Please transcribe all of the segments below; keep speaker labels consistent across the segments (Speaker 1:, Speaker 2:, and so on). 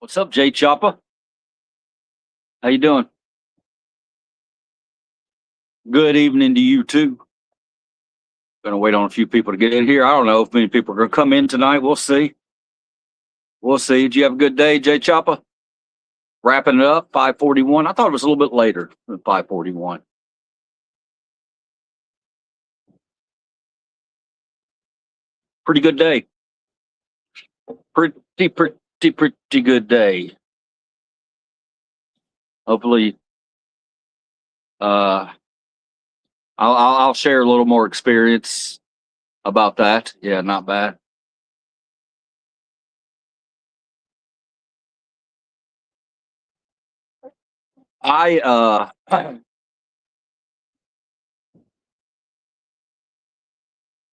Speaker 1: What's up, Jay Chopper? How you doing? Good evening to you too. Gonna wait on a few people to get in here. I don't know if many people are gonna come in tonight. We'll see. We'll see. Did you have a good day, Jay Chopper? Wrapping it up, 5:41. I thought it was a little bit later than 5:41. Pretty good day. Pretty good day. Hopefully, uh, I'll share a little more experience about that. Yeah, not bad. I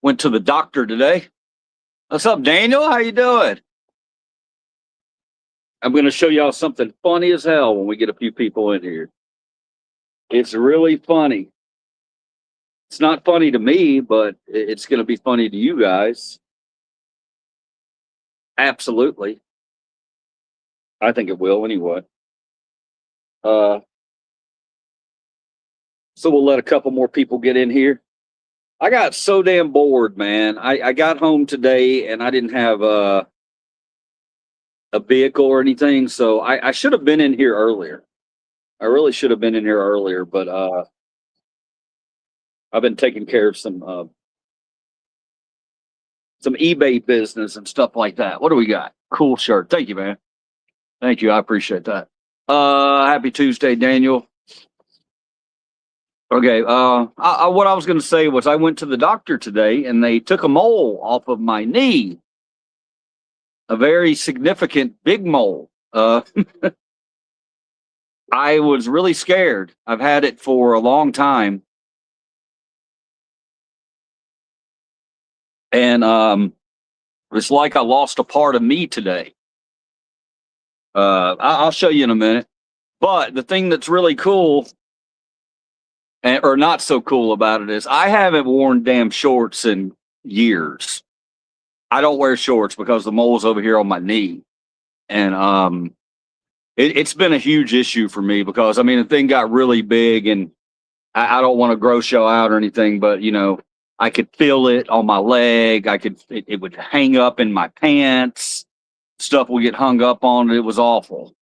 Speaker 1: went to the doctor today. What's up, Daniel? How you doing? I'm going to show y'all something funny as hell when we get a few people in here. It's really funny. It's not funny to me, but it's going to be funny to you guys. Absolutely. I think it will anyway. So we'll let a couple more people get in here. I got so damn bored, man. I got home today and I didn't have a vehicle or anything, so I should have been in here earlier. I really should have been in here earlier, but I've been taking care of some eBay business and stuff like that. What do we got? Cool shirt. Thank you, man. Thank you. I appreciate that. Happy Tuesday, Daniel. Okay. What I was going to say was I went to the doctor today and they took a mole off of my knee. A very significant big mole. I was really scared. I've had it for a long time. And it's like I lost a part of me today. I'll show you in a minute. But the thing that's really cool, or not so cool about it, is I haven't worn damn shorts in years. I don't wear shorts because the mole's over here on my knee. And it's been a huge issue for me because, I mean, the thing got really big and I don't want to gross y'all out or anything, but, you know, I could feel it on my leg. It would hang up in my pants. Stuff would get hung up on it. It was awful.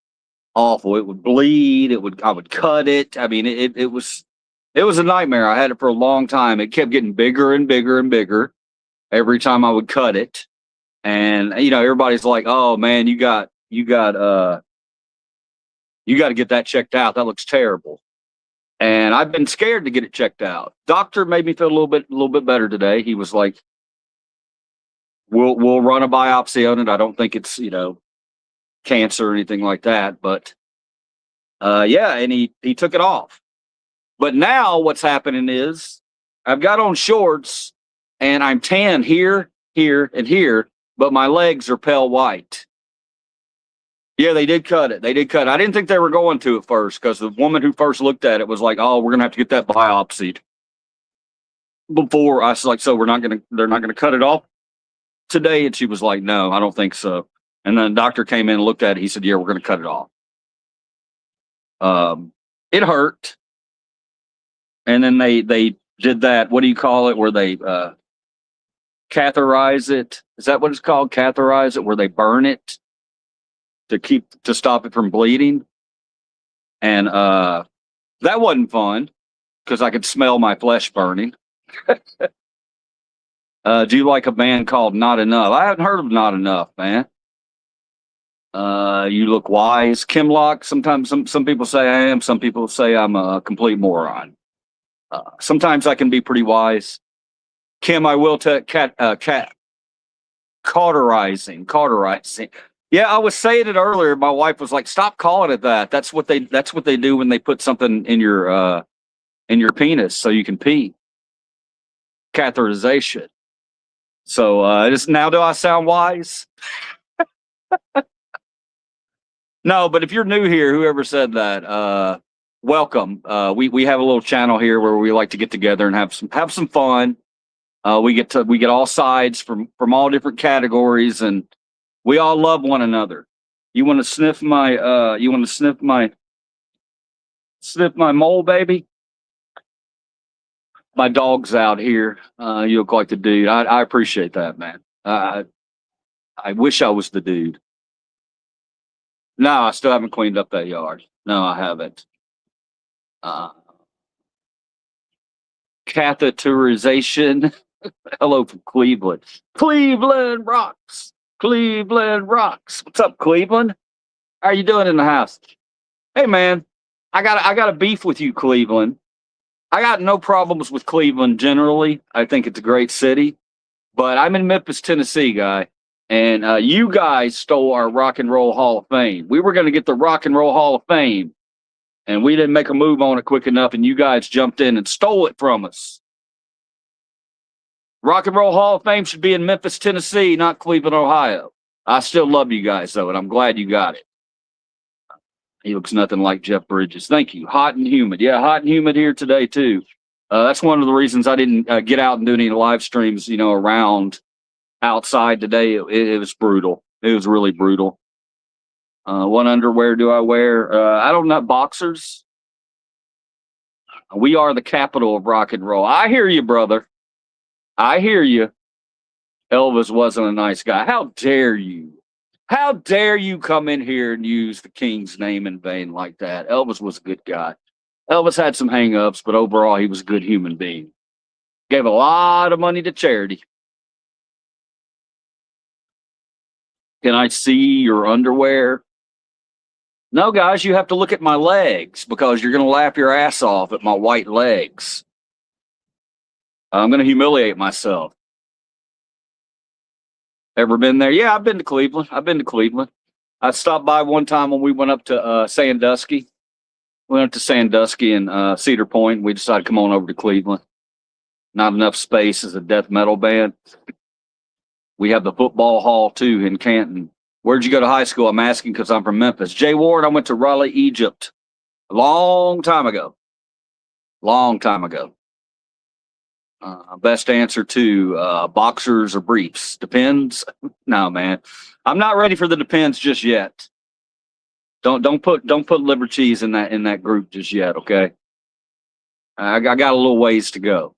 Speaker 1: Awful. It would bleed. I would cut it. I mean, it was a nightmare. I had it for a long time. It kept getting bigger and bigger and bigger every time I would cut it. And, you know, everybody's like, oh man, you got to get that checked out. That looks terrible. And I've been scared to get it checked out. Doctor made me feel a little bit better today. He was like, we'll run a biopsy on it. I don't think it's, you know, cancer or anything like that, but yeah, and he took it off. But now what's happening is I've got on shorts and I'm tan here, and here, but my legs are pale white. Yeah, they did cut it. They did cut it. I didn't think they were going to at first because the woman who first looked at it was like, "Oh, we're gonna have to get that biopsied." Before I was like, "So they're not gonna cut it off today?" And she was like, "No, I don't think so." And then the doctor came in and looked at it. He said, "Yeah, we're gonna cut it off." It hurt, and then they did that. What do you call it? Where they catheterize it? Is that what it's called? Catheterize it, where they burn it to stop it from bleeding. And that wasn't fun because I could smell my flesh burning. Do you like a band called Not Enough? I haven't heard of Not Enough, man. You look wise. Kimlock, sometimes some people say I am, some people say I'm a complete moron. Sometimes I can be pretty wise. Kim, I will cauterizing. Yeah, I was saying it earlier. My wife was like, "Stop calling it that. That's what they do when they put something in your penis so you can pee." Catheterization. So now do I sound wise? No, but if you're new here, whoever said that, welcome. We have a little channel here where we like to get together and have some fun. We get all sides from all different categories, and we all love one another. You want to sniff my sniff my mole, baby? My dog's out here. You look like the dude. I appreciate that, man. I wish I was the dude. No, I still haven't cleaned up that yard. No, I haven't. Uh, catheterization. Hello from Cleveland. Cleveland rocks. Cleveland rocks. What's up, Cleveland? How are you doing in the house? Hey, man, I got a beef with you, Cleveland. I got no problems with Cleveland generally. I think it's a great city, but I'm in Memphis, Tennessee, guy, and you guys stole our Rock and Roll Hall of Fame. We were going to get the Rock and Roll Hall of Fame, and we didn't make a move on it quick enough, and you guys jumped in and stole it from us. Rock and Roll Hall of Fame should be in Memphis, Tennessee, not Cleveland, Ohio. I still love you guys, though, and I'm glad you got it. He looks nothing like Jeff Bridges. Thank you. Hot and humid. Yeah, hot and humid here today, too. That's one of the reasons I didn't get out and do any live streams, around outside today. It was brutal. It was really brutal. What underwear do I wear? I don't know. Boxers. We are the capital of rock and roll. I hear you, brother. I hear you. Elvis wasn't a nice guy. How dare you? How dare you come in here and use the King's name in vain like that? Elvis was a good guy. Elvis had some hang-ups, but overall, he was a good human being. Gave a lot of money to charity. Can I see your underwear? No, guys, you have to look at my legs because you're going to laugh your ass off at my white legs. I'm going to humiliate myself. Ever been there? Yeah, I've been to Cleveland. I stopped by one time when we went up to Sandusky. We went up to Sandusky and Cedar Point. We decided to come on over to Cleveland. Not enough space as a death metal band. We have the football hall, too, in Canton. Where'd you go to high school? I'm asking because I'm from Memphis. Jay Ward, I went to Raleigh, Egypt. A long time ago. Best answer to boxers or briefs. Depends. No, man. I'm not ready for the depends just yet. Don't put liver cheese in that group just yet, okay? I got a little ways to go.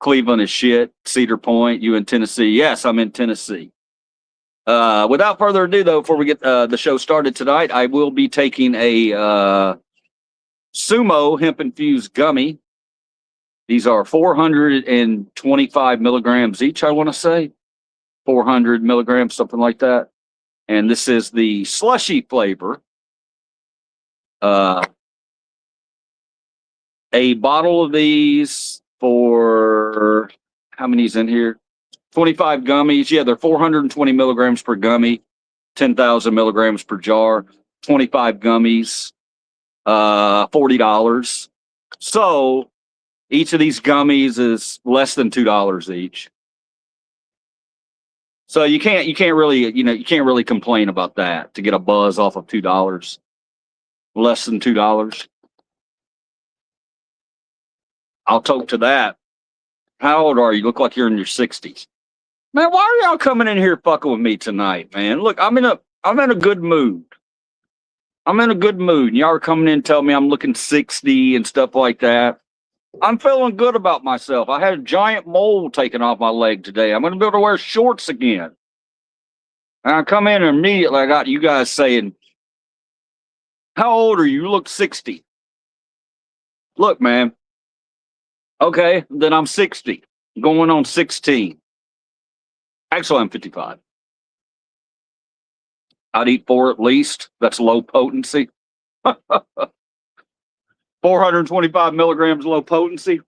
Speaker 1: Cleveland is shit. Cedar Point, you in Tennessee? Yes, I'm in Tennessee. Without further ado, though, before we get the show started tonight, I will be taking a Sumo hemp-infused gummy. These are 425 milligrams each, I want to say. 400 milligrams, something like that. And this is the slushy flavor. A bottle of these for, how many's in here? 25 gummies. Yeah, they're 420 milligrams per gummy, 10,000 milligrams per jar, 25 gummies, $40. So each of these gummies is less than $2 each. So you can't really complain about that to get a buzz off of $2. Less than $2. I'll talk to that. How old are you? Look like you're in your 60s. Man, why are y'all coming in here fucking with me tonight, man? Look, I'm in a good mood. And y'all are coming in and telling me I'm looking 60 and stuff like that. I'm feeling good about myself. I had a giant mole taken off my leg today. I'm going to be able to wear shorts again. And I come in and immediately I got you guys saying, how old are you? You look 60. Look, man. Okay, then I'm 60. Going on 16. Actually, I'm 55. I'd eat 4 at least. That's low potency. 425 milligrams low potency.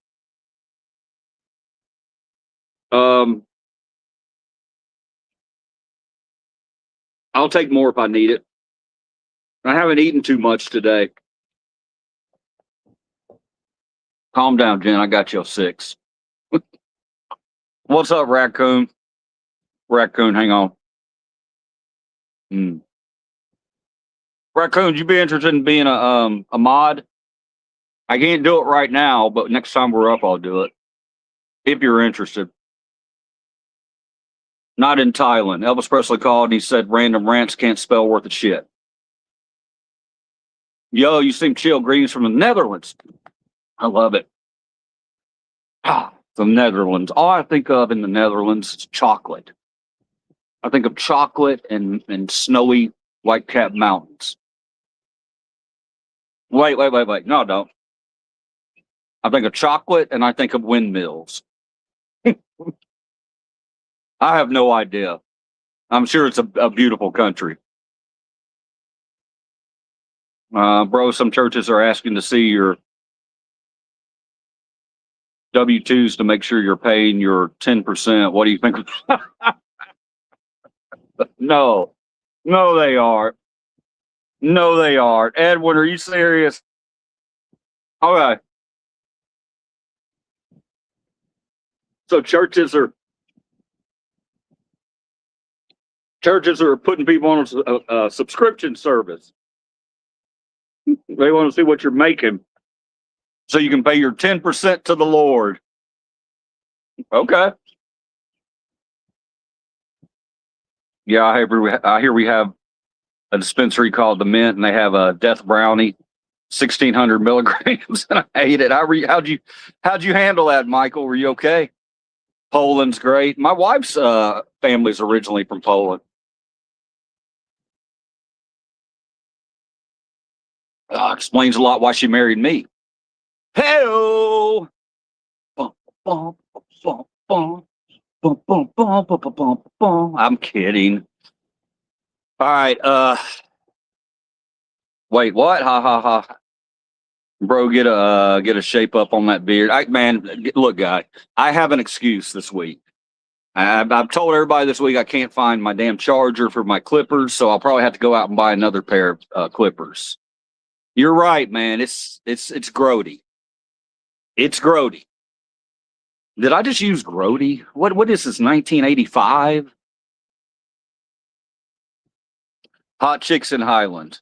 Speaker 1: I'll take more if I need it. I haven't eaten too much today. Calm down, Jen. I got you a 6. What's up, Raccoon? Raccoon, hang on. Raccoon, you be interested in being a mod? I can't do it right now, but next time we're up, I'll do it. If you're interested. Not in Thailand. Elvis Presley called and he said random rants can't spell worth of shit. Yo, you seem chill. Greetings from the Netherlands. I love it. The Netherlands. All I think of in the Netherlands is chocolate. I think of chocolate and snowy white-capped mountains. Wait. No, I don't. I think of chocolate and I think of windmills. I have no idea. I'm sure it's a beautiful country. Bro, some churches are asking to see your W-2s to make sure you're paying your 10%. What do you think? No, they aren't. No, they aren't. Edwin, are you serious? Okay. So churches are putting people on a subscription service. They want to see what you're making so you can pay your 10% to the Lord. Okay. Yeah, I hear we have a dispensary called the Mint, and they have a Death Brownie, 1,600 milligrams, and I hate it. How'd you handle that, Michael? Were you okay? Poland's great. My wife's family's originally from Poland. Explains a lot why she married me. Hey-o! I'm kidding. All right. Wait, what? Ha ha ha. Bro, get a shape up on that beard. Look, guy, I have an excuse this week. I've told everybody this week I can't find my damn charger for my clippers, so I'll probably have to go out and buy another pair of clippers. You're right, man. It's grody. It's grody. Did I just use grody? What is this? 1985? Hot chicks in Highland.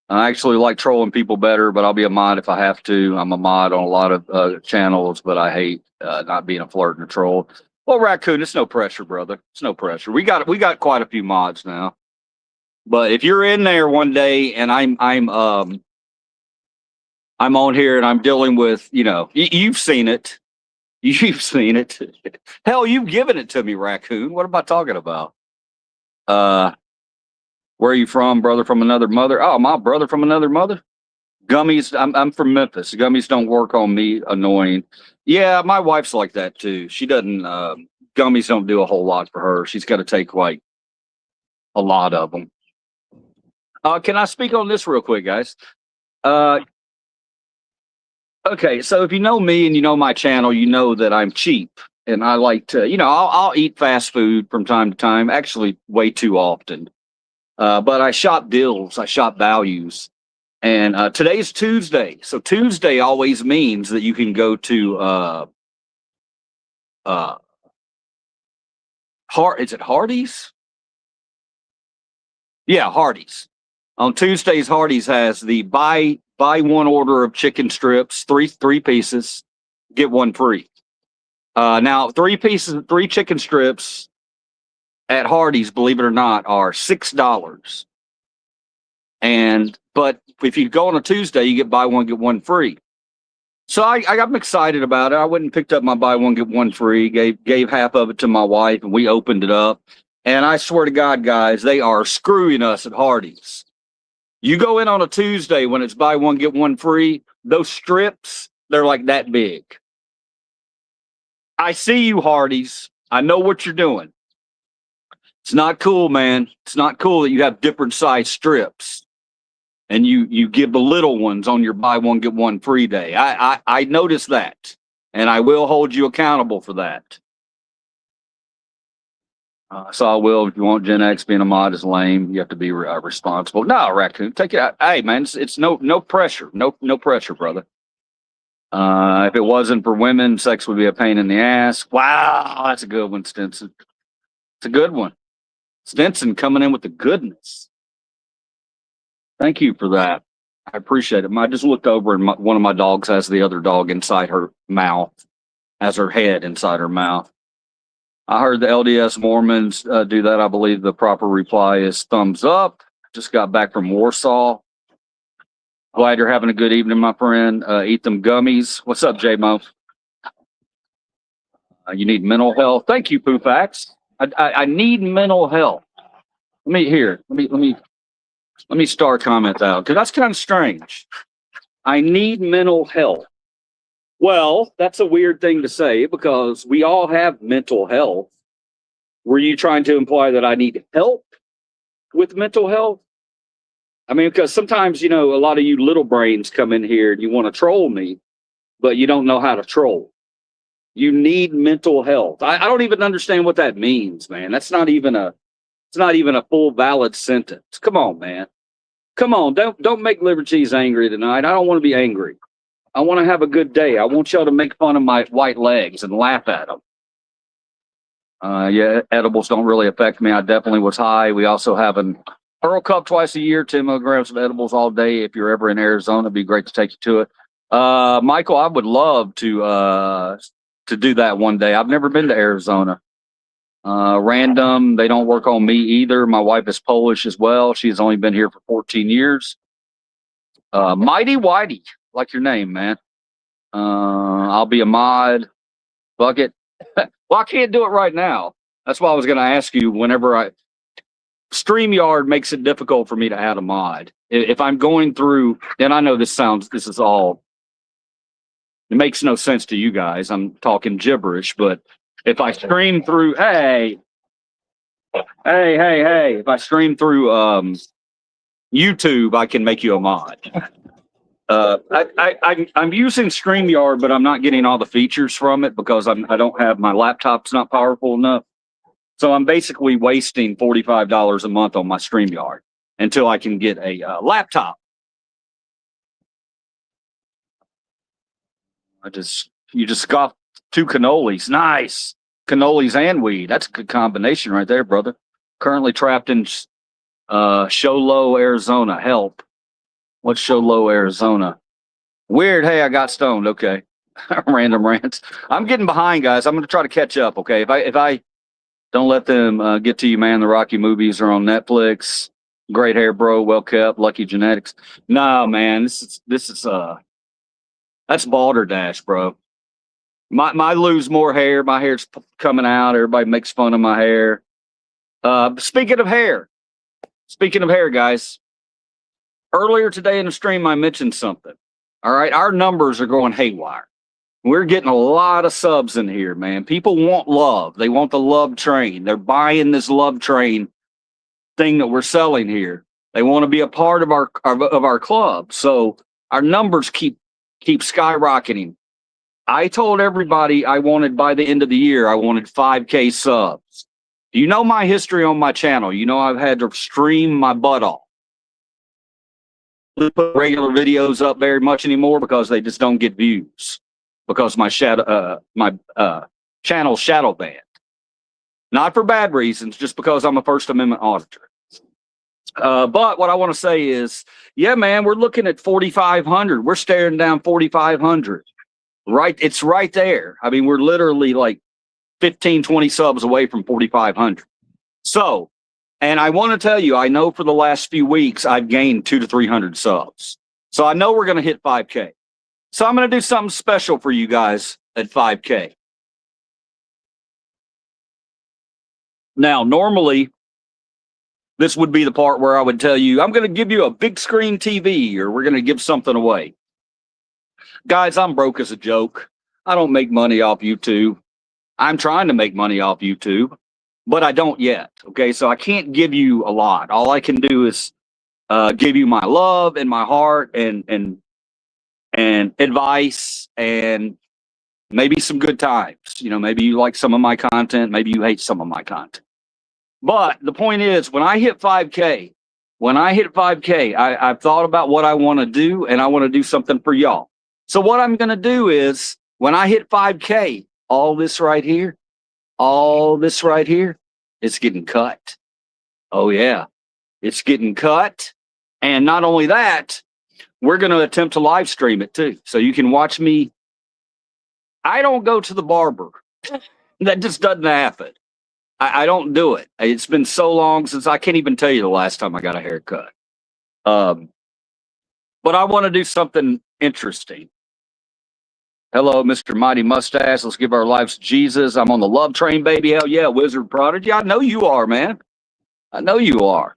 Speaker 1: I actually like trolling people better, but I'll be a mod if I have to. I'm a mod on a lot of channels, but I hate not being a flirt and a troll. Well, Raccoon, it's no pressure, brother. It's no pressure. We got quite a few mods now. But if you're in there one day and I'm on here and I'm dealing with, you've seen it. You've seen it. Hell, you've given it to me, Raccoon. What am I talking about? Where are you from, brother from another mother? Oh, my brother from another mother? Gummies, I'm from Memphis. Gummies don't work on me, annoying. Yeah, my wife's like that too. She doesn't, gummies don't do a whole lot for her. She's got to take like a lot of them. Can I speak on this real quick, guys? Okay, so if you know me and you know my channel, you know that I'm cheap. And I like to, I'll eat fast food from time to time, actually way too often. But I shop deals, I shop values. And today's Tuesday. So Tuesday always means that you can go to is it Hardee's? Yeah, Hardee's. On Tuesdays, Hardee's has the buy one order of chicken strips, three pieces, get one free. Now 3 chicken strips at Hardee's, believe it or not, are $6. But if you go on a Tuesday, you get buy one, get one free. So I'm excited about it. I went and picked up my buy one, get one free, gave half of it to my wife, and we opened it up. And I swear to God, guys, they are screwing us at Hardee's. You go in on a Tuesday when it's buy one, get one free, those strips, they're like that big. I see you, Hardee's. I know what you're doing. It's not cool, man. It's not cool that you have different size strips and you give the little ones on your buy one, get one free day. I noticed that, and I will hold you accountable for that. So I will. If you want Gen X, being a mod is lame. You have to be responsible. No, Raccoon, take it out. Hey, man, it's no pressure. No pressure, brother. If it wasn't for women, sex would be a pain in the ass. Wow, that's a good one, Stinson. It's a good one. Stinson coming in with the goodness. Thank you for that. I appreciate it. I just looked over and one of my dogs has the other dog inside her mouth, has her head inside her mouth. I heard the LDS Mormons do that. I believe the proper reply is thumbs up. Just got back from Warsaw. Glad you're having a good evening, my friend. Eat them gummies. What's up, J-Mo? You need mental health. Thank you, Poofax. I need mental health. Let me start comments out because that's kind of strange. I need mental health. Well, that's a weird thing to say because we all have mental health. Were you trying to imply that I need help with mental health? I mean, because sometimes, a lot of you little brains come in here and you want to troll me, but you don't know how to troll. You need mental health. I don't even understand what that means, man. It's not even a full valid sentence. Come on, man. Come on. Don't make Liberties angry tonight. I don't want to be angry. I want to have a good day. I want y'all to make fun of my white legs and laugh at them. Yeah, edibles don't really affect me. I definitely was high. We also have an Pearl Cup twice a year, 10 milligrams of edibles all day. If you're ever in Arizona, it'd be great to take you to it. Michael, I would love to do that one day. I've never been to Arizona. Random, they don't work on me either. My wife is Polish as well. She's only been here for 14 years. Mighty Whitey, like your name, man. I'll be a mod. Bucket. Well, I can't do it right now. That's why I was going to ask you whenever StreamYard makes it difficult for me to add a mod. If I'm going through, and I know this is all, it makes no sense to you guys. I'm talking gibberish, but if I stream through, hey, if I stream through YouTube, I can make you a mod. I'm using StreamYard, but I'm not getting all the features from it because I don't have my laptop's not powerful enough. So I'm basically wasting $45 a month on my StreamYard until I can get a laptop. You just scoffed 2 cannolis. Nice. Cannolis and weed. That's a good combination right there, brother. Currently trapped in Show Low, Arizona. Help. What's Show Low, Arizona? Weird. Hey, I got stoned. Okay. Random rants. I'm getting behind, guys. I'm going to try to catch up. Okay. If I don't let them get to you, man. The Rocky movies are on Netflix. Great hair, bro. Well kept. Lucky genetics. No, man. This is that's balderdash, bro. My lose more hair. My hair's coming out. Everybody makes fun of my hair. Speaking of hair, guys. Earlier today in the stream, I mentioned something. All right, our numbers are going haywire. We're getting a lot of subs in here, man. People want love. They want the love train. They're buying this love train thing that we're selling here. They want to be a part of our club. So our numbers keep skyrocketing. I told everybody I wanted by the end of the year, I wanted 5K subs. You know my history on my channel. You know I've had to stream my butt off. I put regular videos up very much anymore because they just don't get views because my channel's shadow banned. Not for bad reasons, just because I'm a First Amendment auditor. But what I want to say is, yeah, man, we're looking at 4,500. We're staring down 4,500. Right, it's right there. I mean, we're literally like 15, 20 subs away from 4,500. So, and I want to tell you, I know for the last few weeks, I've gained 200 to 300 subs. So I know we're going to hit 5K. So I'm going to do something special for you guys at 5K. Now, normally, this would be the part where I would tell you, I'm going to give you a big screen TV or we're going to give something away. Guys, I'm broke as a joke. I don't make money off YouTube. I'm trying to make money off YouTube, but I don't yet. Okay, so I can't give you a lot. All I can do is give you my love and my heart and advice and maybe some good times. You know, maybe you like some of my content, maybe you hate some of my content. But the point is, when I hit 5K, I've thought about what I want to do, and I want to do something for y'all. So what I'm going to do is, when I hit 5K, all this right here, it's getting cut. Oh, yeah, it's getting cut. And not only that, we're going to attempt to live stream it too. So you can watch me. I don't go to the barber. That just doesn't happen. I don't do it. It's been so long since I can't even tell you the last time I got a haircut. Um, but I want to do something interesting. Hello, Mr. Mighty Mustache. Let's give our lives to Jesus. I'm on the love train, baby. Hell yeah, Wizard Prodigy. I know you are, man. I know you are.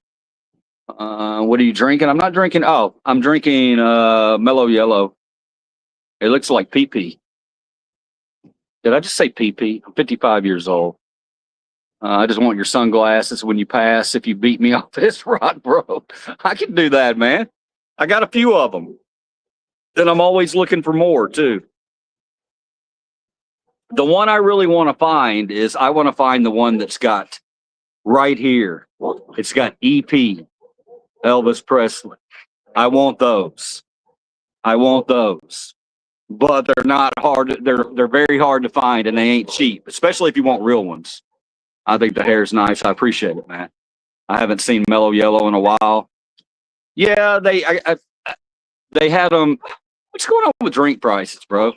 Speaker 1: What are you drinking? I'm not drinking. Oh, I'm drinking Mellow Yellow. It looks like pee. Did I just say pee? I'm 55 years old. I just want your sunglasses when you pass. If you beat me off this rock, bro, I can do that, man. I got a few of them. Then I'm always looking for more too. The one I really want to find is I want to find the one that's got right here. It's got EP, Elvis Presley. I want those. But they're not hard. They're very hard to find, and they ain't cheap, especially if you want real ones. I think the hair's nice. I appreciate it, man. I haven't seen Mellow Yellow in a while. Yeah, they had them. What's going on with drink prices, bro?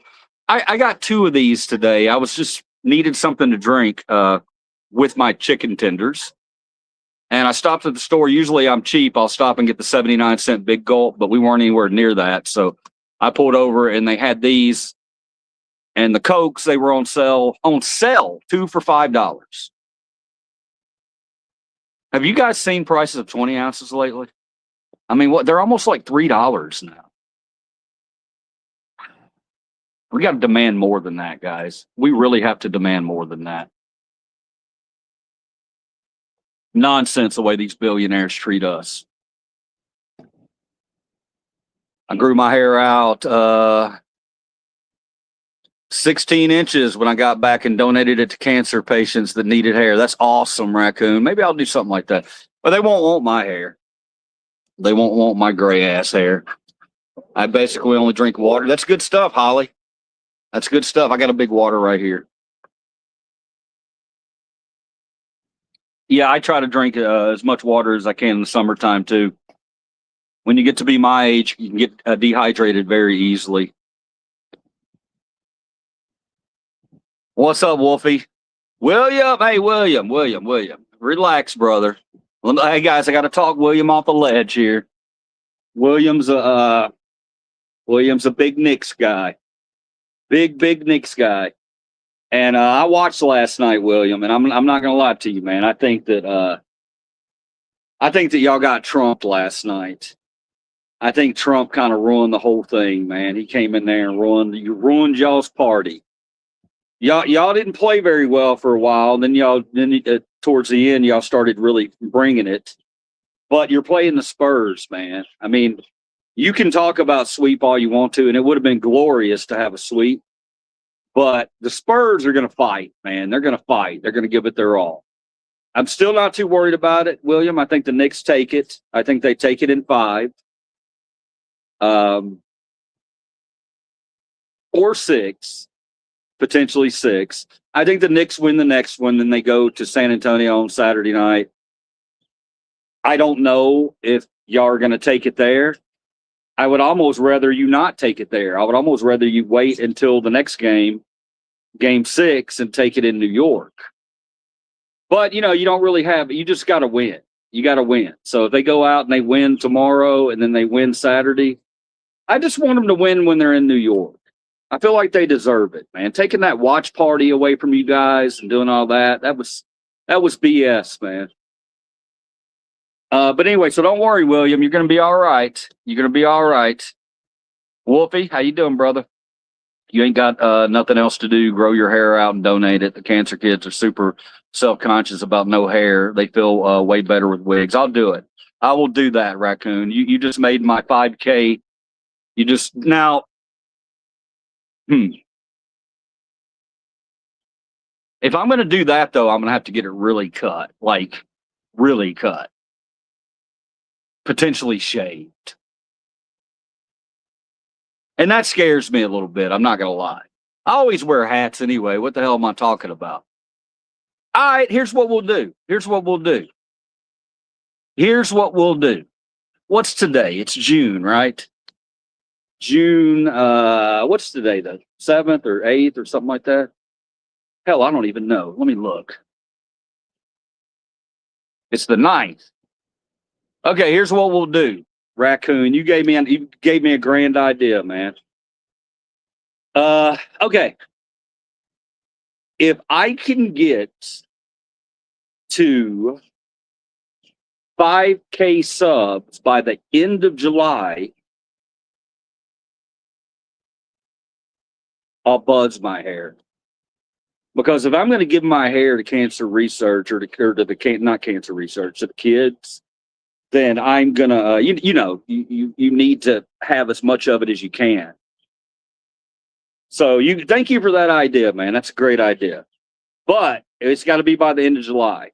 Speaker 1: I got 2 of these today. I was just needed something to drink with my chicken tenders. And I stopped at the store. Usually I'm cheap. I'll stop and get the 79-cent big gulp, but we weren't anywhere near that. So I pulled over and they had these. And the Cokes, they were on sale, 2 for $5. Have you guys seen prices of 20 ounces lately? I mean, what, they're almost like $3 now. We got to demand more than that, guys. We really have to demand more than that. Nonsense the way these billionaires treat us. I grew my hair out 16 inches when I got back and donated it to cancer patients that needed hair. That's awesome, Raccoon. Maybe I'll do something like that. But they won't want my hair. They won't want my gray ass hair. I basically only drink water. That's good stuff, Holly. That's good stuff. I got a big water right here. Yeah, I try to drink as much water as I can in the summertime too. When you get to be my age, you can get dehydrated very easily. What's up, Wolfie? William, hey, William. Relax, brother. Hey, guys, I got to talk William off the ledge here. William's a big Knicks guy. Big Knicks guy. And I watched last night, William, and I'm not gonna lie to you, man. I think that y'all got Trump last night. I think Trump kind of ruined the whole thing, man. He came in there and ruined y'all's party. Y'all didn't play very well for a while. Then towards the end, y'all started really bringing it. But you're playing the Spurs, man. I mean, you can talk about sweep all you want to, and it would have been glorious to have a sweep. But the Spurs are going to fight, man. They're going to fight. They're going to give it their all. I'm still not too worried about it, William. I think the Knicks take it. I think they take it in 5. Or 6. Potentially 6. I think the Knicks win the next one. Then they go to San Antonio on Saturday night. I don't know if y'all are going to take it there. I would almost rather you not take it there. I would almost rather you wait until the next game, game 6, and take it in New York. But, you don't really you just got to win. You got to win. So if they go out and they win tomorrow and then they win Saturday, I just want them to win when they're in New York. I feel like they deserve it, man. Taking that watch party away from you guys and doing all that was BS, man. But anyway, so don't worry, William. You're going to be all right. You're going to be all right. Wolfie, how you doing, brother? You ain't got nothing else to do. Grow your hair out and donate it. The cancer kids are super self-conscious about no hair. They feel way better with wigs. I'll do it. I will do that, Raccoon. You just made my 5K. You just now. If I'm going to do that, though, I'm going to have to get it really cut, like really cut. Potentially shaved. And that scares me a little bit. I'm not going to lie. I always wear hats anyway. What the hell am I talking about? All right, here's what we'll do. What's today? It's June, right? June, what's today, the 7th or 8th or something like that? Hell, I don't even know. Let me look. It's the 9th. Okay, here's what we'll do. Raccoon, you gave me a grand idea, man. Okay. If I can get to 5K subs by the end of July, I'll buzz my hair. Because if I'm going to give my hair to cancer research or to the not cancer research, to the kids, then I'm gonna you need to have as much of it as you can. So thank you for that idea, man. That's a great idea. But it's got to be by the end of July.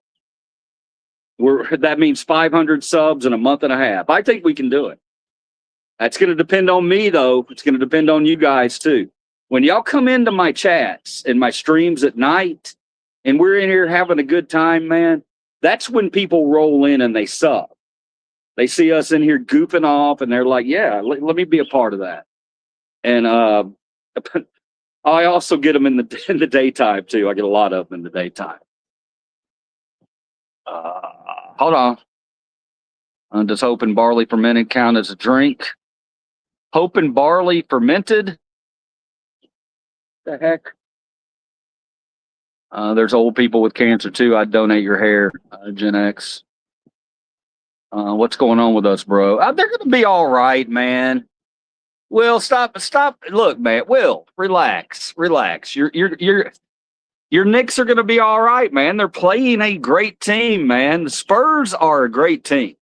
Speaker 1: That means 500 subs in a month and a half. I think we can do it. That's going to depend on me, though. It's going to depend on you guys too. When y'all come into my chats and my streams at night, and we're in here having a good time, man, that's when people roll in and they sub. They see us in here goofing off, and they're like, "Yeah, let me be a part of that." And I also get them in the daytime too. I get a lot of them in the daytime. Hold on. Does hope and barley fermented count as a drink? Hope and barley fermented? The heck? There's old people with cancer too. I'd donate your hair, Gen X. What's going on with us, bro? They're gonna be all right, man. Will, stop. Look, man. Will, relax. Your Knicks are gonna be all right, man. They're playing a great team, man. The Spurs are a great team.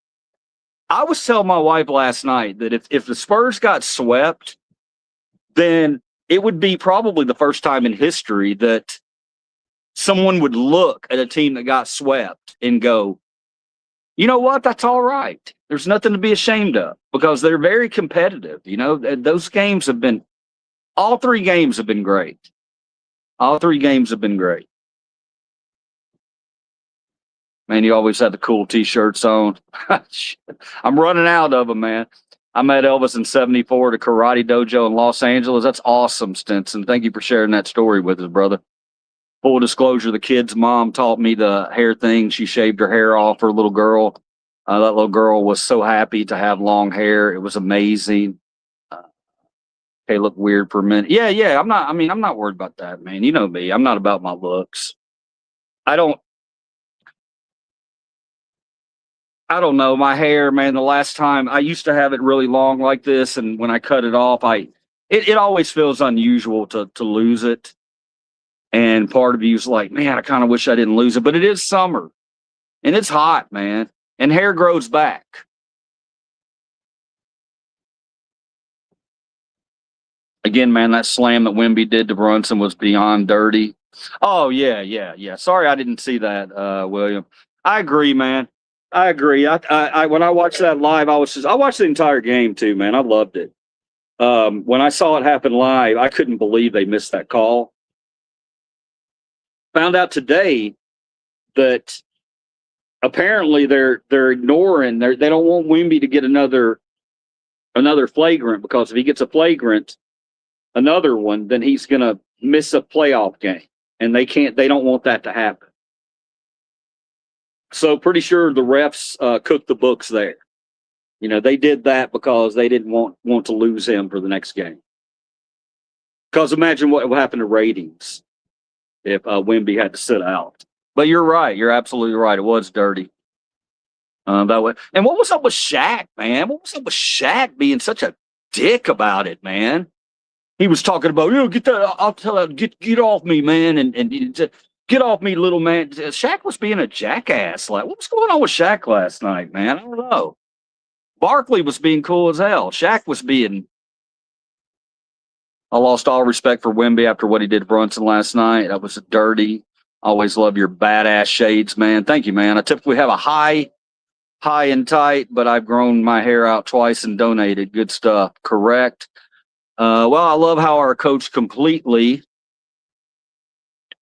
Speaker 1: I was telling my wife last night that if the Spurs got swept, then it would be probably the first time in history that someone would look at a team that got swept and go, you know what? That's all right. There's nothing to be ashamed of because they're very competitive. You know, those games have been, all 3 games have been great. All 3 games have been great. Man, you always had the cool T-shirts on. I'm running out of them, man. I met Elvis in '74 at a karate dojo in Los Angeles. That's awesome, Stinson. Thank you for sharing that story with us, brother. Full disclosure, the kid's mom taught me the hair thing. She shaved her hair off for a little girl. That little girl was so happy to have long hair. It was amazing. Okay, look weird for a minute. Yeah. I'm not worried about that, man. You know me. I'm not about my looks. I don't know. My hair, man, the last time I used to have it really long like this, and when I cut it off, it always feels unusual to lose it. And part of you's like, man, I kind of wish I didn't lose it. But it is summer. And it's hot, man. And hair grows back. Again, man, that slam that Wemby did to Brunson was beyond dirty. Oh, yeah. Sorry I didn't see that, William. I agree, man. I agree. I when I watched that live, I watched the entire game too, man. I loved it. When I saw it happen live, I couldn't believe they missed that call. Found out today that apparently they're ignoring. They don't want Wemby to get another flagrant, because if he gets a flagrant, another one, then he's gonna miss a playoff game, and they don't want that to happen. So pretty sure the refs cooked the books there. You know, they did that because they didn't want to lose him for the next game. Because imagine what would happen to ratings if Wemby had to sit out. But you're right. You're absolutely right. It was dirty. That way. And what was up with Shaq, man? What was up with Shaq being such a dick about it, man? He was talking about, get that. I'll tell you, get off me, man, and get off me, little man. Shaq was being a jackass. Like, what was going on with Shaq last night, man? I don't know. Barkley was being cool as hell. Shaq was being. I lost all respect for Wemby after what he did to Brunson last night. That was dirty. Always love your badass shades, man. Thank you, man. I typically have a high and tight, but I've grown my hair out twice and donated. Good stuff. Correct. Well, I love how our coach completely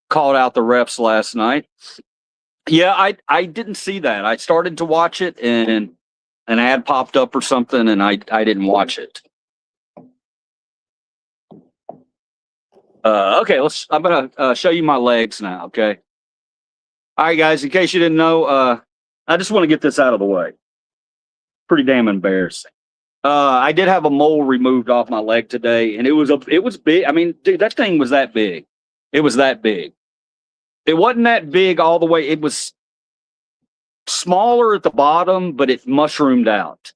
Speaker 1: called out the refs last night. Yeah, I didn't see that. I started to watch it, and an ad popped up or something, and I didn't watch it. Okay, I'm gonna show you my legs now. Okay. All right, guys. In case you didn't know, I just want to get this out of the way. Pretty damn embarrassing. I did have a mole removed off my leg today, and it was big. I mean, dude, that thing was that big. It was that big. It wasn't that big all the way. It was smaller at the bottom, but it mushroomed out.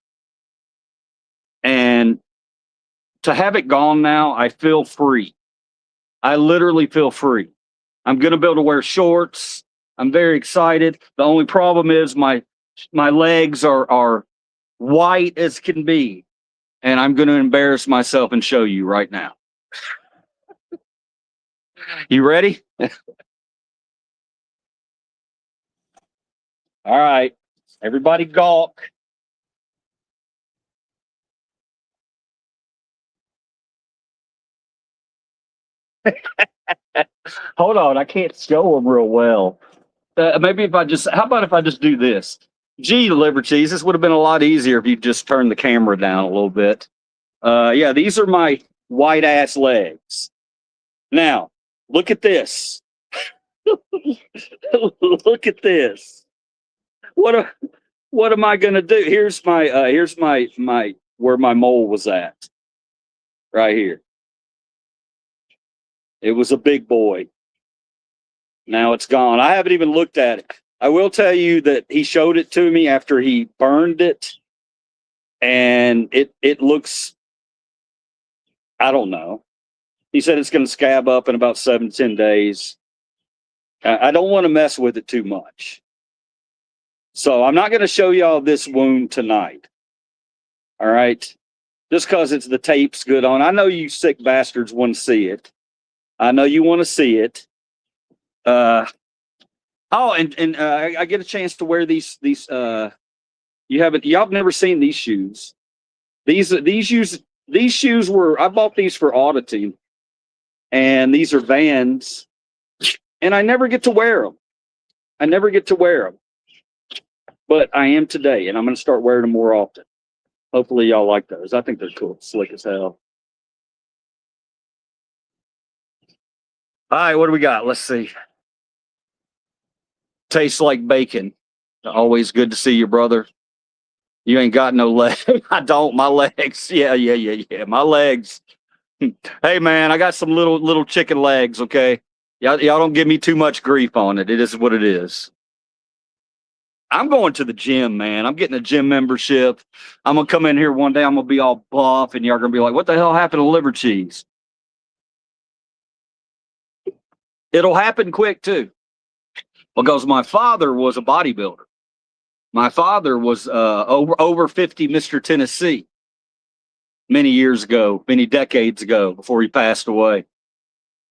Speaker 1: And to have it gone now, I feel free. I literally feel free. I'm gonna be able to wear shorts. I'm very excited. The only problem is my legs are white as can be, and I'm gonna embarrass myself and show you right now. You ready? All right, everybody gawk. Hold on, I can't show them real well. Maybe if I just, how about if I just do this? Gee, Liberties, this would have been a lot easier if you just turned the camera down a little bit. Yeah, these are my white ass legs. Now, look at this. Look at this. What am I gonna do? Here's my where my mole was at. Right here. It was a big boy. Now it's gone. I haven't even looked at it. I will tell you that he showed it to me after he burned it, and it looks, I don't know. He said it's going to scab up in about 7 to 10 days. I don't want to mess with it too much. So I'm not going to show y'all this wound tonight. All right? Just because it's the tape's good on. I know you sick bastards want to see it. I know you want to see it. I get a chance to wear these y'all have never seen these shoes. These shoes were, I bought these for auditing, and these are Vans, and I never get to wear them. But I am today, and I'm going to start wearing them more often. Hopefully y'all like those. I think they're cool. Slick as hell. All right, what do we got? Let's see. Tastes like bacon. Always good to see you, brother. You ain't got no legs. I don't. My legs. Yeah. My legs. Hey, man, I got some little chicken legs, okay? Y'all don't give me too much grief on it. It is what it is. I'm going to the gym, man. I'm getting a gym membership. I'm going to come in here one day. I'm going to be all buff, and y'all going to be like, what the hell happened to liver cheese? It'll happen quick, too, because my father was a bodybuilder. My father was over 50 Mr. Tennessee many years ago, many decades ago, before he passed away.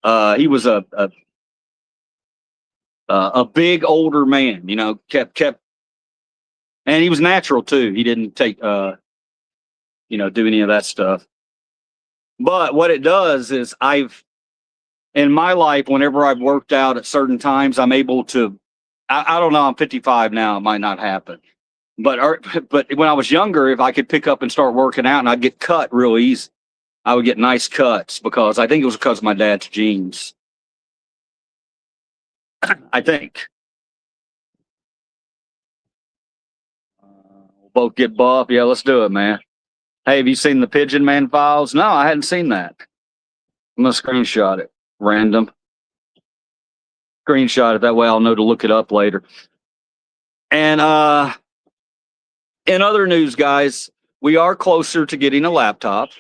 Speaker 1: He was a big older man, you know, kept, and he was natural too. He didn't take, do any of that stuff. But what it does is in my life, whenever I've worked out at certain times, I'm able to, I don't know, I'm 55 now. It might not happen. But when I was younger, if I could pick up and start working out, and I'd get cut real easy, I would get nice cuts, because I think it was because of my dad's genes. I think. We'll both get buff. Yeah, let's do it, man. Hey, have you seen the Pigeon Man files? No, I hadn't seen that. I'm going to screenshot it. Random. Screenshot it. That way I'll know to look it up later. And in other news, guys, we are closer to getting a laptop.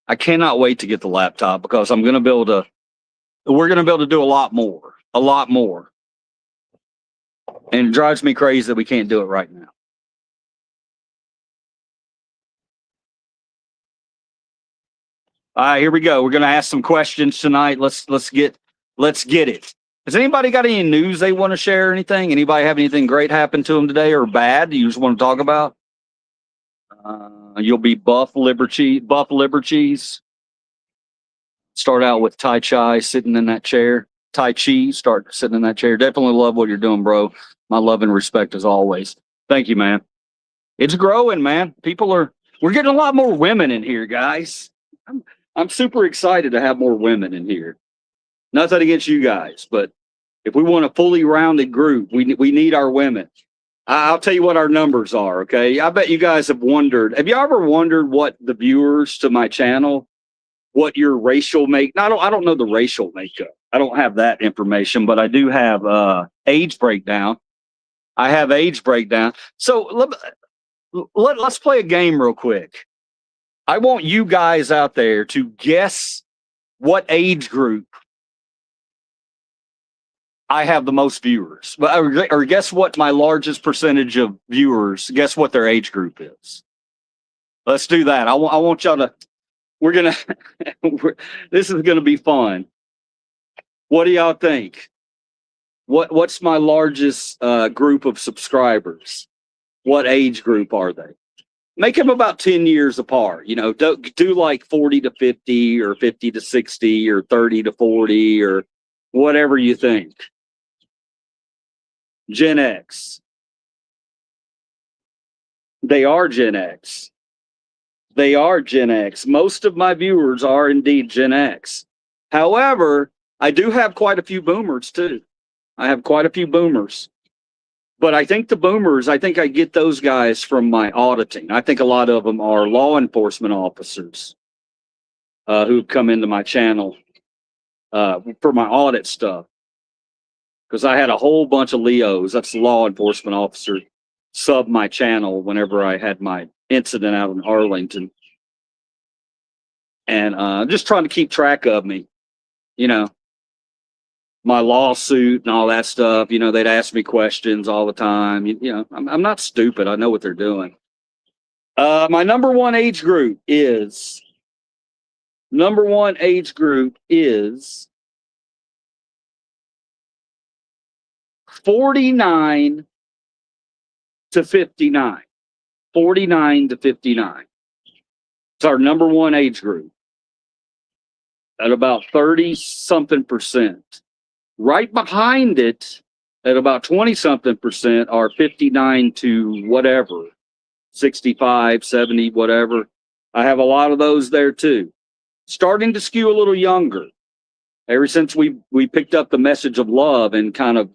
Speaker 1: I cannot wait to get the laptop, because we're going to be able to do a lot more. And it drives me crazy that we can't do it right now. All right, here we go. We're going to ask some questions tonight. Let's get it. Has anybody got any news they want to share? Or anything? Anybody have anything great happen to them today, or bad you just want to talk about? You'll be buff liver cheese. Start out with Tai Chi sitting in that chair. Tai Chi, start sitting in that chair. Definitely love what you're doing, bro. My love and respect as always. Thank you, man. It's growing, man. We're getting a lot more women in here, guys. I'm super excited to have more women in here. Nothing against you guys, but if we want a fully rounded group, we need our women. I'll tell you what our numbers are. Okay, I bet you guys have wondered. Have you ever wondered what the viewers to my channel, what your racial make? I don't know the racial makeup. I don't have that information, but I do have age breakdown. I have age breakdown. So let's play a game real quick. I want you guys out there to guess what age group I have the most viewers. Or guess what my largest percentage of viewers, guess what their age group is. Let's do that. I want y'all to, this is going to be fun. What do y'all think? What's my largest group of subscribers? What age group are they? Make them about 10 years apart. You know, do like 40 to 50 or 50 to 60 or 30 to 40 or whatever you think. Gen X. They are Gen X. They are Gen X. Most of my viewers are indeed Gen X. However, I do have quite a few boomers too. I have quite a few boomers. But I think the boomers, I think I get those guys from my auditing. I think a lot of them are law enforcement officers who come into my channel for my audit stuff. Because I had a whole bunch of Leos, that's the law enforcement officer, sub my channel whenever I had my incident out in Arlington. And just trying to keep track of me, you know, my lawsuit and all that stuff. You know, they'd ask me questions all the time. You know, I'm not stupid. I know what they're doing. My number one age group is 49 to 59. 49 to 59. It's our number one age group at about 30-something%. Right behind it, at about 20-something%, are 59 to whatever, 65, 70, whatever. I have a lot of those there too. Starting to skew a little younger. Ever since we picked up the message of love and kind of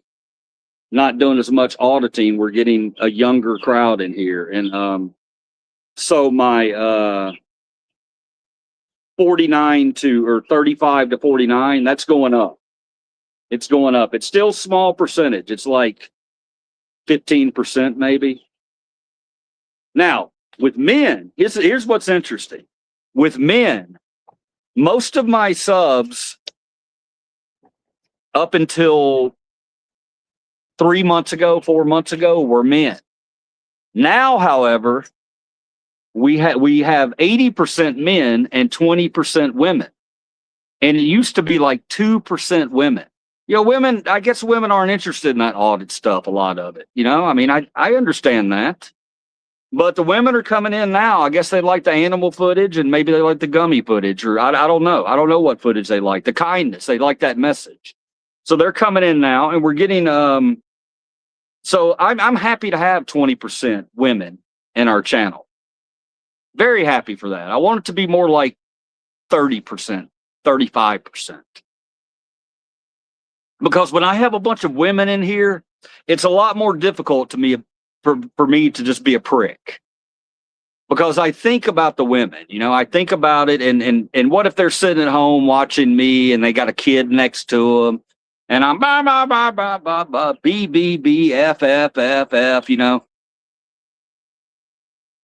Speaker 1: not doing as much auditing, we're getting a younger crowd in here. And so my 49 to, or 35 to 49, that's going up. It's going up. It's still small percentage. It's like 15% maybe. Now, with men, here's what's interesting. With men, most of my subs up until 3 months ago, 4 months ago, were men. Now, however, we have 80% men and 20% women. And it used to be like 2% women. You know, women, I guess women aren't interested in that audit stuff, a lot of it. You know, I mean, I understand that. But the women are coming in now. I guess they like the animal footage and maybe they like the gummy footage, or I don't know. I don't know what footage they like. The kindness, they like that message. So they're coming in now, and we're getting so I'm happy to have 20% women in our channel. Very happy for that. I want it to be more like 30%, 35%. Because when I have a bunch of women in here, it's a lot more difficult to me for me to just be a prick. Because I think about the women, you know, I think about it, and what if they're sitting at home watching me and they got a kid next to them, and I'm ba ba ba ba ba ba B B B F F F F, you know.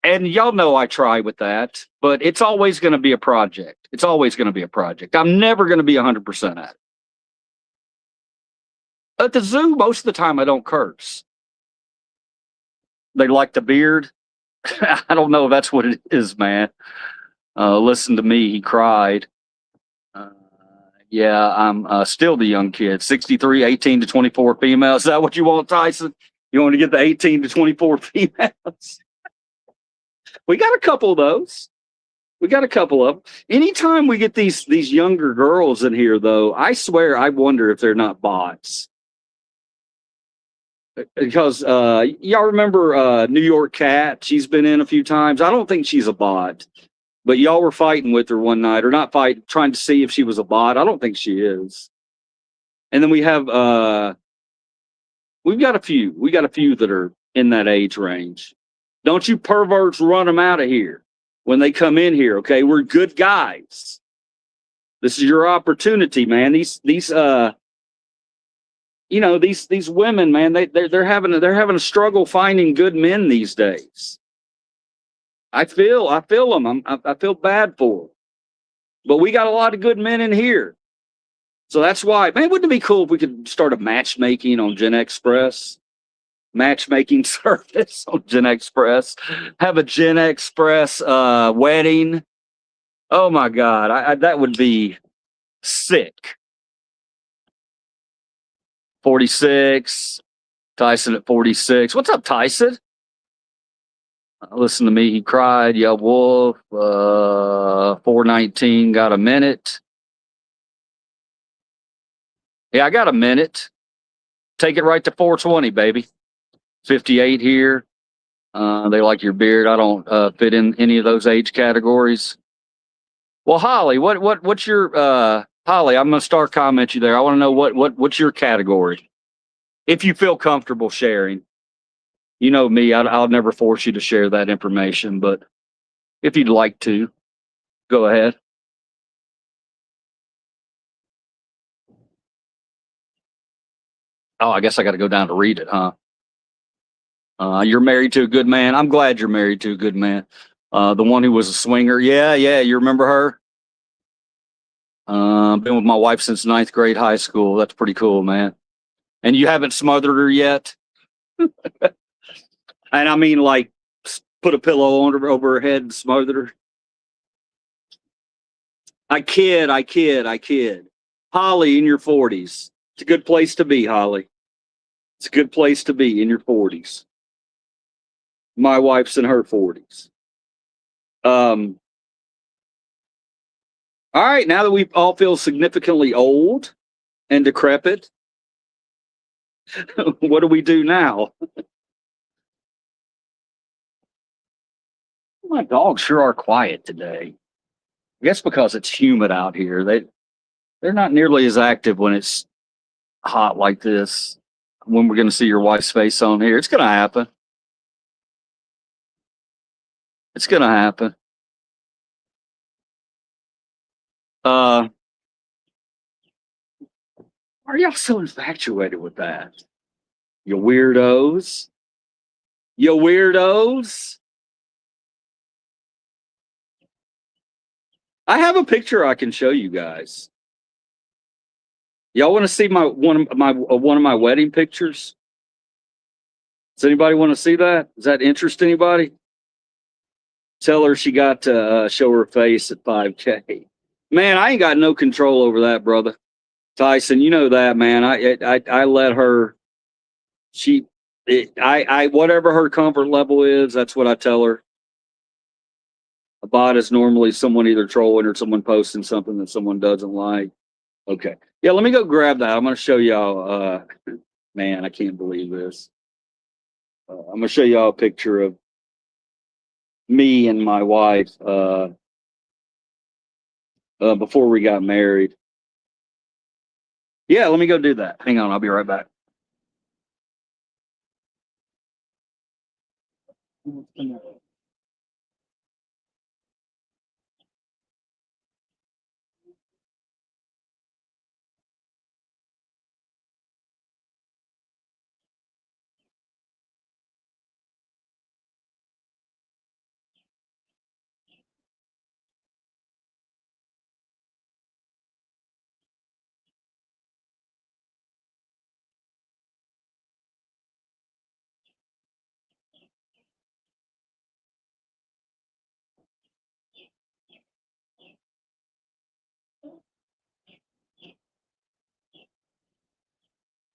Speaker 1: And y'all know I try with that, but it's always going to be a project. It's always going to be a project. I'm never going to be 100% at it. At the zoo, most of the time I don't curse. They like the beard. I don't know if that's what it is, man. Listen to me, he cried. Yeah, I'm still the young kid. 63, 18 to 24 females. Is that what you want, Tyson? You want to get the 18 to 24 females? We got a couple of those. We got a couple of them. Anytime we get these younger girls in here, though, I swear I wonder if they're not bots. Because y'all remember New York Cat? She's been in a few times. I don't think she's a bot. But y'all were fighting with her one night, or not fighting, trying to see if she was a bot. I don't think she is. And then we have we got a few that are in that age range. Don't you perverts run them out of here when they come in here, okay? We're good guys. This is your opportunity, man. These you know, these women, man, they're having a struggle finding good men these days. I feel them. I feel bad for them. But we got a lot of good men in here. So that's why, man, wouldn't it be cool if we could start a matchmaking on Gen Express? Matchmaking service on Gen Express. Have a Gen Express wedding. Oh my God, that would be sick. 46. Tyson at 46. What's up, Tyson? Listen to me, he cried. Yeah, Wolf. 419, got a minute. Yeah, I got a minute. Take it right to 420, baby. 58 here. They like your beard. I don't fit in any of those age categories. Well, Holly, what's your Holly? I'm gonna start comment you there. I want to know what's your category, if you feel comfortable sharing. You know me, I'll never force you to share that information, but if you'd like to, go ahead. Oh, I guess I got to go down to read it, huh? You're married to a good man. I'm glad you're married to a good man. The one who was a swinger. Yeah, you remember her? Been with my wife since 9th grade high school. That's pretty cool, man. And you haven't smothered her yet? And I mean, like, put a pillow over her head and smothered her? I kid. Holly, in your 40s. It's a good place to be, Holly. It's a good place to be in your 40s. My wife's in her 40s. All right, now that we all feel significantly old and decrepit, what do we do now? My dogs sure are quiet today. I guess because it's humid out here. They're not nearly as active when it's hot like this. When we're going to see your wife's face on here, it's going to happen. It's going to happen. Why are y'all so infatuated with that? You weirdos. You weirdos. I have a picture I can show you guys. Y'all want to see one of my wedding pictures? Does anybody want to see that? Does that interest anybody? Tell her she got to show her face at 5K. Man, I ain't got no control over that, brother. Tyson, you know that, man. I let her. Whatever her comfort level is, that's what I tell her. A bot is normally someone either trolling or someone posting something that someone doesn't like. Okay. Yeah, let me go grab that. I'm going to show y'all. Man, I can't believe this. I'm going to show y'all a picture of me and my wife before we got married. Yeah, let me go do that. Hang on, I'll be right back.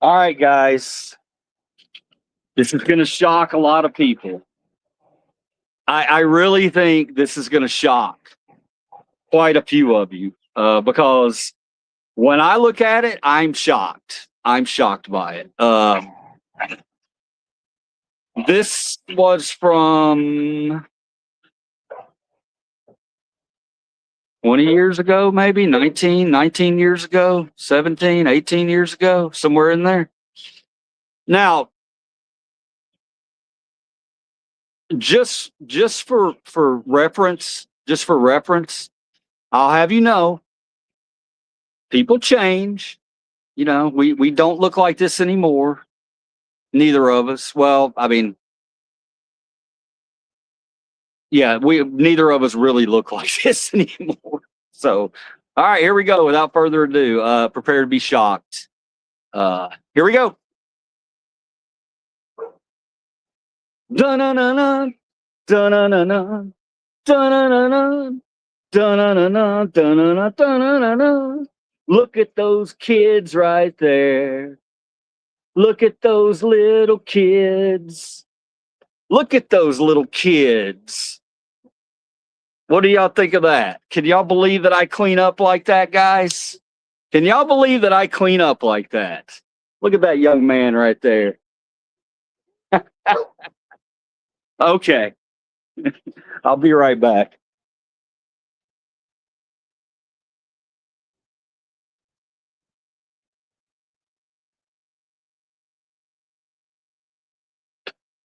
Speaker 1: All right, guys. This is going to shock a lot of people. I really think this is going to shock quite a few of you because when I look at it, I'm shocked. I'm shocked by it. This was from 20 years ago, maybe 19 years ago, 17, 18 years ago, somewhere in there. Now, just for reference, I'll have you know, people change. You know, we don't look like this anymore. Neither of us. Well, I mean, yeah, we neither of us really look like this anymore. So, all right, here we go. Without further ado, prepare to be shocked. Here we go. Dun-dun-dun-dun, dun-dun-dun-dun, dun-dun-dun-dun, dun-dun-dun-dun, dun-dun-dun, dun-dun-dun-dun. Look at those kids right there. Look at those little kids. Look at those little kids. What do y'all think of that? Can y'all believe that I clean up like that, guys? Can y'all believe that I clean up like that? Look at that young man right there. Okay. I'll be right back.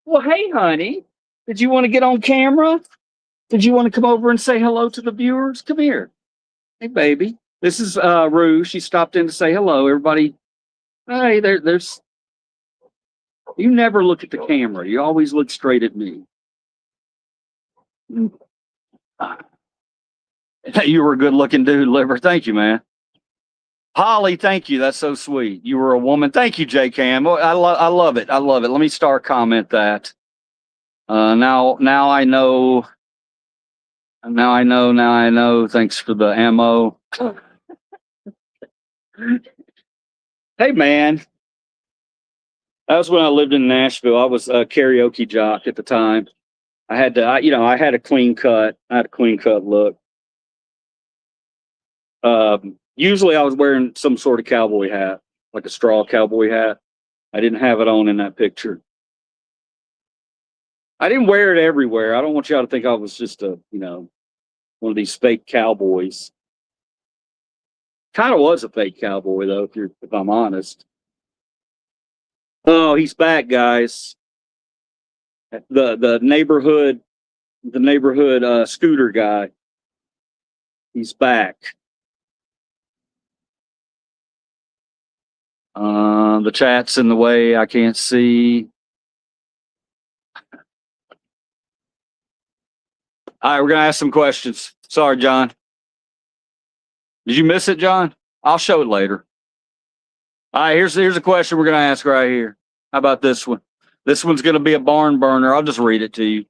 Speaker 1: Well, hey, honey, did you want to get on camera? Did you want to come over and say hello to the viewers? Come here. Hey, baby. This is Rue. She stopped in to say hello. Everybody, hey, there's. You never look at the camera. You always look straight at me. You were a good-looking dude, Liver. Thank you, man. Holly, thank you. That's so sweet. You were a woman. Thank you, J Cam. I love it. I love it. Let me star comment that. Now I know. Now I know. Thanks for the ammo. Hey, man. That was when I lived in Nashville. I was a karaoke jock at the time. I had to, I had a clean cut. I had a clean cut look. Usually I was wearing some sort of cowboy hat, like a straw cowboy hat. I didn't have it on in that picture. I didn't wear it everywhere. I don't want y'all to think I was just one of these fake cowboys. Kind of was a fake cowboy though, if I'm honest. Oh, he's back, guys. The neighborhood scooter guy. He's back. The chat's in the way. I can't see. All right, we're gonna ask some questions. Sorry, John. Did you miss it, John? I'll show it later. All right, here's a question we're gonna ask right here. How about this one? This one's gonna be a barn burner. I'll just read it to you.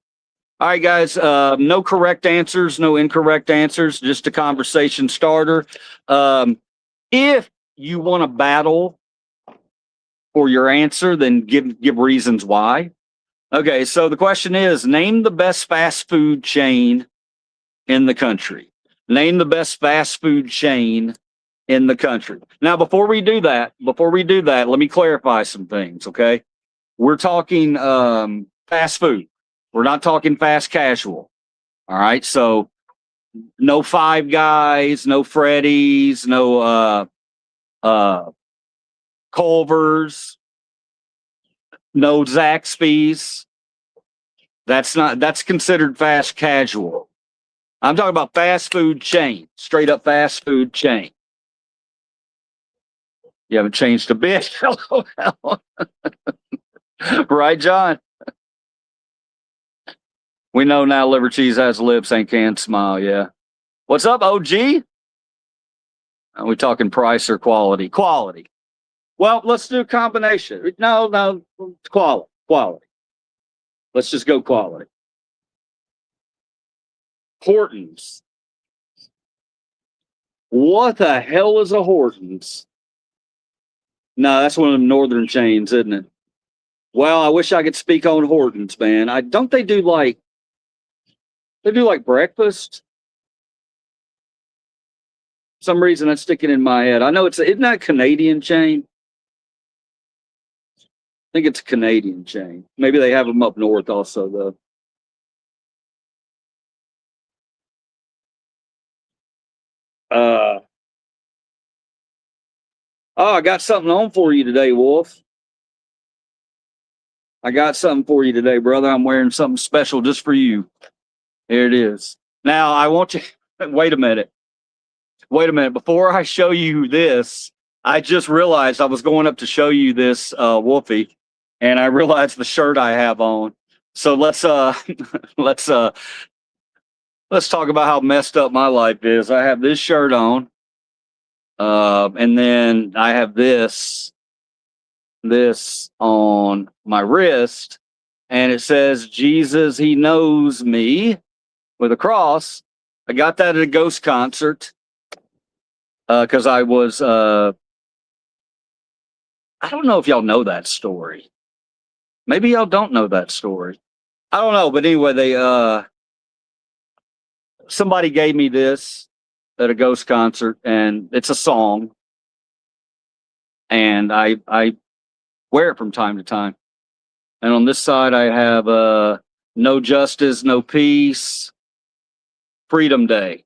Speaker 1: All right, guys. No correct answers, no incorrect answers. Just a conversation starter. If you want to battle for your answer, then give reasons why. Okay, so the question is: name the best fast food chain in the country. Name the best fast food chain in the country. Now, before we do that, let me clarify some things. Okay, we're talking fast food. We're not talking fast casual. All right, so no Five Guys, no Freddy's, no Culver's, no Zaxby's. That's considered fast casual. I'm talking about fast food chain, straight up fast food chain. You haven't changed a bit. Right, John? We know now liver cheese has lips and can smile, yeah. What's up, OG? Are we talking price or quality? Quality. Well, let's do a combination. No, quality. Let's just go quality. Hortons. What the hell is a Hortons? No, that's one of them northern chains, isn't it? Well, I wish I could speak on Hortons, man. Don't they do like breakfast? For some reason that's sticking in my head. I know isn't that a Canadian chain? I think it's a Canadian chain. Maybe they have them up north also, though. Oh, I got something on for you today, Wolf. I got something for you today, brother. I'm wearing something special just for you. Here it is. Now, I want you, wait a minute. Wait a minute. Before I show you this, I just realized I was going up to show you this, Wolfie, and I realized the shirt I have on. So let's let's talk about how messed up my life is. I have this shirt on, and then I have this on my wrist, and it says Jesus, he knows me, with a cross. I got that at a Ghost concert because I was I don't know if y'all know that story. Maybe y'all don't know that story. I don't know, but anyway, they somebody gave me this at a Ghost concert, and it's a song, and I wear it from time to time. And on this side, I have no justice, no peace, Freedom Day.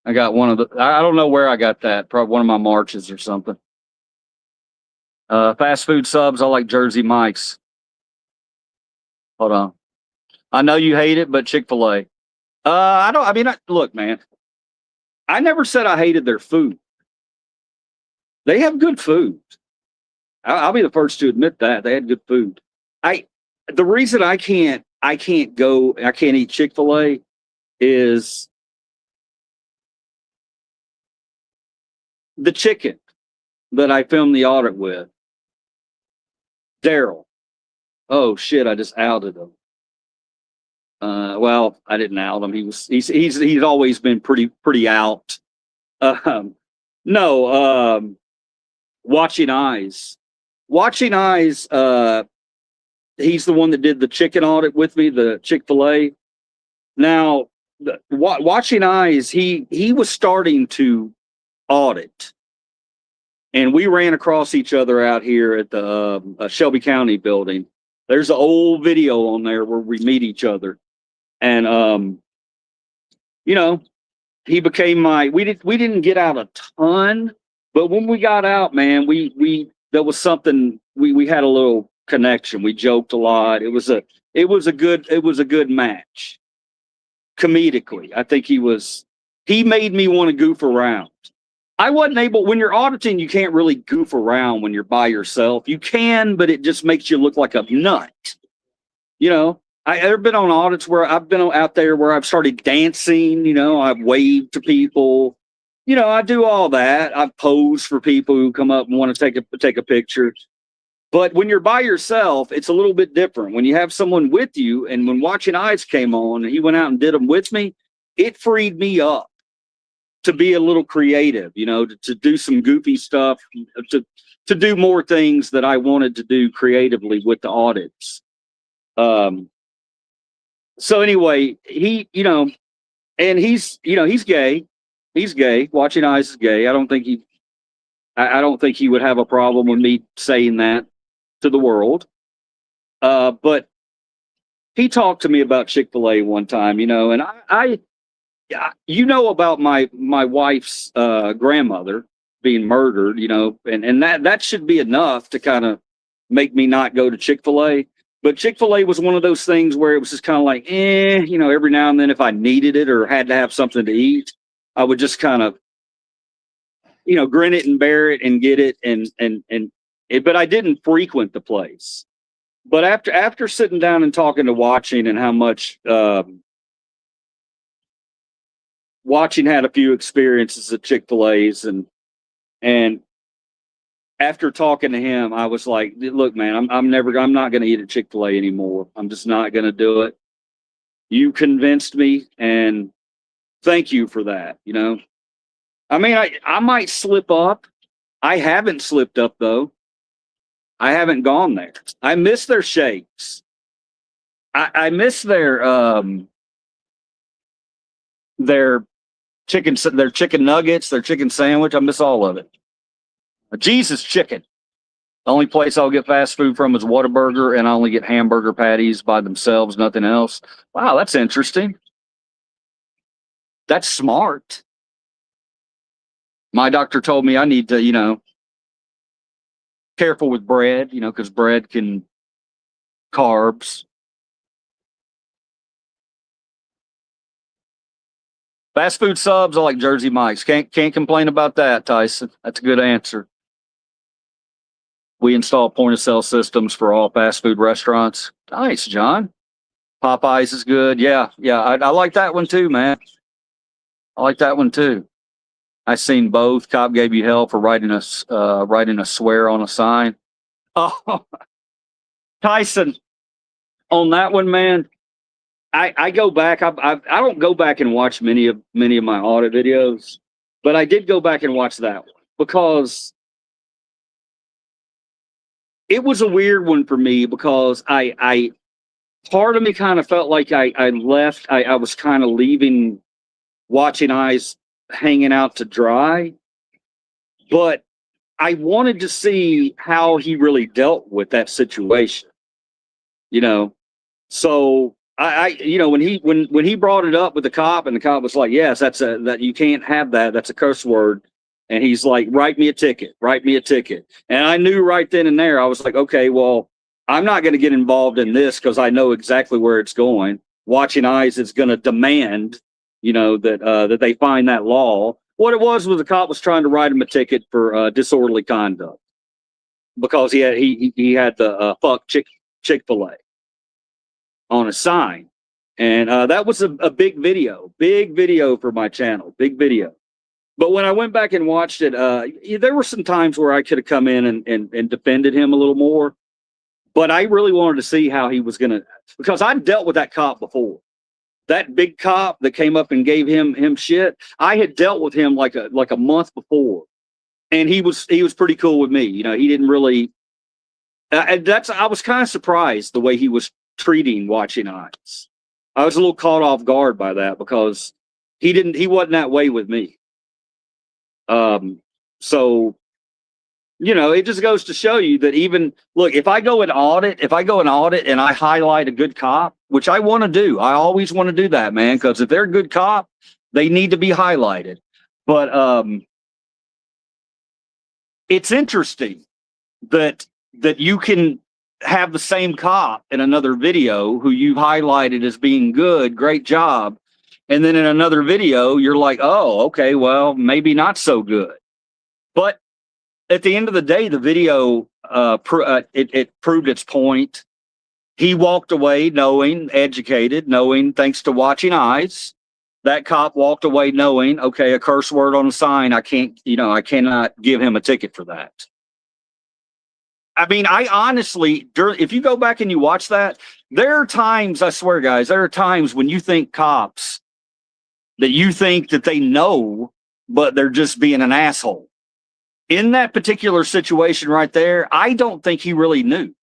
Speaker 1: I got one of the, I don't know where I got that, probably one of my marches or something. Fast food subs, I like Jersey Mike's. Hold on. I know you hate it, but Chick-fil-A. Look, man, I never said I hated their food. They have good food. I'll be the first to admit that they had good food. The reason I can't eat Chick-fil-A is the chicken that I filmed the audit with. Daryl. Oh shit, I just outed him. Well, I didn't out him. He's always been pretty out. No, Watching Eyes. Watching Eyes, he's the one that did the chicken audit with me, the Chick-fil-A. Now, Watching Eyes, he was starting to audit. And we ran across each other out here at the Shelby County building. There's an old video on there where we meet each other. And, he became we didn't get out a ton, but when we got out, man, there was something, we had a little connection. We joked a lot. It was a good match. Comedically. I think he made me want to goof around. I wasn't able, when you're auditing, you can't really goof around when you're by yourself. You can, but it just makes you look like a nut. I've been on audits where I've been out there where I've started dancing, I've waved to people. I do all that. I've posed for people who come up and want to take a picture. But when you're by yourself, it's a little bit different. When you have someone with you, and when Watching Eyes came on and he went out and did them with me, it freed me up to be a little creative, to do some goofy stuff, to do more things that I wanted to do creatively with the audits. So anyway, he, and he's gay. He's gay. Watching Eyes is gay. I don't think he would have a problem with me saying that to the world. But he talked to me about Chick-fil-A one time, and I about my wife's grandmother being murdered, and that should be enough to kind of make me not go to Chick-fil-A. But Chick-fil-A was one of those things where it was just kind of like, every now and then if I needed it or had to have something to eat, I would just kind of, grin it and bear it and get it but I didn't frequent the place. But after sitting down and talking to Watching and how much Watching had a few experiences at Chick-fil-A's and after talking to him, I was like, look, man, I'm not going to eat at Chick-fil-A anymore. I'm just not going to do it. You convinced me, and thank you for that. I might slip up. I haven't slipped up though. I haven't gone there. I miss their shakes. I miss their chicken nuggets, their chicken sandwich. I miss all of it. Jesus chicken. The only place I'll get fast food from is Whataburger, and I only get hamburger patties by themselves, nothing else. Wow, that's interesting. That's smart. My doctor told me I need to, Careful with bread, you know, because bread can carbs. Fast food subs, I like Jersey Mike's. Can't complain about that, Tyson. That's a good answer. We install point of sale systems for all fast food restaurants. Nice, John. Popeyes is good. Yeah, I like that one too, man. I like that one too. I seen both. Cop gave you hell for writing a swear on a sign. Oh, Tyson, on that one, man. I go back. I don't go back and watch many of my audit videos, but I did go back and watch that one because it was a weird one for me because I part of me kind of felt like I left. I was kind of leaving Watching Eyes hanging out to dry, but I wanted to see how he really dealt with that situation, you know. So I you know, when he brought it up with the cop and the cop was like, yes, that you can't have that. That's a curse word. And he's like, write me a ticket. And I knew right then and there, I was like, okay, well, I'm not going to get involved in this because I know exactly where it's going. Watching Eyes is going to demand, you know, that they find that law. What it was the cop was trying to write him a ticket for disorderly conduct because he had the fuck Chick-fil-A on a sign. And that was a big video for my channel, big video. But when I went back and watched it, there were some times where I could have come in and defended him a little more. But I really wanted to see how he was going to, because I dealt with that cop before. That big cop that came up and gave him shit, I had dealt with him like a month before. And he was pretty cool with me. You know, he didn't really, I was kind of surprised the way he was treating Watching Eyes. I was a little caught off guard by that because he wasn't that way with me. So, you know, it just goes to show you that even look, if I go and audit and I highlight a good cop, which I want to do, I always want to do that, man, because if they're a good cop, they need to be highlighted. But it's interesting that you can have the same cop in another video who you highlighted as being good, great job. And then in another video, you're like, oh, okay, well, maybe not so good. But at the end of the day, the video, it proved its point. He walked away knowing, educated, knowing, thanks to Watching Eyes. That cop walked away knowing, okay, a curse word on a sign, I cannot give him a ticket for that. I mean, I honestly, if you go back and you watch that, there are times, I swear, guys, there are times when you think cops that you think that they know, but they're just being an asshole. In that particular situation right there, I don't think he really knew.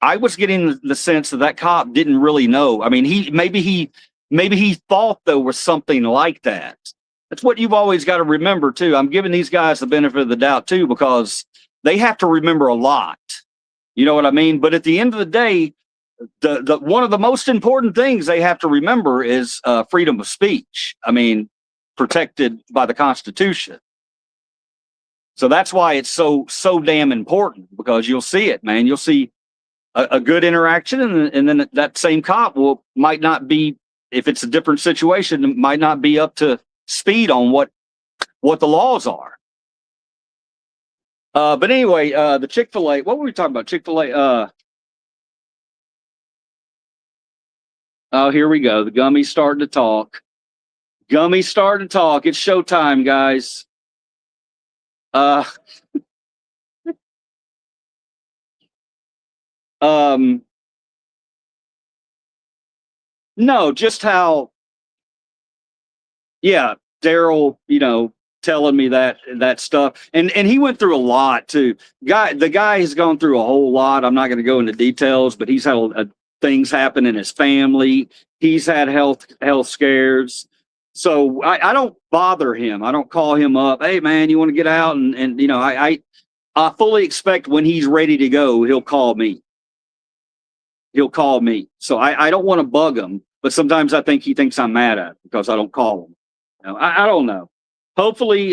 Speaker 1: I was getting the sense that cop didn't really know. I mean, maybe he thought there was something like that. That's what you've always got to remember too. I'm giving these guys the benefit of the doubt too, because they have to remember a lot. You know what I mean? But at the end of the day, the one of the most important things they have to remember is freedom of speech. I mean, protected by the Constitution. So that's why it's so damn important, because you'll see it, man. You'll see a good interaction, and then that same cop might not be, if it's a different situation, might not be up to speed on what the laws are. But anyway, the Chick-fil-A, what were we talking about? Chick-fil-A, oh, here we go. The gummy's starting to talk. Gummy's starting to talk. It's showtime, guys. No, just how, yeah, Daryl, you know, telling me that stuff. And he went through a lot too. The guy has gone through a whole lot. I'm not going to go into details, but he's had things happen in his family. He's had health scares. So I don't bother him. I don't call him up. Hey man, you want to get out? And you know, I fully expect when he's ready to go, he'll call me. So I don't want to bug him, but sometimes I think he thinks I'm mad at him because I don't call him. You know, I don't know. Hopefully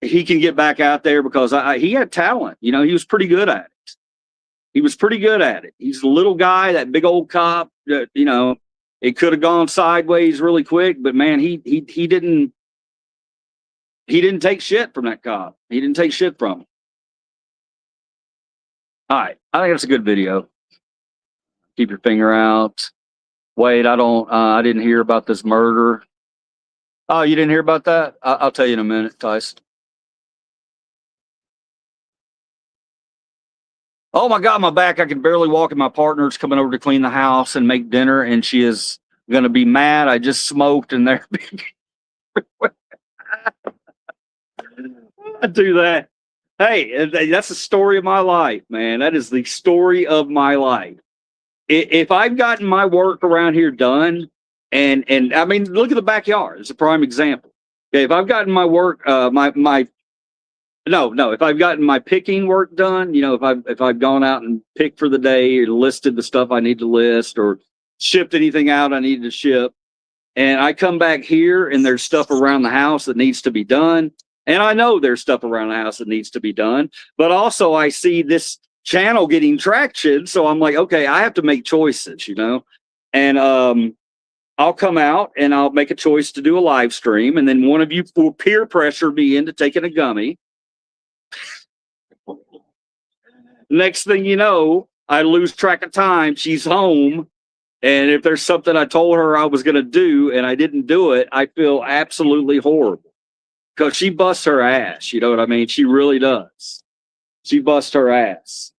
Speaker 1: he can get back out there because he had talent. You know, he was pretty good at it. He was pretty good at it. He's a little guy, that big old cop. You know, it could have gone sideways really quick, but man, he didn't take shit from that cop. He didn't take shit from him. All right, I think that's a good video. Keep your finger out. Wait, I didn't hear about this murder. Oh, you didn't hear about that? I'll tell you in a minute, Tyson. Oh my God, my back, I can barely walk, and my partner's coming over to clean the house and make dinner, and she is going to be mad. I just smoked and they're I do that. Hey, that's the story of my life, man. That is the story of my life. If I've gotten my work around here done, and I mean, look at the backyard. It's a prime example. Okay, if I've gotten my work, if I've gotten my picking work done, you know, if I've gone out and picked for the day or listed the stuff I need to list or shipped anything out I needed to ship, and I come back here and there's stuff around the house that needs to be done, and I know there's stuff around the house that needs to be done, but also I see this channel getting traction, so I'm like, okay, I have to make choices, you know, and I'll come out and I'll make a choice to do a live stream, and then one of you will peer pressure me into taking a gummy. Next thing you know, I lose track of time. She's home. And if there's something I told her I was going to do and I didn't do it, I feel absolutely horrible because she busts her ass. You know what I mean? She really does. She busts her ass.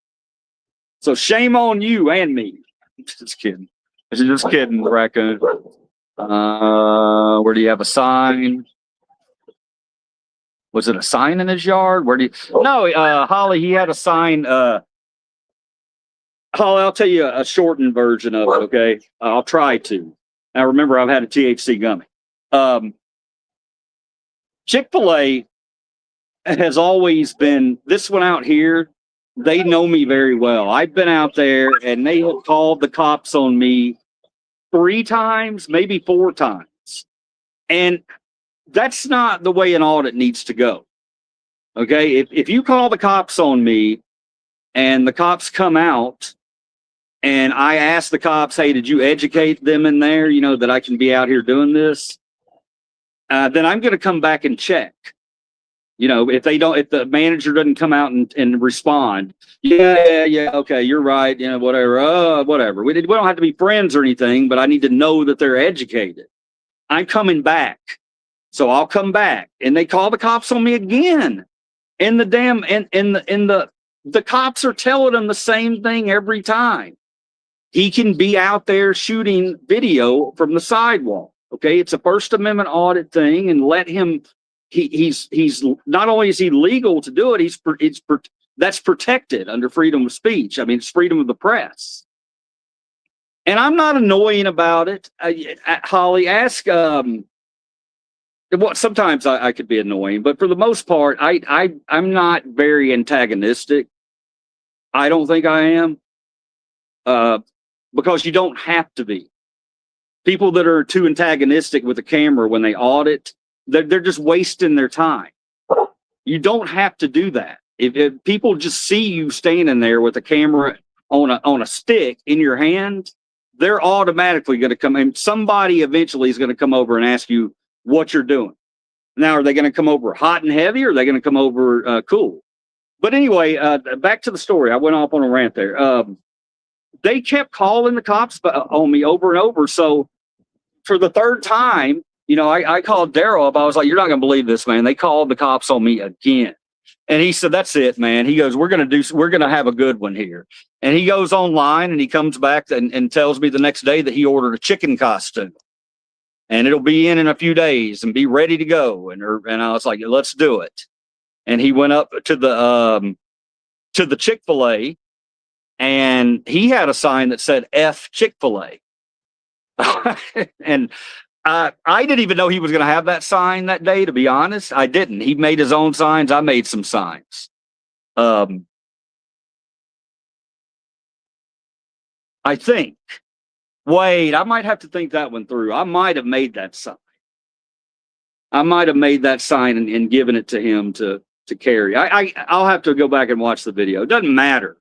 Speaker 1: So shame on you and me. Just kidding. Just kidding, Raccoon. Where do you have a sign? Was it a sign in his yard? Where do you? No, Holly, he had a sign. Holly, I'll tell you a shortened version of it, okay? I'll try to. Now, remember, I've had a THC gummy. Chick-fil-A has always been, this one out here, they know me very well. I've been out there, and they have called the cops on me 3 times, maybe 4 times. And that's not the way an audit needs to go. Okay, if you call the cops on me and the cops come out and I ask the cops, hey, did you educate them in there, you know, that I can be out here doing this? Then I'm going to come back and check. You know, if the manager doesn't come out and respond, yeah, okay, you're right, you know, whatever. We don't have to be friends or anything, but I need to know that they're educated. I'm coming back. So I'll come back, and they call the cops on me again. And the cops are telling them the same thing every time. He can be out there shooting video from the sidewalk. Okay, it's a First Amendment audit thing, and let him. He's not only is he legal to do it, that's protected under freedom of speech. I mean, it's freedom of the press. And I'm not annoying about it. Holly, ask. Well, sometimes I could be annoying, but for the most part, I'm not very antagonistic. I don't think I am, because you don't have to be. People that are too antagonistic with the camera when they audit, they're just wasting their time. You don't have to do that. If people just see you standing there with a camera on a stick in your hand, they're automatically going to come, and somebody eventually is going to come over and ask you what you're doing. Now, are they going to come over hot and heavy, or are they going to come over cool? But anyway, back to the story. I went off on a rant there. They kept calling the cops on me over and over. So for the 3rd time, you know, I called Daryl up. I was like, you're not going to believe this, man. They called the cops on me again. And he said, that's it, man. He goes, we're going to have a good one here. And he goes online and he comes back and tells me the next day that he ordered a chicken costume. And it'll be in a few days and be ready to go. And I was like, let's do it. And he went up to the Chick-fil-A, and he had a sign that said F Chick-fil-A. And I didn't even know he was going to have that sign that day, to be honest. I didn't. He made his own signs. I made some signs. I think. Wait, I might have to think that one through. I might have made that sign. I might have made that sign and given it to him to carry. I'll have to go back and watch the video. It doesn't matter.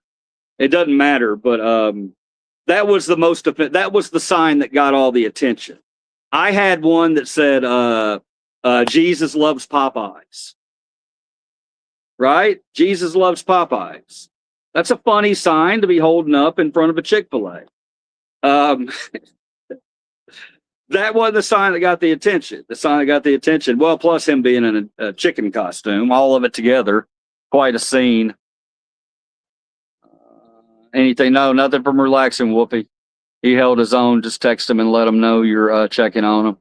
Speaker 1: It doesn't matter. But that was that was the sign that got all the attention. I had one that said Jesus loves Popeyes. Right? Jesus loves Popeyes. That's a funny sign to be holding up in front of a Chick-fil-A. That wasn't the sign that got the attention. The sign that got the attention, well, plus him being in a chicken costume, all of it together, quite a scene. Anything? No, nothing from relaxing, Whoopi. He held his own. Just text him and let him know you're checking on him.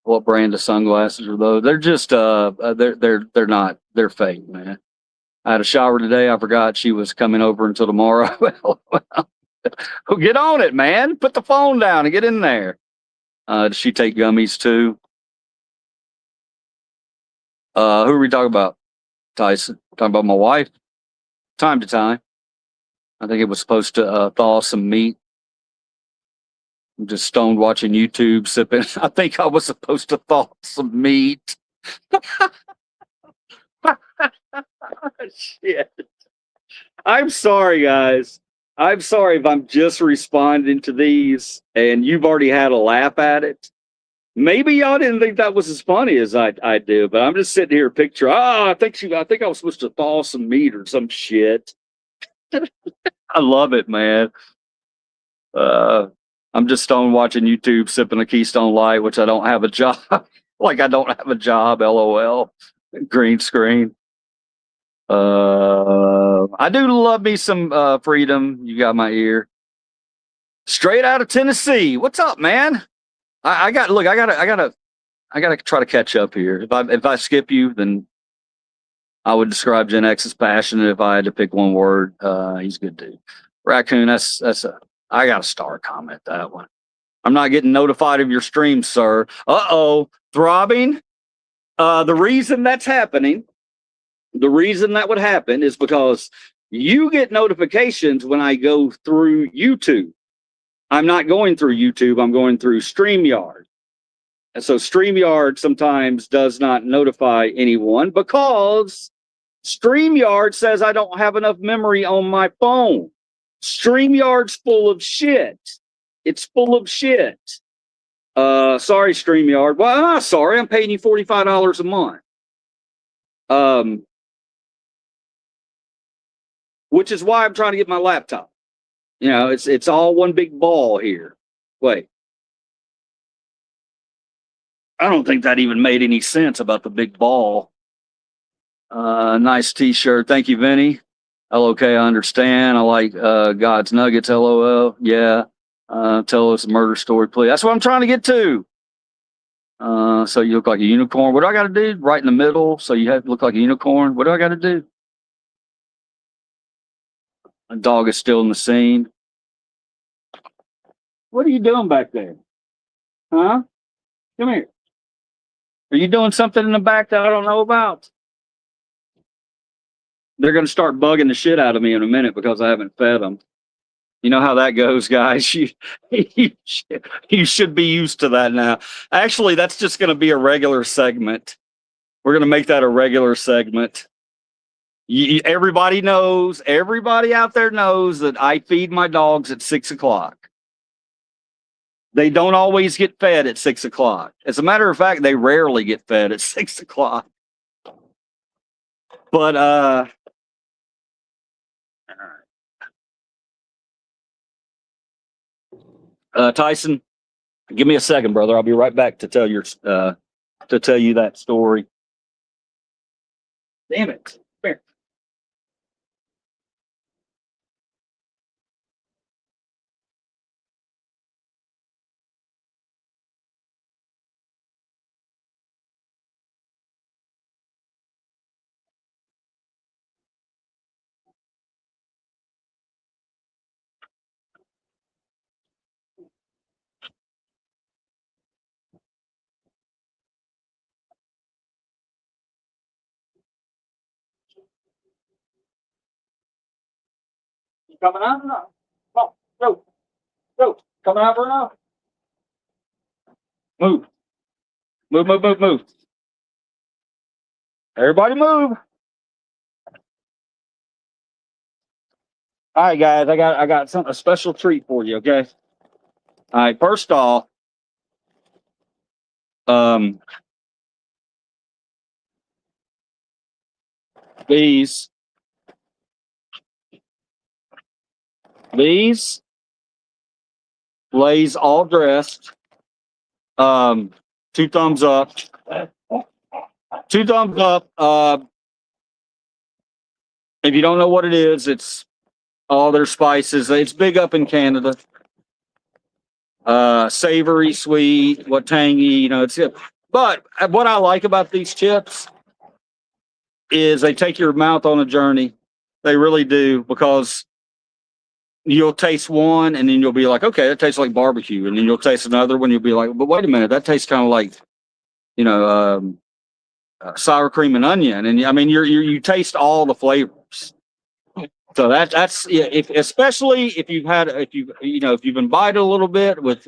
Speaker 1: What brand of sunglasses are those? They're just they're not. They're fake, man. I had a shower today. I forgot she was coming over until tomorrow. Well, get on it, man. Put the phone down and get in there. Does she take gummies too? Who are we talking about? Tyson. Talking about my wife? Time to time. I think it was supposed to thaw some meat. I'm just stoned watching YouTube, sipping. I think I was supposed to thaw some meat. Shit. I'm sorry, guys. I'm sorry if I'm just responding to these and you've already had a laugh at it. Maybe y'all didn't think that was as funny as I do, but I'm just sitting here picture. I think I was supposed to thaw some meat or some shit. I love it, man. I'm just stoned watching YouTube, sipping a Keystone Light, which I don't have a job. Like I don't have a job. LOL. Green screen. I do love me some Freedom. You got my ear. Straight out of Tennessee. What's up, man? I gotta try to catch up here. If I skip you, then I would describe Gen X as passionate. If I had to pick one word, he's good dude. Raccoon, I got a star comment that one. I'm not getting notified of your stream, sir. Throbbing. The reason that's happening, the reason that would happen is because you get notifications when I go through YouTube. I'm not going through YouTube. I'm going through StreamYard. And so StreamYard sometimes does not notify anyone because StreamYard says I don't have enough memory on my phone. StreamYard's full of shit. It's full of shit. Sorry, StreamYard. Well, I'm not sorry. I'm paying you $45 a month. Which is why I'm trying to get my laptop. You know, it's all one big ball here. Wait. I don't think that even made any sense about the big ball. Nice t-shirt. Thank you, Vinny. LOK, I understand. I like God's Nuggets, LOL. Yeah. Tell us a murder story, please. That's what I'm trying to get to. So you look like a unicorn. What do I got to do? Right in the middle. So you have to look like a unicorn. What do I got to do? A dog is still in the scene. What are you doing back there? Huh? Come here. Are you doing something in the back that I don't know about? They're going to start bugging the shit out of me in a minute because I haven't fed them. You know how that goes, guys. You should be used to that now. Actually, that's just going to be a regular segment. We're going to make that a regular segment. Everybody knows, everybody out there knows that I feed my dogs at 6 o'clock. They don't always get fed at 6 o'clock. As a matter of fact, they rarely get fed at 6 o'clock. But, all right. Tyson, give me a second, brother. I'll be right back to tell you that story. Damn it. Come here. You coming out or not? Come on, go. Go. Coming out or not? Move. Move, move, move, move. Everybody move. All right, guys, I got a special treat for you, okay? All right, first off, these Lay's all dressed. 2 thumbs up. 2 thumbs up. If you don't know what it is, it's all their spices. It's big up in Canada. Savory, sweet, what tangy, you know, it's good. But what I like about these chips is they take your mouth on a journey. They really do, because you'll taste one and then you'll be like, okay, that tastes like barbecue. And then you'll taste another one. You'll be like, but wait a minute, that tastes kind of like, you know, sour cream and onion. And I mean, you taste all the flavors. So that's yeah. Especially if you've imbibed a little bit with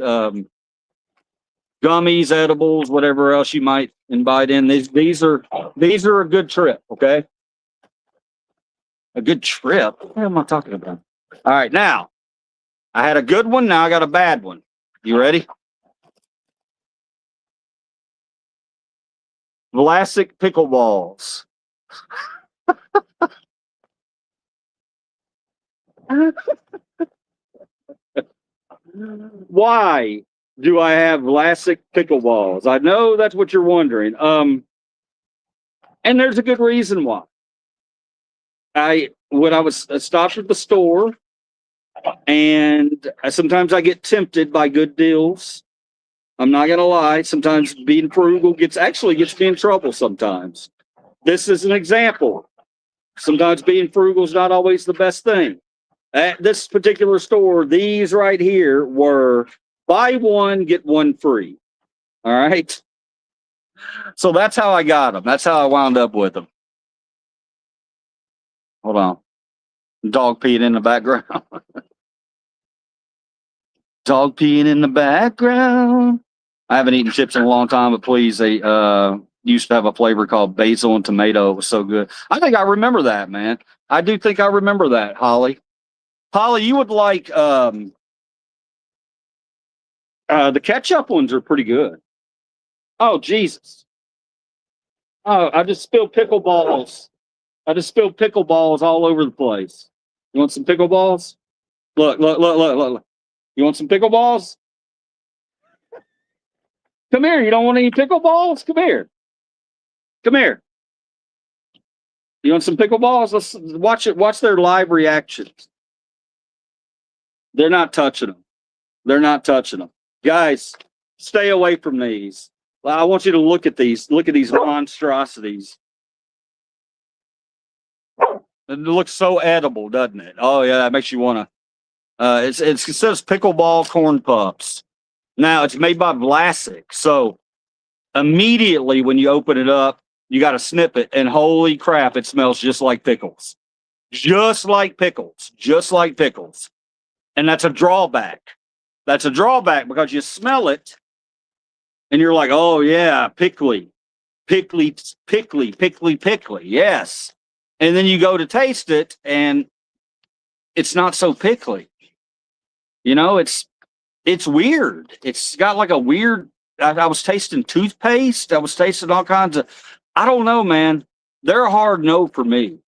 Speaker 1: gummies, edibles, whatever else you might imbibe in. These are a good trip. Okay, a good trip. What am I talking about? All right, now I had a good one. Now I got a bad one. You ready? Vlasic pickleballs. Why do I have Vlasic pickleballs? I know that's what you're wondering. And there's a good reason why. When I was stopped at the store, and sometimes I get tempted by good deals. I'm not gonna lie. Sometimes being frugal gets me in trouble. Sometimes this is an example. Sometimes being frugal is not always the best thing. At this particular store, these right here were buy one, get one free. All right. So that's how I got them. That's how I wound up with them. Hold on. Dog peeing in the background. Dog peeing in the background. I haven't eaten chips in a long time, but please, they used to have a flavor called basil and tomato. It was so good. I think I remember that, man. I do think I remember that, Holly. Holly, you would like the ketchup ones are pretty good. Oh, Jesus. Oh, I just spilled pickleballs. I just spilled pickleballs all over the place. You want some pickleballs? Look, look, look, look, look, look. You want some pickleballs? Come here. You don't want any pickleballs? Come here. Come here. You want some pickleballs? Let's watch it. Watch their live reactions. They're not touching them. They're not touching them. Guys, stay away from these. I want you to look at these. Look at these monstrosities. It looks so edible, doesn't it? Oh yeah, that makes you want to. It says pickleball corn puffs. Now it's made by Vlasic, so immediately when you open it up, you got to snip it, and holy crap, it smells just like pickles, just like pickles, just like pickles. And that's a drawback. That's a drawback because you smell it, and you're like, oh yeah, pickly, pickly, pickly, pickly, pickly. Yes. And then you go to taste it, and it's not so pickly. You know, it's weird. It's got like a weird. I was tasting toothpaste. I was tasting all kinds of. I don't know, man. They're a hard no for me.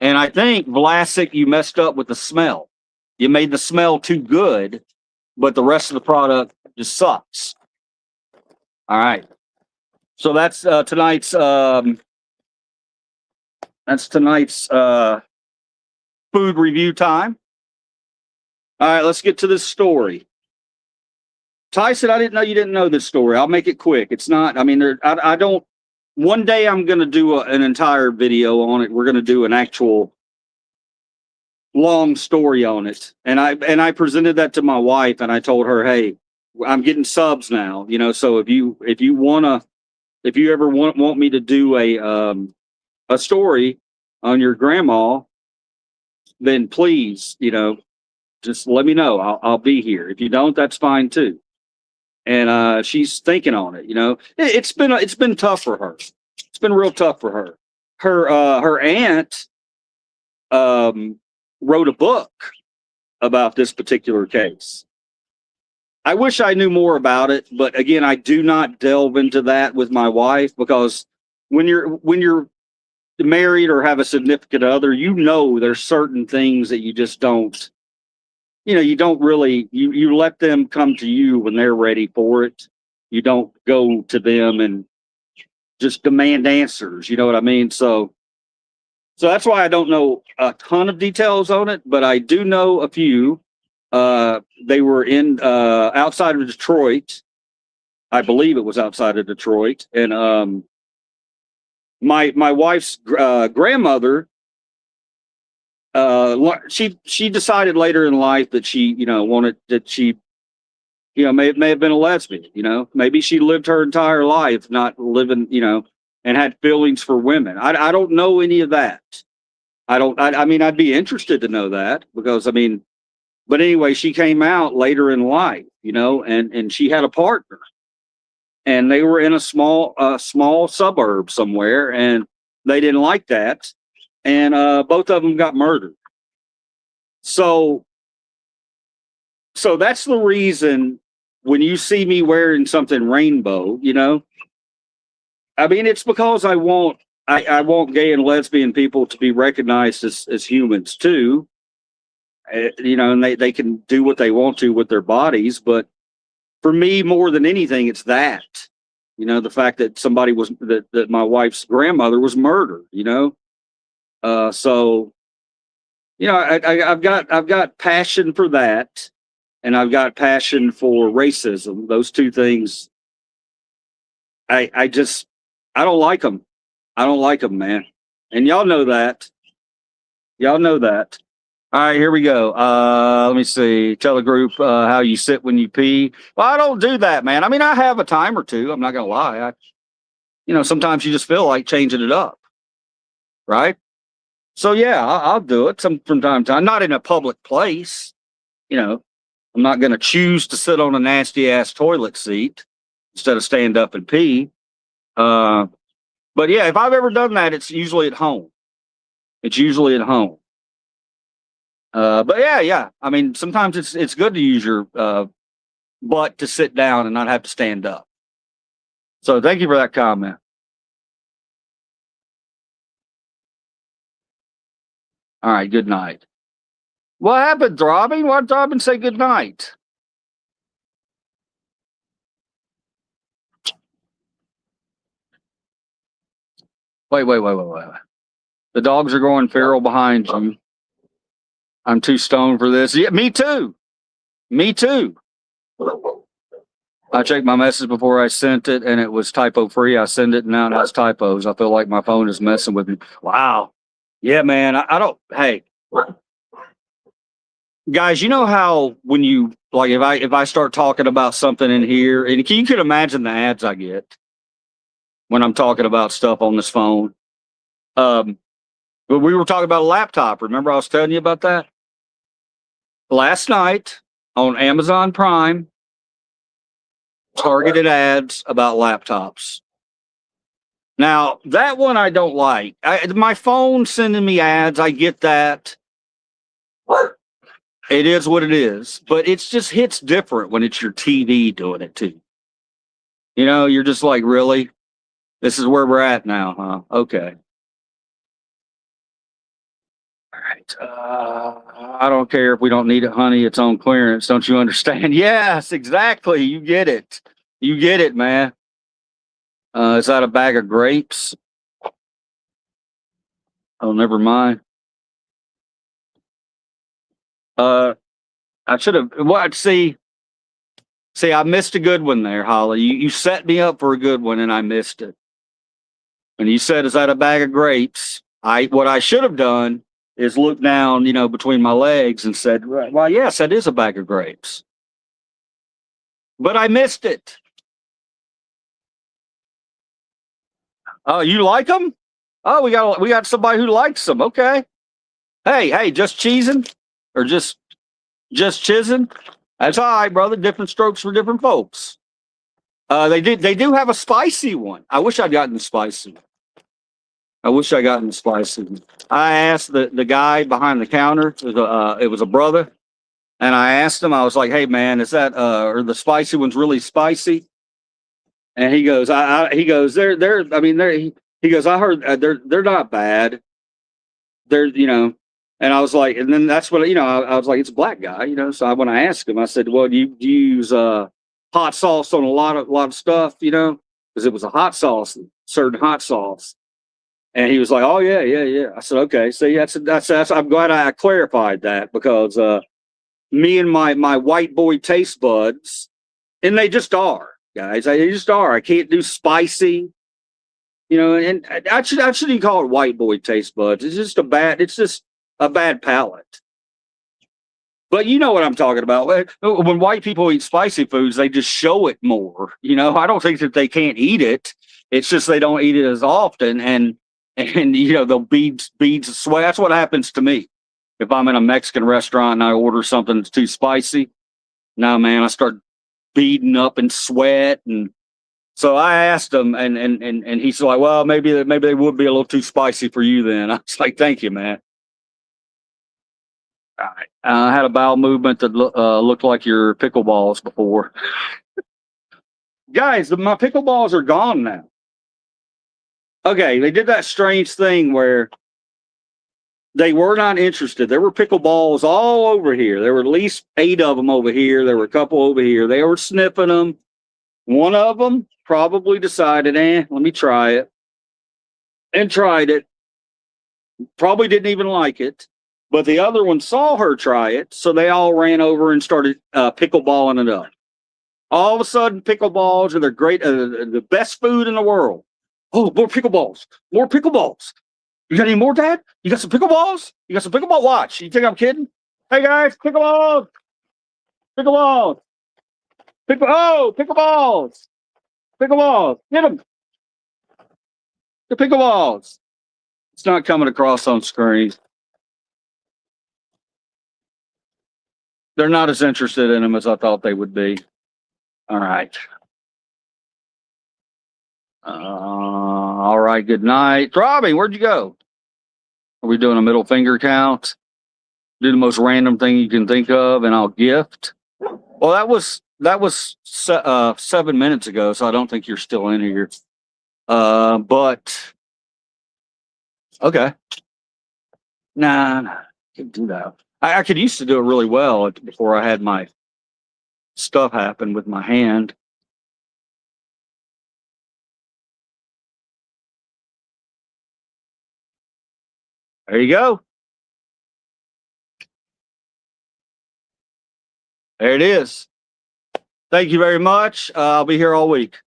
Speaker 1: And I think Vlasic, you messed up with the smell. You made the smell too good, but the rest of the product just sucks. All right. So that's tonight's. That's tonight's food review time. All right, let's get to this story. Tyson, I didn't know you didn't know this story. I'll make it quick. It's not, I mean, I don't, one day I'm going to do an entire video on it. We're going to do an actual long story on it. And I presented that to my wife, and I told her, hey, I'm getting subs now, you know, so if you ever want me to do a story on your grandma, then please, you know, just let me know. I'll be here. If you don't, that's fine too. and she's thinking on it. It's been tough for her. It's been real tough for her. Her aunt wrote a book about this particular case. I wish I knew more about it, but again, I do not delve into that with my wife, because when you're married or have a significant other, there's certain things that you just don't, you don't really, you let them come to you when they're ready for it. You don't go to them and just demand answers. You know what I mean? So that's why I don't know a ton of details on it, but I do know a few. They were in outside of Detroit. I believe it was outside of Detroit, and my wife's grandmother. She decided later in life that she may have been a lesbian. Maybe she lived her entire life not living, and had feelings for women. I don't know any of that. I mean, I'd be interested to know that, because but anyway, she came out later in life, and she had a partner, and they were in a small suburb somewhere, and they didn't like that. And both of them got murdered. So that's the reason when you see me wearing something rainbow, it's because I want gay and lesbian people to be recognized as humans too. And they can do what they want to with their bodies. But for me, more than anything, it's that, the fact that that my wife's grandmother was murdered, so, I've got passion for that, and I've got passion for racism. Those two things, I don't like them. I don't like them, man. And y'all know that. All right, here we go. Let me see. Tell the group how you sit when you pee. Well, I don't do that, man. I have a time or two. I'm not gonna lie. Sometimes you just feel like changing it up, right? So yeah, I'll do it from time to time. Not in a public place. I'm not going to choose to sit on a nasty ass toilet seat instead of stand up and pee. But yeah, if I've ever done that, it's usually at home. But yeah. Sometimes it's good to use your butt to sit down and not have to stand up. So thank you for that comment. All right, good night. What happened, Throbbing? Why did Throbbing say good night? Wait. The dogs are going feral behind you. I'm too stoned for this. Yeah, me too. I checked my message before I sent it, and it was typo free. I send it, and now it has typos. I feel like my phone is messing with me. Wow. Yeah, man. I don't. Hey, guys, you know how when you like, if I start talking about something in here, and you can imagine the ads I get when I'm talking about stuff on this phone. But we were talking about a laptop. Remember, I was telling you about that last night on Amazon Prime. Targeted ads about laptops. Now, that one I don't like. My phone sending me ads, I get that. It is what it is. But it just hits different when it's your TV doing it too. You're just like, really? This is where we're at now, huh? Okay. All right. I don't care if we don't need it, honey. It's on clearance. Don't you understand? Yes, exactly. You get it. Man. Is that a bag of grapes? Oh, never mind. I should have. What? See, I missed a good one there, Holly. You set me up for a good one, and I missed it. And you said, "Is that a bag of grapes?" What I should have done is look down, between my legs and said, "Well, yes, that is a bag of grapes." But I missed it. Oh, you like them? Oh, we got somebody who likes them. Okay. Hey, just cheesing or just chizzing? That's all right, brother. Different strokes for different folks. They do have a spicy one. I wish I'd gotten the spicy one. I wish I gotten the spicy one. I asked the guy behind the counter. It was a brother, and I asked him. I was like, "Hey, man, is that are the spicy ones really spicy?" And he goes, he goes, they're. I mean, they're. He goes, I heard they're not bad. They're, you know, and I was like, and then that's what, you know, I was like, it's a black guy, you know. So when I asked him, I said, well, do you use hot sauce on a lot of stuff, you know, because it was a hot sauce, certain hot sauce. And he was like, oh yeah, yeah, yeah. I said, okay, so that's I'm glad I clarified that, because me and my white boy taste buds, and they just are, guys. They just are. I can't do spicy. You know, and I shouldn't call it white boy taste buds. It's just a bad palate. But you know what I'm talking about. When white people eat spicy foods, they just show it more. You know, I don't think that they can't eat it. It's just they don't eat it as often, and you know, they'll beads of sweat. That's what happens to me if I'm in a Mexican restaurant and I order something that's too spicy. No, man, I start beading up in sweat. And so I asked him, and he's like, well, maybe they would be a little too spicy for you then. I was like, thank you, man. All right. I had a bowel movement that looked like your pickleballs before. Guys, my pickleballs are gone now. Okay, they did that strange thing where they were not interested. There were pickleballs all over here. There were at least 8 of them over here. There were a couple over here. They were sniffing them. One of them probably decided, let me try it. And tried it. Probably didn't even like it. But the other one saw her try it, so they all ran over and started pickleballing it up. All of a sudden, pickleballs are the best food in the world. Oh, more pickleballs. More pickleballs. You got any more, Dad? You got some pickleballs? You got some pickleball? Watch. You think I'm kidding? Hey, guys, pickleballs. Pickleballs. Pickleballs. Pickleballs. Get them. The pickleballs. It's not coming across on screen. They're not as interested in them as I thought they would be. All right. All right. Good night. Robbie, where'd you go? Are we doing a middle finger count? Do the most random thing you can think of, and I'll gift. Well, that was 7 minutes ago, so I don't think you're still in here. But okay. Nah, can't do that. I could used to do it really well before I had my stuff happen with my hand. There you go. There it is. Thank you very much. I'll be here all week.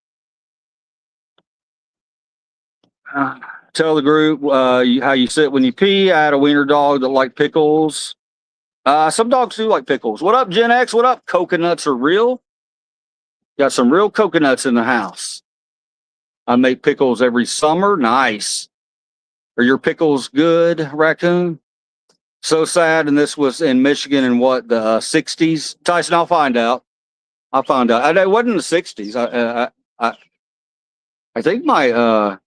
Speaker 1: Tell the group how you sit when you pee. I had a wiener dog that liked pickles. Some dogs do like pickles. What up, Gen X? What up? Coconuts are real. Got some real coconuts in the house. I make pickles every summer. Nice. Are your pickles good, Raccoon? So sad. And this was in Michigan in what, the 60s? Tyson, I'll find out. I'll find out. It wasn't in the 60s. I think my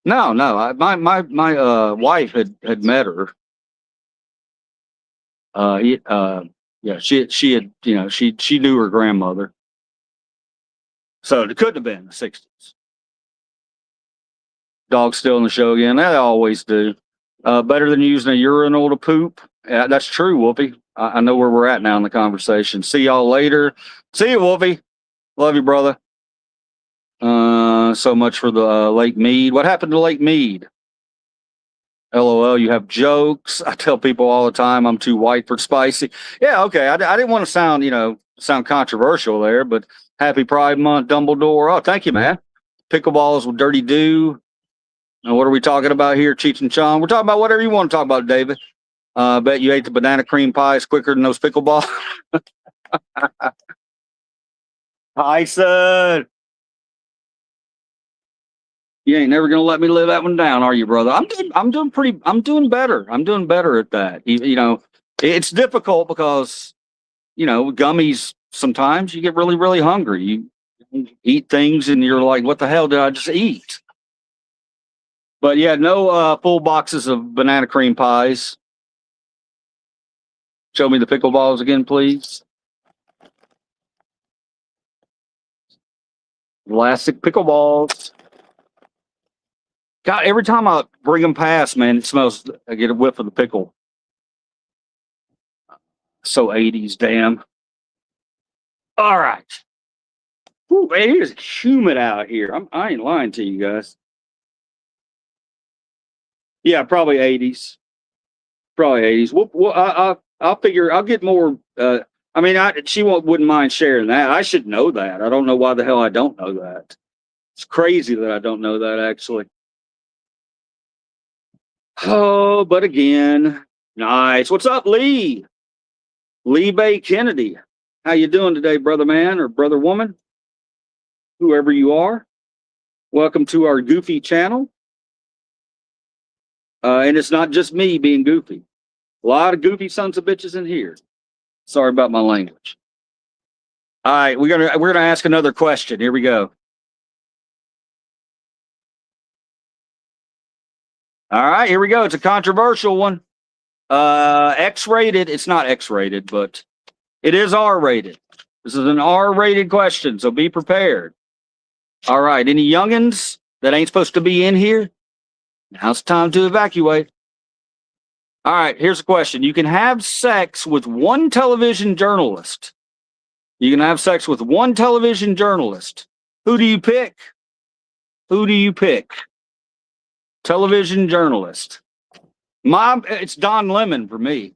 Speaker 1: my wife had met her. Yeah, she had, you know, she knew her grandmother. So it couldn't have been the 60s. Dogs still in the show again. They always do. Better than using a urinal to poop. Yeah, that's true, Wolfie. I know where we're at now in the conversation. See y'all later. See you, Wolfie. Love you, brother. So much for the Lake Mead. What happened to Lake Mead? LOL, you have jokes. I tell people all the time I'm too white for spicy. Yeah, okay. I didn't want to sound controversial there, but happy Pride Month, Dumbledore. Oh, thank you, man. Pickleballs with Dirty Do. Now, what are we talking about here, Cheech and Chong? We're talking about whatever you want to talk about, David. Bet you ate the banana cream pies quicker than those pickleballs. Tyson. You ain't never gonna let me live that one down, are you, brother? I'm doing better. I'm doing better at that. You know, it's difficult because, you know, gummies, sometimes you get really, really hungry. eat things and you're like, what the hell did I just eat? But yeah, no full boxes of banana cream pies. Show me the pickleballs again, please. Elastic pickleballs. God, every time I bring them past, man, it smells. I get a whiff of the pickle. So 80s, damn. All right. Ooh, man, it is humid out here. I ain't lying to you guys. Yeah, probably 80s. Probably 80s. I'll figure. I'll get more. I mean, she wouldn't mind sharing that. I should know that. I don't know why the hell I don't know that. It's crazy that I don't know that actually. Oh, but again, nice. What's up, Lee? Lee Bay Kennedy. How you doing today, brother man or brother woman? Whoever you are. Welcome to our goofy channel. And it's not just me being goofy. A lot of goofy sons of bitches in here. Sorry about my language. All right, we're gonna ask another question. Here we go. All right, here we go. It's a controversial one. X-rated. It's not X-rated, but it is R-rated. This is an R-rated question, so be prepared. All right, any youngins that ain't supposed to be in here? Now it's time to evacuate. All right, here's a question. You can have sex with one television journalist. You can have sex with one television journalist. Who do you pick? Who do you pick? Television journalist. It's Don Lemon for me.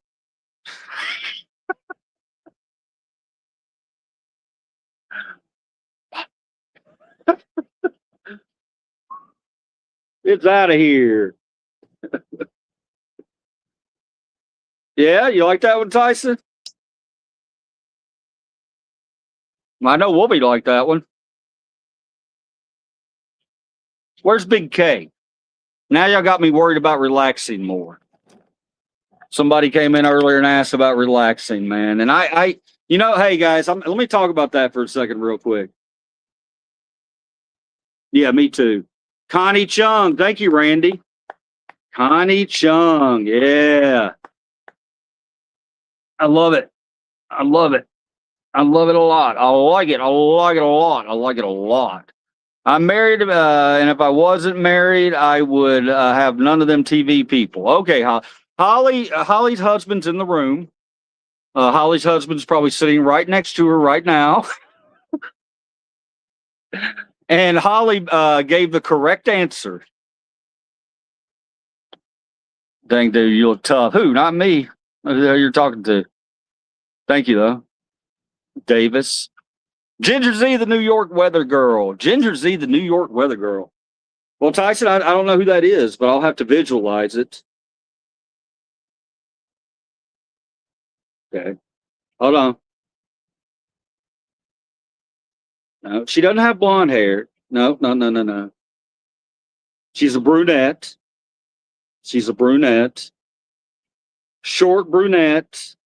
Speaker 1: It's out of here. Yeah, you like that one, Tyson? I know Whoopi liked that one. Where's Big K? Now y'all got me worried about relaxing more. Somebody came in earlier and asked about relaxing, man. And I you know, hey guys, let me talk about that for a second real quick. Yeah, me too. Connie Chung. Thank you, Randy. Connie Chung. Yeah. I love it. I love it. I love it a lot. I like it. I like it a lot. I like it a lot. I'm married, and if I wasn't married, I would have none of them TV people. Okay, Holly's husband's in the room. Holly's husband's probably sitting right next to her right now. And Holly gave the correct answer. Dang, dude, you look tough. Who? Not me. Who the hell you're talking to? Thank you, though. Davis. Ginger Z, the New York weather girl. Ginger Z, the New York weather girl. Well, Tyson, I don't know who that is, but I'll have to visualize it. Okay. Hold on. No, she doesn't have blonde hair. No. She's a brunette. She's a brunette. Short brunette.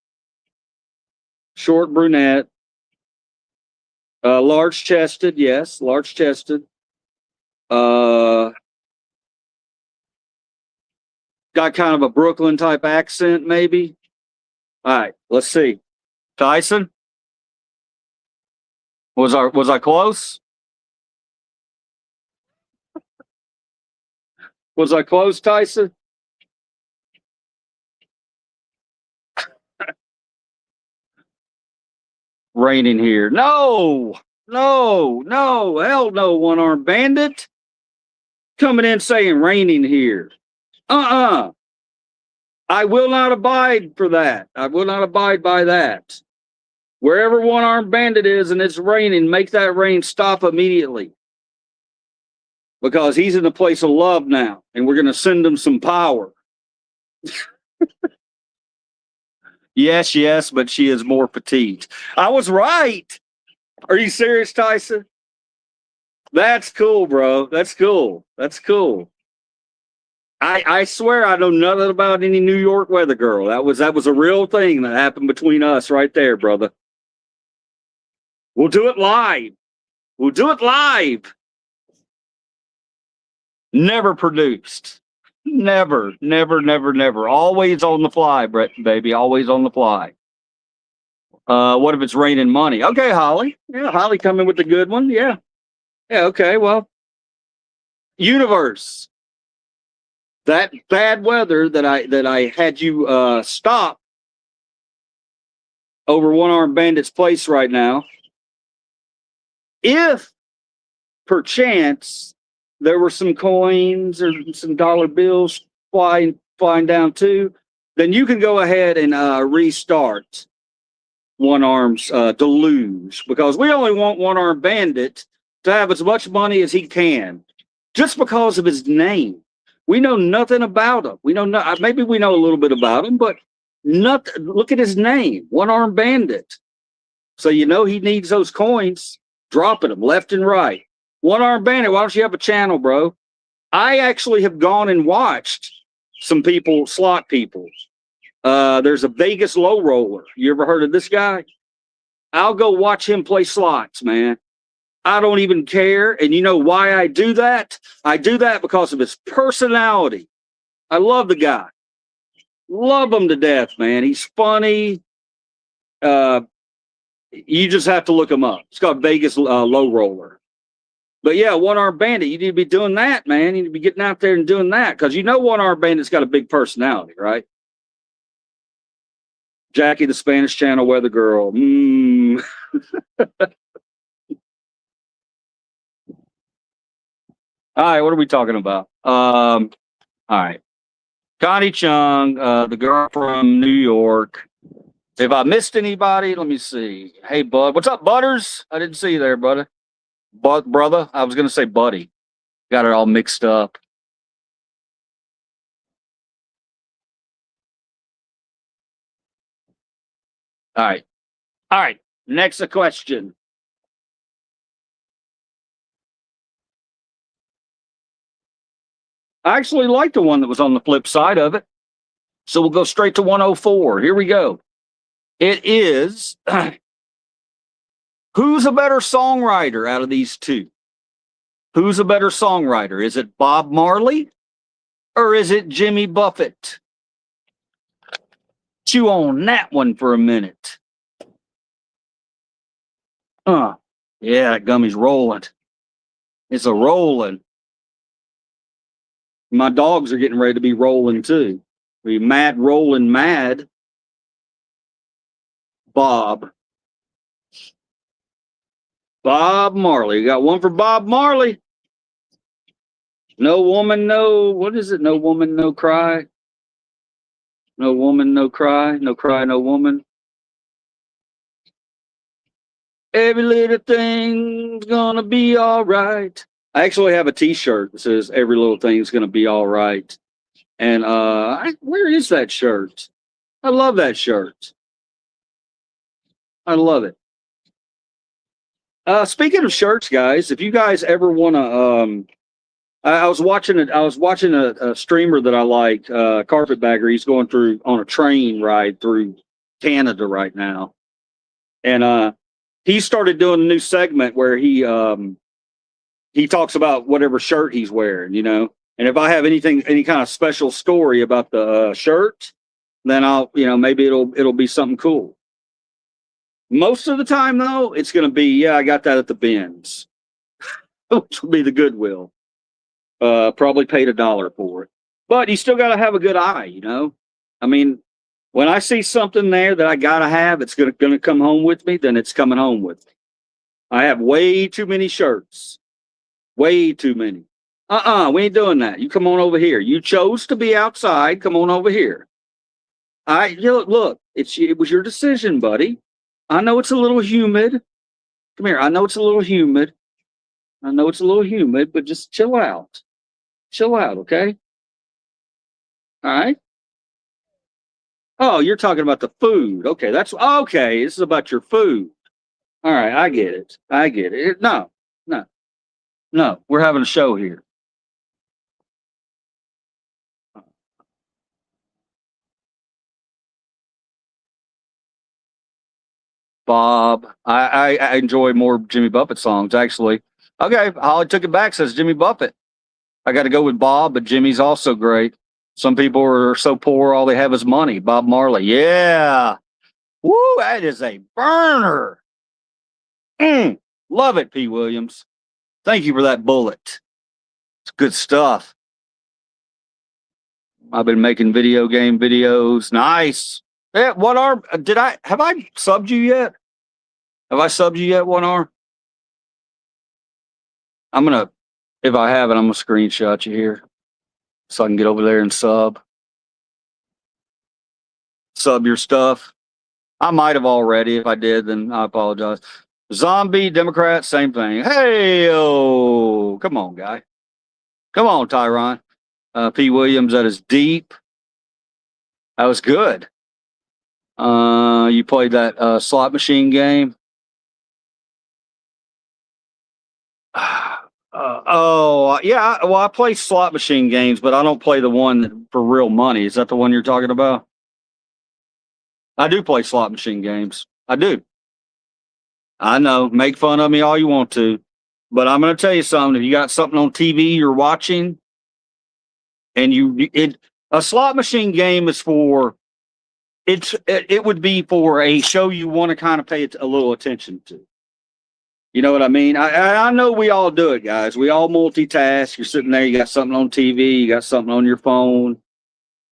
Speaker 1: Short brunette. Large chested, yes, large chested. Got kind of a Brooklyn type accent, maybe. All right, let's see. Tyson, was I close? Was I close, Tyson? Raining here. No, hell no, one armed bandit. Coming in saying raining here. I will not abide for that. I will not abide by that. Wherever one armed bandit is and it's raining, make that rain stop immediately. Because he's in a place of love now, and we're going to send him some power. Yes, but she is more petite. I was right. Are you serious, Tyson? That's cool, bro. That's cool. That's cool. I swear I know nothing about any New York weather girl. That was a real thing that happened between us right there, brother. We'll do it live. We'll do it live. Never produced. Never, never, never, never. Always on the fly, Brett, baby. Always on the fly. What if it's raining money? Okay, Holly. Yeah, Holly coming with the good one. Yeah. Yeah, okay. Well, universe. That bad weather that I had you stop over One Armed Bandit's place right now. If perchance there were some coins or some dollar bills flying down too, then you can go ahead and restart One Arm's deluge, because we only want One Armed Bandit to have as much money as he can, just because of his name. We know nothing about him. We know maybe we know a little bit about him, but nothing. Look at his name, One Armed Bandit. So you know he needs those coins, dropping them left and right. One Armed Bandit, why don't you have a channel, bro? I actually have gone and watched some people, slot people. There's a Vegas low roller. You ever heard of this guy? I'll go watch him play slots, man. I don't even care. And you know why I do that? I do that because of his personality. I love the guy. Love him to death, man. He's funny. You just have to look him up. It's called Vegas Low Roller. But yeah, One Armed Bandit, you need to be doing that, man. You need to be getting out there and doing that, because you know One Armed Bandit's got a big personality, right? Jackie, the Spanish Channel weather girl. All right, what are we talking about? All right. Connie Chung, the girl from New York. If I missed anybody, let me see. Hey, Bud. What's up, Butters? I didn't see you there, brother. Brother. I was going to say buddy. Got it all mixed up. All right. All right. Next question. I actually like the one that was on the flip side of it. So we'll go straight to 104. Here we go. It is who's a better songwriter out of these two? Who's a better songwriter? Is it Bob Marley or is it Jimmy Buffett? Chew on that one for a minute. Yeah, that gummy's rolling. It's a rolling. My dogs are getting ready to be rolling too. Be mad rolling mad. Bob Marley. You got one for Bob Marley. No woman, no, what is it? No woman, no cry. No woman, no cry. No cry, no woman. Every little thing's gonna be all right. I actually have a t-shirt that says every little thing's gonna be all right. And where is that shirt? I love that shirt. I love it. Speaking of shirts, guys, if you guys ever want to, I was watching it. I was watching a streamer that I like, Carpetbagger. He's going through on a train ride through Canada right now, and he started doing a new segment where he talks about whatever shirt he's wearing, you know. And if I have any kind of special story about the shirt, then I'll, you know, maybe it'll be something cool. Most of the time, though, it's going to be, yeah, I got that at the bins, which will be the Goodwill. Probably paid $1 for it, but you still got to have a good eye, you know. I mean, when I see something there that I gotta have, it's gonna come home with me, then it's coming home with me. I have way too many shirts, way too many. We ain't doing that. You come on over here. You chose to be outside. Come on over here. Look, it was your decision, buddy. I know it's a little humid. Come here. I know it's a little humid. But just chill out. Chill out, okay? All right. Oh, you're talking about the food. Okay, that's okay. This is about your food. All right, I get it. No, no, no. We're having a show here. Bob. I enjoy more Jimmy Buffett songs, actually. Okay, Holly took it back, says Jimmy Buffett. I got to go with Bob, but Jimmy's also great. Some people are so poor, all they have is money. Bob Marley. Yeah. Woo, that is a burner. Love it, P. Williams. Thank you for that bullet. It's good stuff. I've been making video game videos. Nice. Yeah, have I subbed you yet? Have I subbed you yet, 1R? If I haven't, I'm gonna screenshot you here so I can get over there and sub your stuff. I might have already. If I did, then I apologize. Zombie, Democrat, same thing. Hey, oh, come on, guy. Come on, Tyron. P. Williams, that is deep. That was good. You played that slot machine game. Yeah. Well, I play slot machine games, but I don't play the one for real money. Is that the one you're talking about? I do play slot machine games. I do. I know. Make fun of me all you want to, but I'm going to tell you something. If you got something on TV you're watching, and a slot machine game is for it would be for a show you want to kind of pay a little attention to. You know what I mean? I know we all do it, guys. We all multitask. You're sitting there, you got something on TV, you got something on your phone.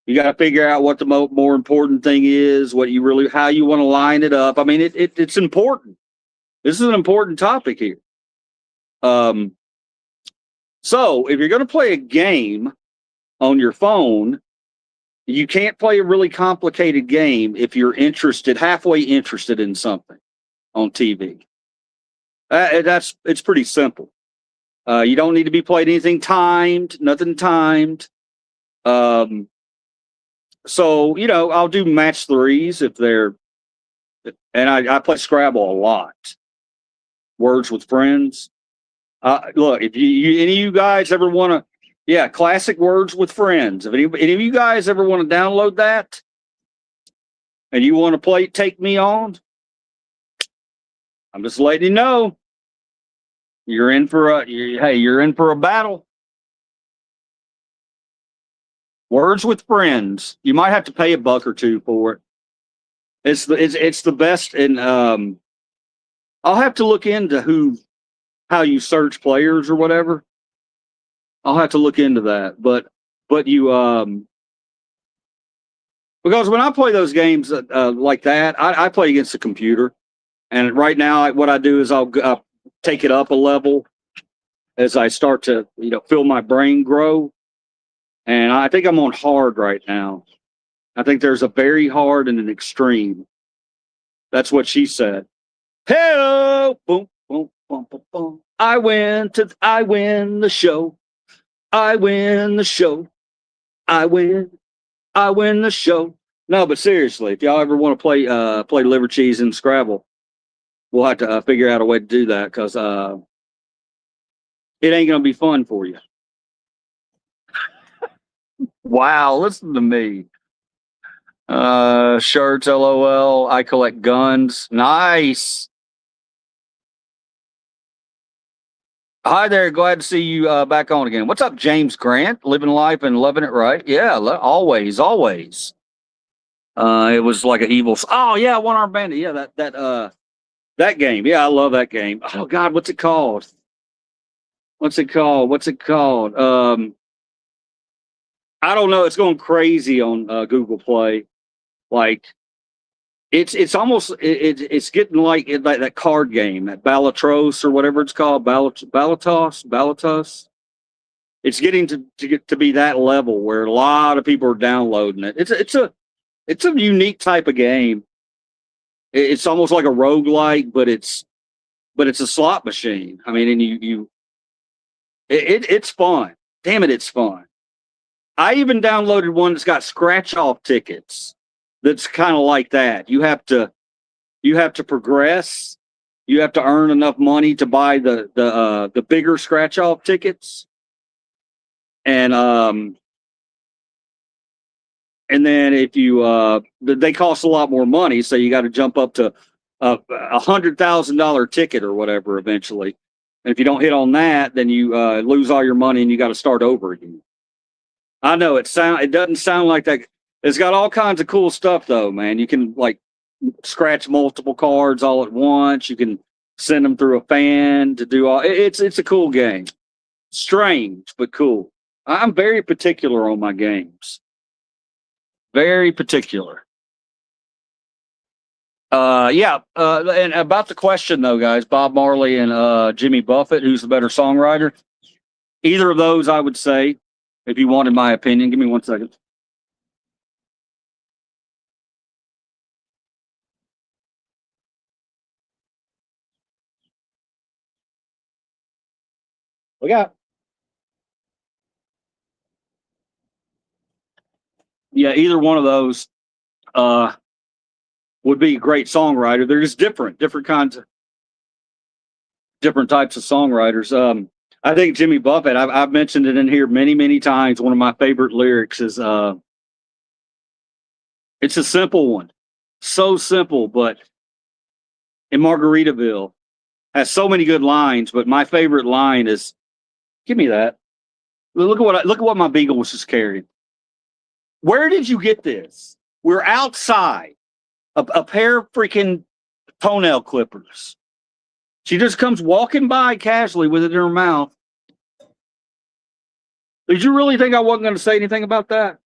Speaker 1: You got to figure out what the more important thing is, how you want to line it up. I mean, it's important. This is an important topic here. So if you're going to play a game on your phone, you can't play a really complicated game if you're halfway interested in something on TV. It's pretty simple. You don't need to be playing anything timed, nothing timed. So, I'll do match threes and I play Scrabble a lot. Words with Friends. Look, if any of you guys ever want to, classic Words with Friends. If any of you guys ever want to download that and you want to Take Me On, I'm just letting you know, you're in for a battle. Words with Friends. You might have to pay $1 or $2 for it. It's the best, and I'll have to look into how you search players or whatever. I'll have to look into that, but you because when I play those games like that, I play against the computer, and right now what I do is I'll take it up a level as I start to feel my brain grow, and I think I'm on hard right now. I think there's a very hard and an extreme. That's what she said. Hey, boom, boom, boom, boom, boom. I win the show. I win the show. I win the show. No, but seriously, if y'all ever want to play liver cheese and Scrabble, we'll have to figure out a way to do that, because it ain't gonna be fun for you. Wow, listen to me. Shirts, LOL. I collect guns. Nice. Hi there. Glad to see you back on again. What's up, James Grant? Living life and loving it, right? Yeah, always. It was like an evil. Oh yeah, One Armed Bandit. Yeah, that game. Yeah, I love that game. Oh God, what's it called? I don't know. It's going crazy on Google Play. Like, it's almost it's getting like that card game, that Balatros or whatever it's called, Balatos. It's getting to be that level where a lot of people are downloading it. It's a unique type of game. It's almost like a roguelike, but it's a slot machine. I mean, and it's fun. Damn it, it's fun. I even downloaded one that's got scratch off tickets. That's kind of like that. You have to progress. You have to earn enough money to buy the bigger scratch off tickets, and then if you they cost a lot more money, so you got to jump up to $100,000 ticket or whatever eventually. And if you don't hit on that, then you lose all your money and you got to start over again. I know it doesn't sound like that. It's got all kinds of cool stuff though, man. You can like scratch multiple cards all at once. You can send them through a fan to do all. It's a cool game. Strange but cool. I'm very particular on my games. Very particular. And about the question though, guys, Bob Marley and Jimmy Buffett, who's the better songwriter? Either of those, I would say, if you wanted my opinion. Give me 1 second. We got. Yeah, either one of those would be a great songwriter. They're just different kinds of different types of songwriters. I think Jimmy Buffett, I've mentioned it in here many times. One of my favorite lyrics is it's a simple one. So simple, but in Margaritaville has so many good lines, but my favorite line is, give me that. Look at what my beagle was just carrying. Where did you get this? We're outside. A pair of freaking toenail clippers. She just comes walking by casually with it in her mouth. Did you really think I wasn't going to say anything about that?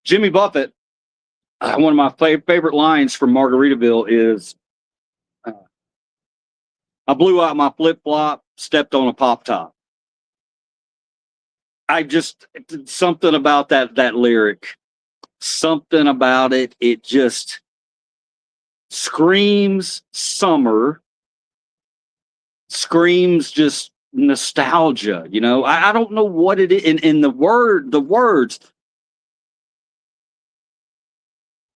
Speaker 1: Jimmy Buffett, one of my favorite lines from Margaritaville is, I blew out my flip flop, stepped on a pop top. I just, something about that lyric, something about it, it just screams summer, screams just nostalgia. You know, I don't know what it is. In the words,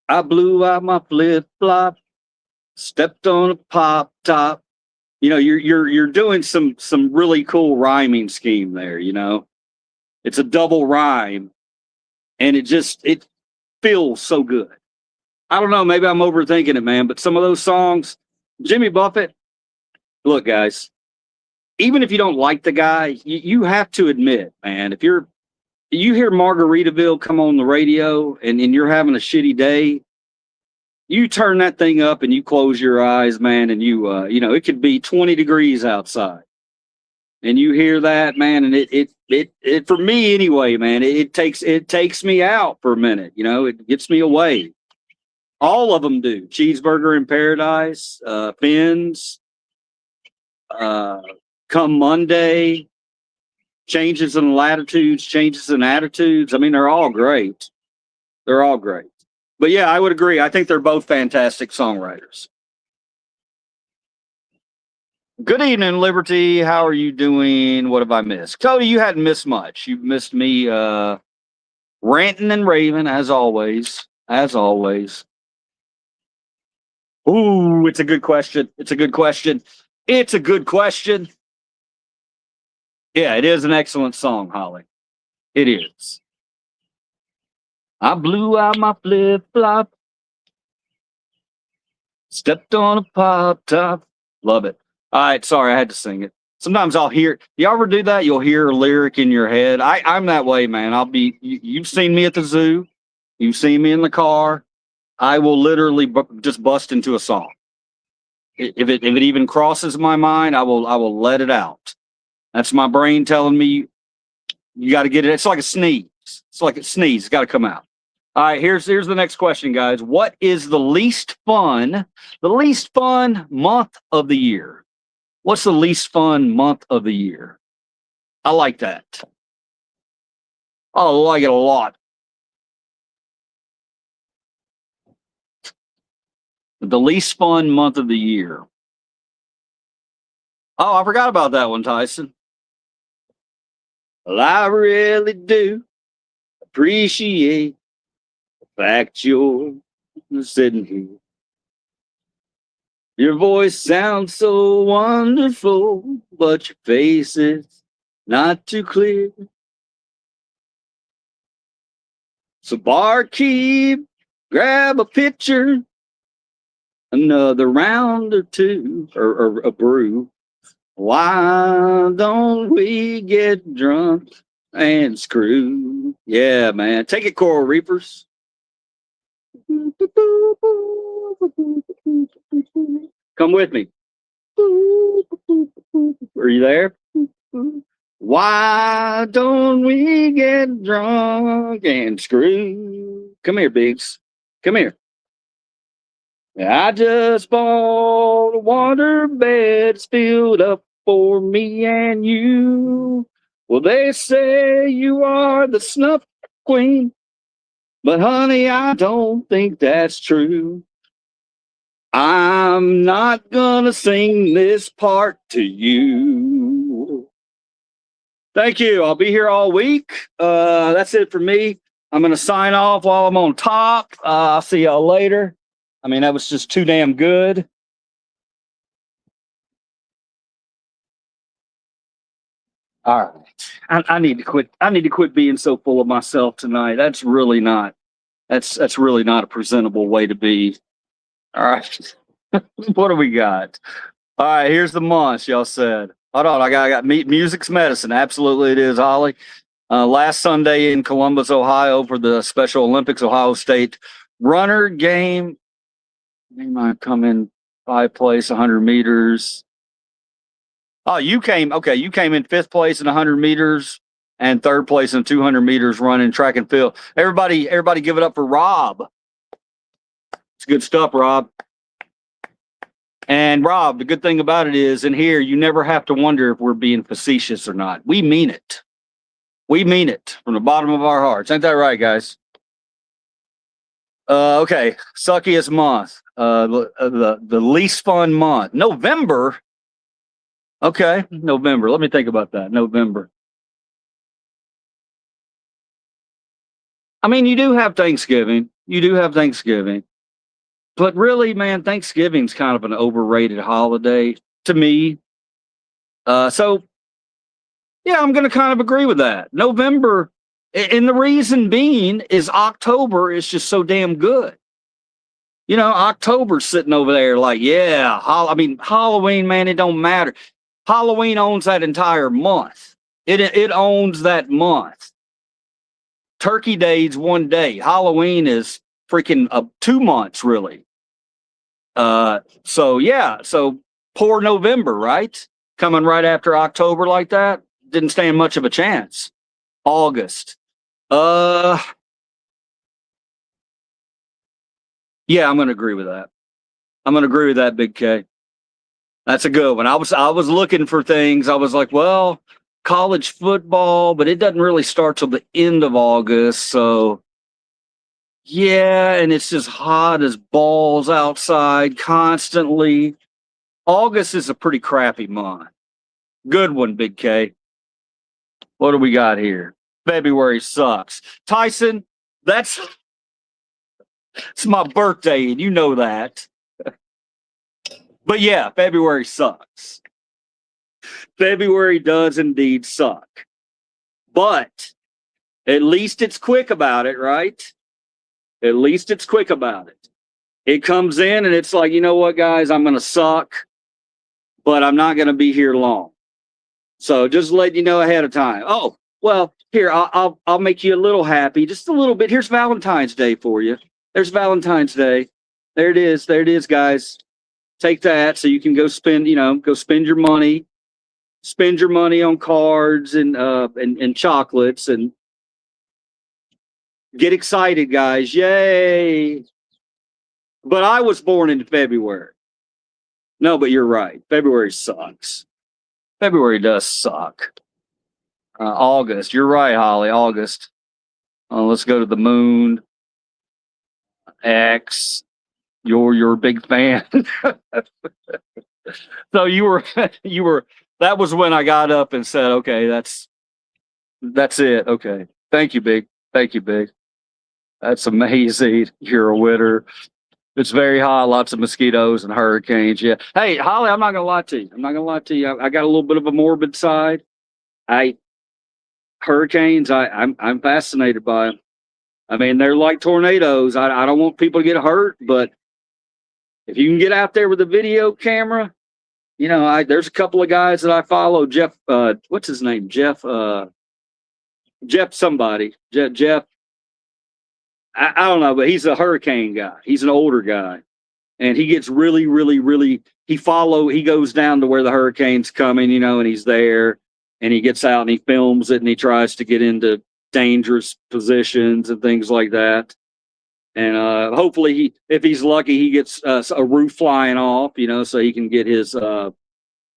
Speaker 1: I blew out my flip flop, stepped on a pop top. You know, you're doing some really cool rhyming scheme there. You know, it's a double rhyme, and it feels so good. I don't know, maybe I'm overthinking it, man. But some of those songs, Jimmy Buffett. Look, guys, even if you don't like the guy, you have to admit, man, if you hear Margaritaville come on the radio and you're having a shitty day, you turn that thing up and you close your eyes, man, and you know, it could be 20 degrees outside. And you hear that, man, and it for me anyway, man, it takes me out for a minute, you know, it gets me away. All of them do. Cheeseburger in Paradise, Fins, Come Monday, Changes in Latitudes, Changes in Attitudes. I mean, they're all great. They're all great. But yeah, I would agree. I think they're both fantastic songwriters. Good evening, Liberty. How are you doing? What have I missed? Cody, you hadn't missed much. You missed me ranting and raving, as always. As always. Ooh, it's a good question. It's a good question. It's a good question. Yeah, it is an excellent song, Holly. It is. I blew out my flip flop, stepped on a pop top. Love it. All right, sorry, I had to sing it. Sometimes I'll hear. You ever do that? You'll hear a lyric in your head. I'm that way, man. You've seen me at the zoo. You've seen me in the car. I will literally just bust into a song. If it even crosses my mind, I will let it out. That's my brain telling me you got to get it. It's like a sneeze. It's like a sneeze. It's got to come out. All right, here's the next question, guys. What is the least fun month of the year? What's the least fun month of the year? I like that. I like it a lot. The least fun month of the year. Oh, I forgot about that one, Tyson. Well, I really do appreciate the fact you're sitting here. Your voice sounds so wonderful, but your face is not too clear. So barkeep, grab a pitcher, another round or two, or a brew. Why don't we get drunk and screw? Yeah, man. Take it, Coral Reapers. Come with me. Are you there? Why don't we get drunk and screw? Come here, Biggs. Come here. I just bought a water bed filled up for me and you. Well, they say you are the snuff queen, but honey, I don't think that's true. I'm not gonna sing this part to you. Thank you. I'll be here all week. That's it for me. I'm gonna sign off while I'm on top. I'll see y'all later. I mean, that was just too damn good. All right. I need to quit. I need to quit being so full of myself tonight. That's really not. That's really not a presentable way to be. All right. What do we got? All right. Here's the month. Y'all said. Hold on. I got music's medicine. Absolutely, it is, Holly. Last Sunday in Columbus, Ohio, for the Special Olympics, Ohio State runner game. They might come in 5th place, 100 meters. Oh, you came in 5th place in 100 meters and 3rd place in 200 meters running track and field. Everybody give it up for Rob. It's good stuff, Rob. And Rob, the good thing about it is in here, you never have to wonder if we're being facetious or not. We mean it. We mean it from the bottom of our hearts. Ain't that right, guys? Okay. Suckiest month. The least fun month. November. Okay. November. Let me think about that. November. I mean, you do have Thanksgiving. But really, man, Thanksgiving's kind of an overrated holiday to me. So yeah, I'm going to kind of agree with that. November, and the reason being is October is just so damn good. You know, October's sitting over there like, yeah, Halloween, man, it don't matter. Halloween owns that entire month. It owns that month. Turkey Day's one day. Halloween is freaking 2 months, really. So yeah, so poor November, right? Coming right after October like that, didn't stand much of a chance. August. Yeah, I'm gonna agree with that. I'm gonna agree with that, Big K. That's a good one. I was looking for things. I was like, well, college football, but it doesn't really start till the end of August, so yeah, and it's just hot as balls outside constantly. August is a pretty crappy month. Good one, Big K. What do we got here? February sucks. Tyson, it's my birthday, and you know that. But yeah, February sucks. February does indeed suck. But at least it's quick about it, right? At least it's quick about it. It comes in and it's like, you know what, guys, I'm going to suck, but I'm not going to be here long. So just let you know ahead of time. Oh, well, here, I'll make you a little happy, just a little bit. Here's Valentine's Day for you. There's Valentine's Day. There it is. There it is, guys. Take that so you can go spend your money. Spend your money on cards and chocolates and get excited, guys. Yay. But I was born in February. No, but you're right. February sucks. February does suck. August. You're right, Holly. August. Let's go to the moon. X. You're a big fan. So you were that was when I got up and said, okay, that's it. Okay. Thank you, Big. Thank you, Big. That's amazing. You're a winner. It's very hot, lots of mosquitoes and hurricanes. Yeah. Hey, Holly, I'm not gonna lie to you. I got a little bit of a morbid side. Hurricanes, I'm fascinated by them. I mean, they're like tornadoes. I don't want people to get hurt, but if you can get out there with a video camera, you know, there's a couple of guys that I follow. Jeff, what's his name? Jeff somebody. Jeff. I don't know, but he's a hurricane guy. He's an older guy, and he gets really, really, really. He goes down to where the hurricane's coming, you know, and he's there, and he gets out and he films it, and he tries to get into dangerous positions and things like that. And hopefully, if he's lucky, he gets a roof flying off, you know, so he can get his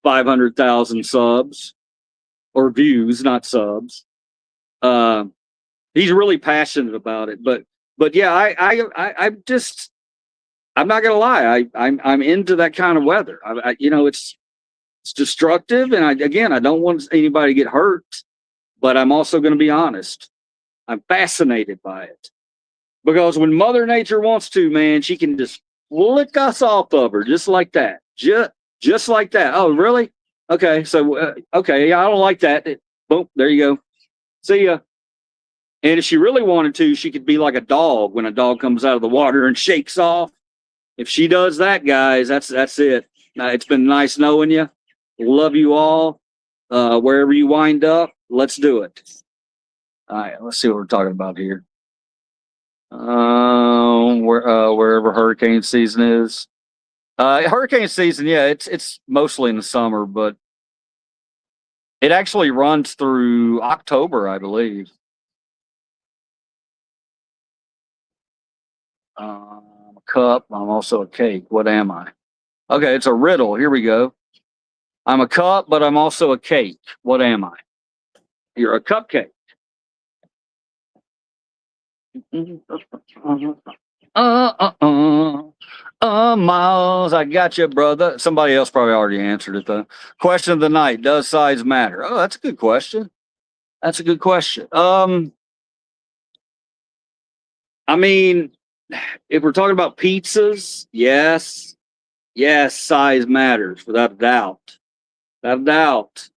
Speaker 1: 500,000 subs or views, not subs. He's really passionate about it, but yeah, I'm not gonna lie, I'm into that kind of weather. You know, it's destructive, and I don't want anybody to get hurt, but I'm also going to be honest. I'm fascinated by it. Because when Mother Nature wants to, man, she can just flick us off of her just like that. Just like that. Oh, really? Okay. So, okay. Yeah, I don't like that. Boom. There you go. See ya. And if she really wanted to, she could be like a dog when a dog comes out of the water and shakes off. If she does that, guys, that's it. It's been nice knowing you. Love you all. Wherever you wind up, let's do it. All right. Let's see what we're talking about here. Wherever hurricane season is. Hurricane season, yeah, it's mostly in the summer, but it actually runs through October, I believe. I'm a cup. I'm also a cake. What am I? Okay, it's a riddle. Here we go. I'm a cup, but I'm also a cake. What am I? You're a cupcake. Miles, I got you, brother. Somebody else probably already answered it though. Question of the night: does size matter? Oh, that's a good question. That's a good question. I mean, if we're talking about pizzas, yes, size matters without a doubt, without a doubt.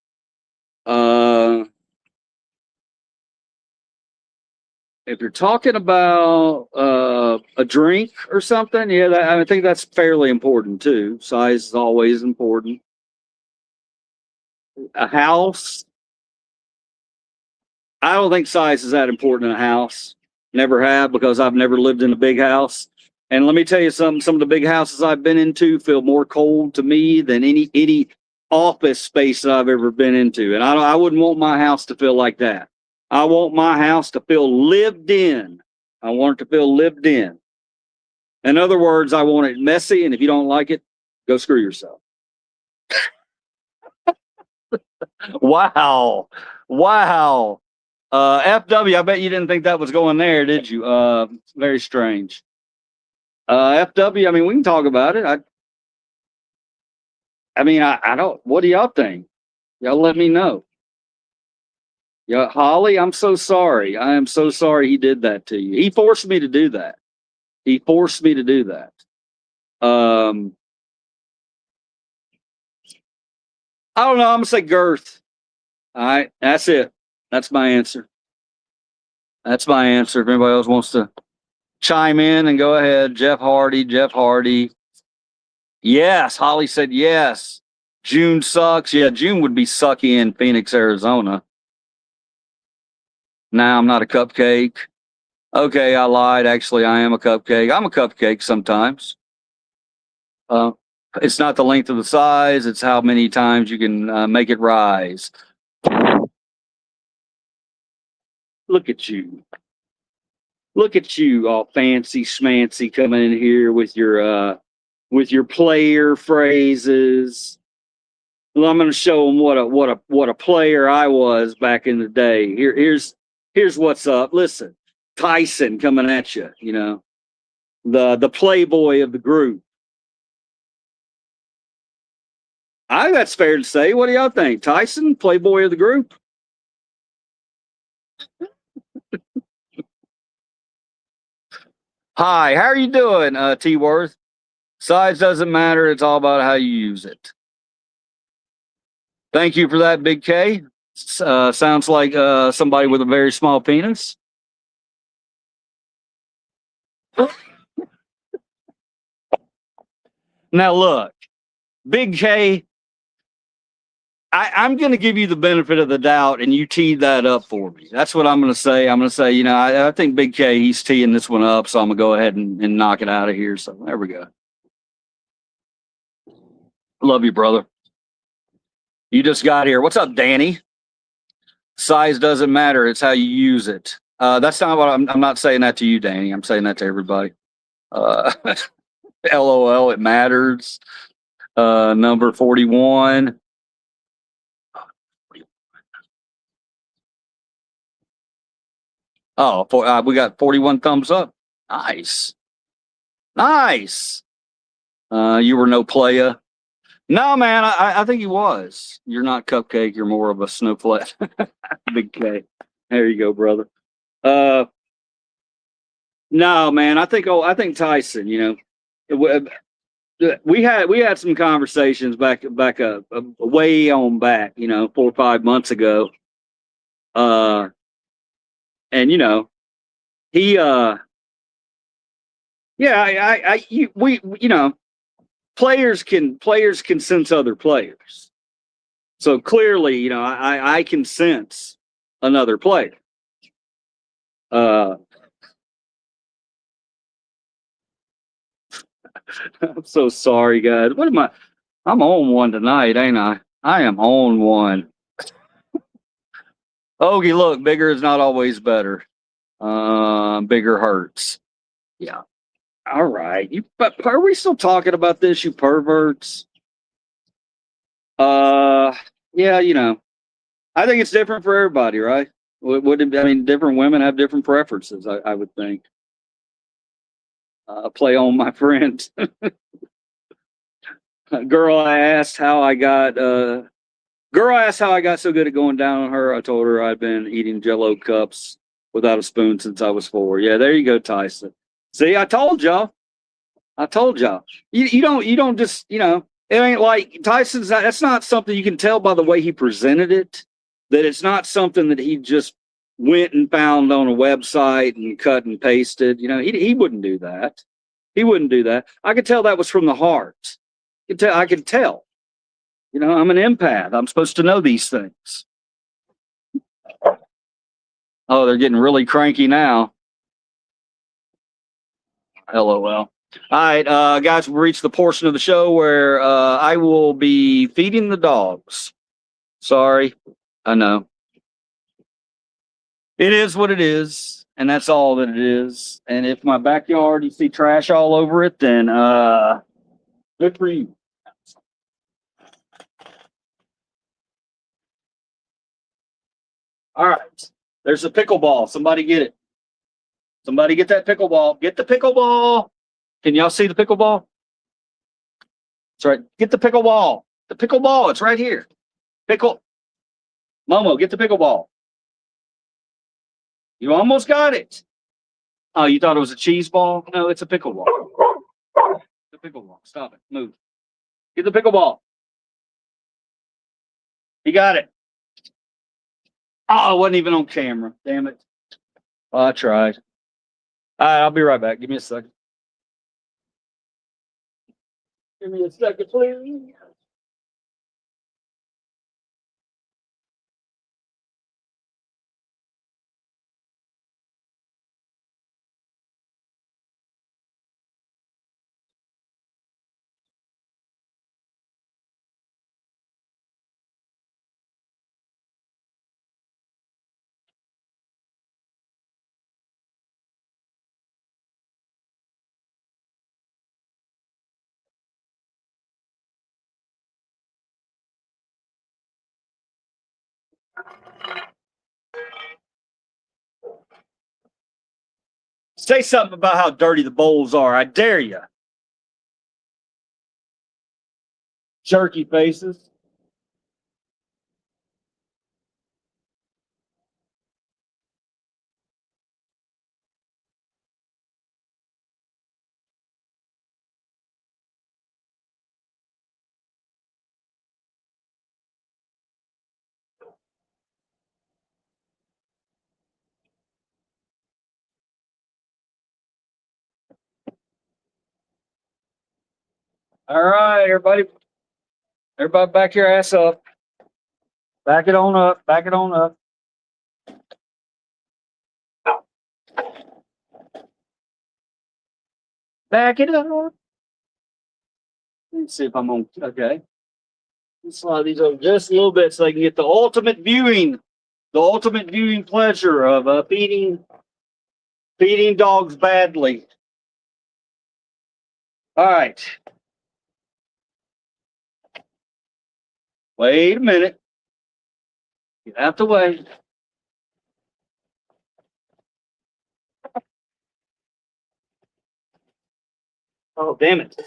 Speaker 1: If you're talking about a drink or something, yeah, I think that's fairly important too. Size is always important. A house, I don't think size is that important in a house. Never have, because I've never lived in a big house. And let me tell you something, some of the big houses I've been into feel more cold to me than any office space that I've ever been into. And I wouldn't want my house to feel like that. I want my house to feel lived in. I want it to feel lived in. In other words, I want it messy, and if you don't like it, go screw yourself. Wow. FW, I bet you didn't think that was going there, did you? Very strange. FW, I mean, we can talk about it. I don't, what do y'all think? Y'all let me know. Yeah, Holly, I'm so sorry. I am so sorry he did that to you. He forced me to do that. I don't know. I'm gonna say girth. All right, that's it. That's my answer. If anybody else wants to chime in, and go ahead. Jeff Hardy. Yes, Holly said yes. June sucks. Yeah, June would be sucky in Phoenix, Arizona. Now I'm not a cupcake. Okay, I lied. Actually, I am a cupcake. I'm a cupcake sometimes. It's not the length of the size, it's how many times you can make it rise. Look at you. Look at you, all fancy schmancy, coming in here with your player phrases. Well, I'm going to show them what a player I was back in the day. Here's what's up. Listen, Tyson coming at you. You know, the playboy of the group. I think that's fair to say. What do y'all think? Tyson, playboy of the group? Hi, how are you doing, T Worth? Size doesn't matter. It's all about how you use it. Thank you for that, Big K. Sounds like somebody with a very small penis. Now look, Big K, I'm going to give you the benefit of the doubt, and you teed that up for me. That's what I'm going to say. I'm going to say, you know, I think Big K, he's teeing this one up, so I'm going to go ahead and knock it out of here. So there we go. Love you, brother. You just got here. What's up, Danny? Size doesn't matter. It's how you use it. That's not what I'm not saying that to you, Danny. I'm saying that to everybody. LOL, it matters. Number 41. Oh, we got 41 thumbs up. Nice. Nice. You were no playa. No, man, I think he was. You're not Cupcake. You're more of a snowflake. Big K. There you go, brother. No, man, I think Tyson, you know, we had some conversations back way on back, you know, 4 or 5 months ago. And you know, he yeah, we you know, players can sense other players. So clearly, you know, I can sense another player. I'm so sorry, guys. What am I? I'm on one tonight, ain't I? I am on one. Ogie, look, bigger is not always better. Bigger hurts. Yeah. All right. But are we still talking about this, you perverts? Yeah, you know, I think it's different for everybody, right? I mean, different women have different preferences, I would think. Play on my friend. Girl asked how I got so good at going down on her. I told her I'd been eating Jello cups without a spoon since I was 4. Yeah, there you go, Tyson. See, I told y'all. I told y'all. You don't just, you know, it ain't like Tyson's that's not something you can tell by the way he presented it, that it's not something that he just went and found on a website and cut and pasted. You know, he wouldn't do that. He wouldn't do that. I could tell that was from the heart. I could tell. You know, I'm an empath. I'm supposed to know these things. Oh, they're getting really cranky now. LOL. All right, guys, we've reached the portion of the show where I will be feeding the dogs. Sorry, I know. It is what it is, and that's all that it is. And if my backyard you see trash all over it, then good for you. All right, there's a pickleball. Somebody get it. Somebody get that pickleball. Get the pickleball. Can y'all see the pickleball? That's right. Get the pickleball. The pickleball. It's right here. Pickle. Momo, get the pickleball. You almost got it. Oh, you thought it was a cheese ball? No, it's a pickleball. The pickleball. Stop it. Move. Get the pickleball. You got it. Oh, it wasn't even on camera. Damn it. Oh, I tried. All right, I'll be right back. Give me a second. Give me a second, please. Say something about how dirty the bowls are. I dare you. Jerky faces. All right, everybody. Everybody back your ass up. Back it on up. Back it on up. Back it up. Let's see if I'm on. Okay. Let's slide these over just a little bit so I can get the ultimate viewing pleasure of feeding dogs badly. All right. Wait a minute. Get out the way. Oh, damn it.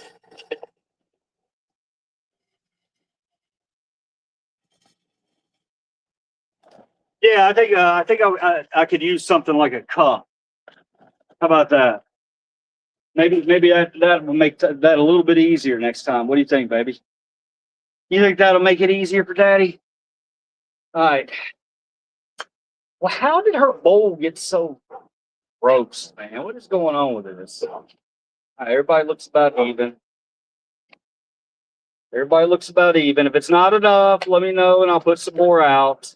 Speaker 1: Yeah, I think I could use something like a cup. How about that? Maybe that will make that a little bit easier next time. What do you think, baby? You think that'll make it easier for Daddy? All right. Well, how did her bowl get so gross, man? What is going on with this? All right, everybody looks about even. Everybody looks about even. If it's not enough, let me know and I'll put some more out.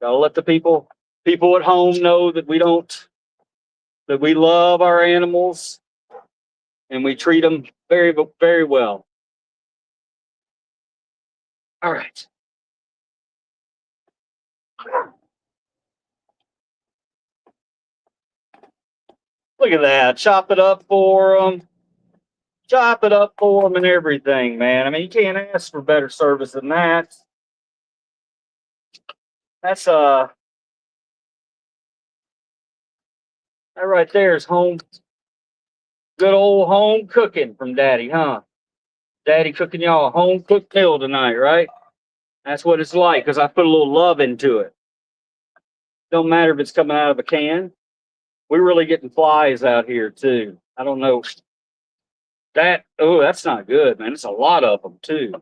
Speaker 1: Gotta let the people at home know that we love our animals and we treat them very, very well. All right. Look at that. Chop it up for them. Chop it up for them and everything, man. I mean, you can't ask for better service than that. That's that right there is home, good old home cooking from Daddy, huh? Daddy cooking y'all a home cooked meal tonight, right? That's what it's like because I put a little love into it. Don't matter if it's coming out of a can. We're really getting flies out here too. I don't know. That's not good, man. It's a lot of them too.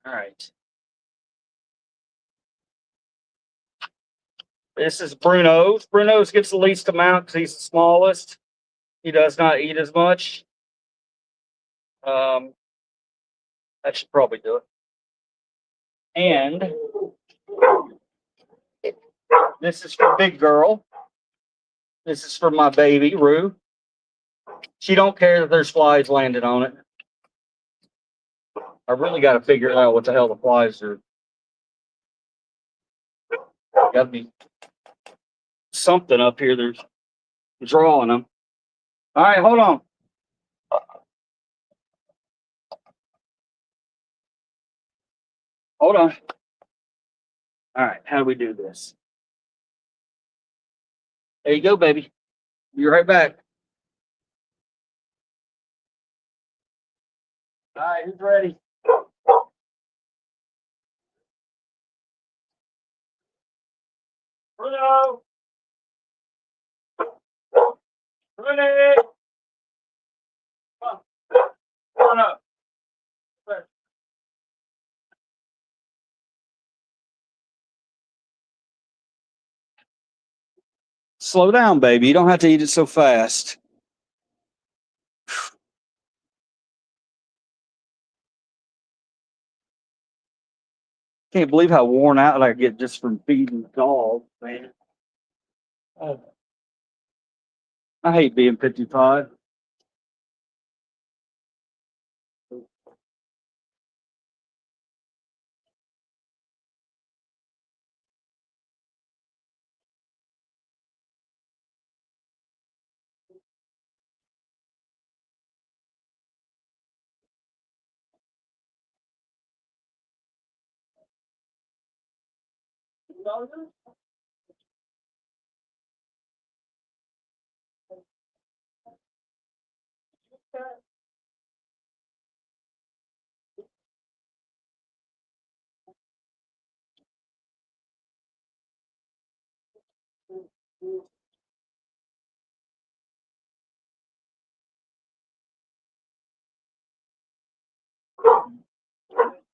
Speaker 1: All right. This is Bruno's. Bruno's gets the least amount because he's the smallest. He does not eat as much. That should probably do it. And this is for Big Girl. This is for my baby, Rue. She don't care that there's flies landed on it. I really got to figure out what the hell the flies are. Got to be something up here. There's drawing them. All right, hold on. Hold on. All right, how do we do this? There you go, baby. Be right back. All right, who's ready? Bruno! Bruno! Come on. Bruno! Slow down, baby. You don't have to eat it so fast. Can't believe how worn out I get just from feeding dogs, man. Oh. I hate being 55.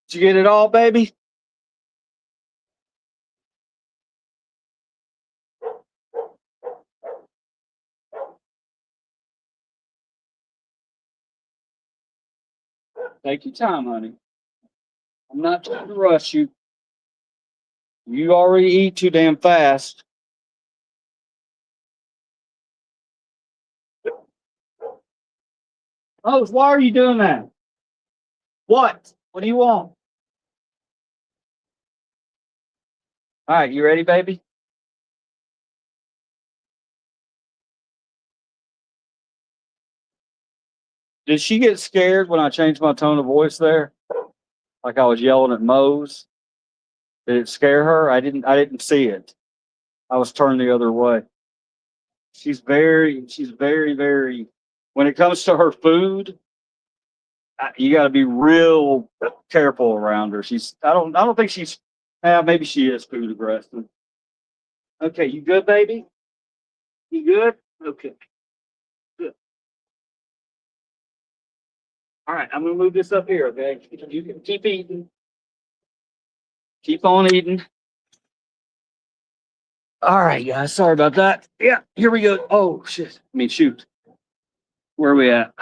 Speaker 1: Did you get it all, baby? Take your time, honey. I'm not trying to rush you. You already eat too damn fast. Oh, why are you doing that? What? What do you want? All right, you ready, baby? Did she get scared when I changed my tone of voice there? Like I was yelling at Mose? Did it scare her? I didn't see it. I was turned the other way. She's very, when it comes to her food, you got to be real careful around her. I don't think she's, maybe she is food aggressive. Okay, you good, baby? You good? Okay, good. All right, I'm gonna move this up here, okay? You can keep eating. Keep on eating. All right, guys. Sorry about that. Yeah, here we go. Oh shit. I mean, shoot. Where are we at?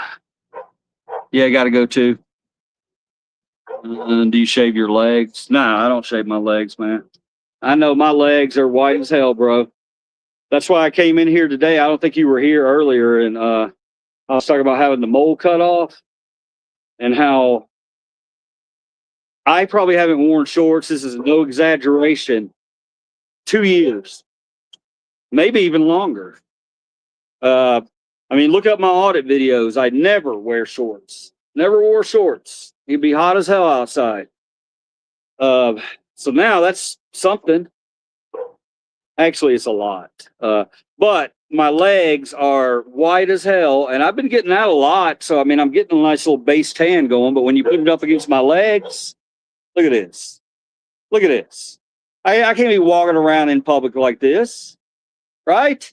Speaker 1: Yeah, I got to go too. Do you shave your legs? No, I don't shave my legs, man. I know my legs are white as hell, bro. That's why I came in here today. I don't think you were here earlier, and I was talking about having the mole cut off and how I probably haven't worn shorts. This is no exaggeration. 2 years, maybe even longer. I mean, look up my audit videos. I never wear shorts. Never wore shorts. It'd be hot as hell outside. So now that's something. Actually, it's a lot. But my legs are white as hell, and I've been getting out a lot. So I mean, I'm getting a nice little base tan going. But when you put it up against my legs, look at this. Look at this. I can't be walking around in public like this, right?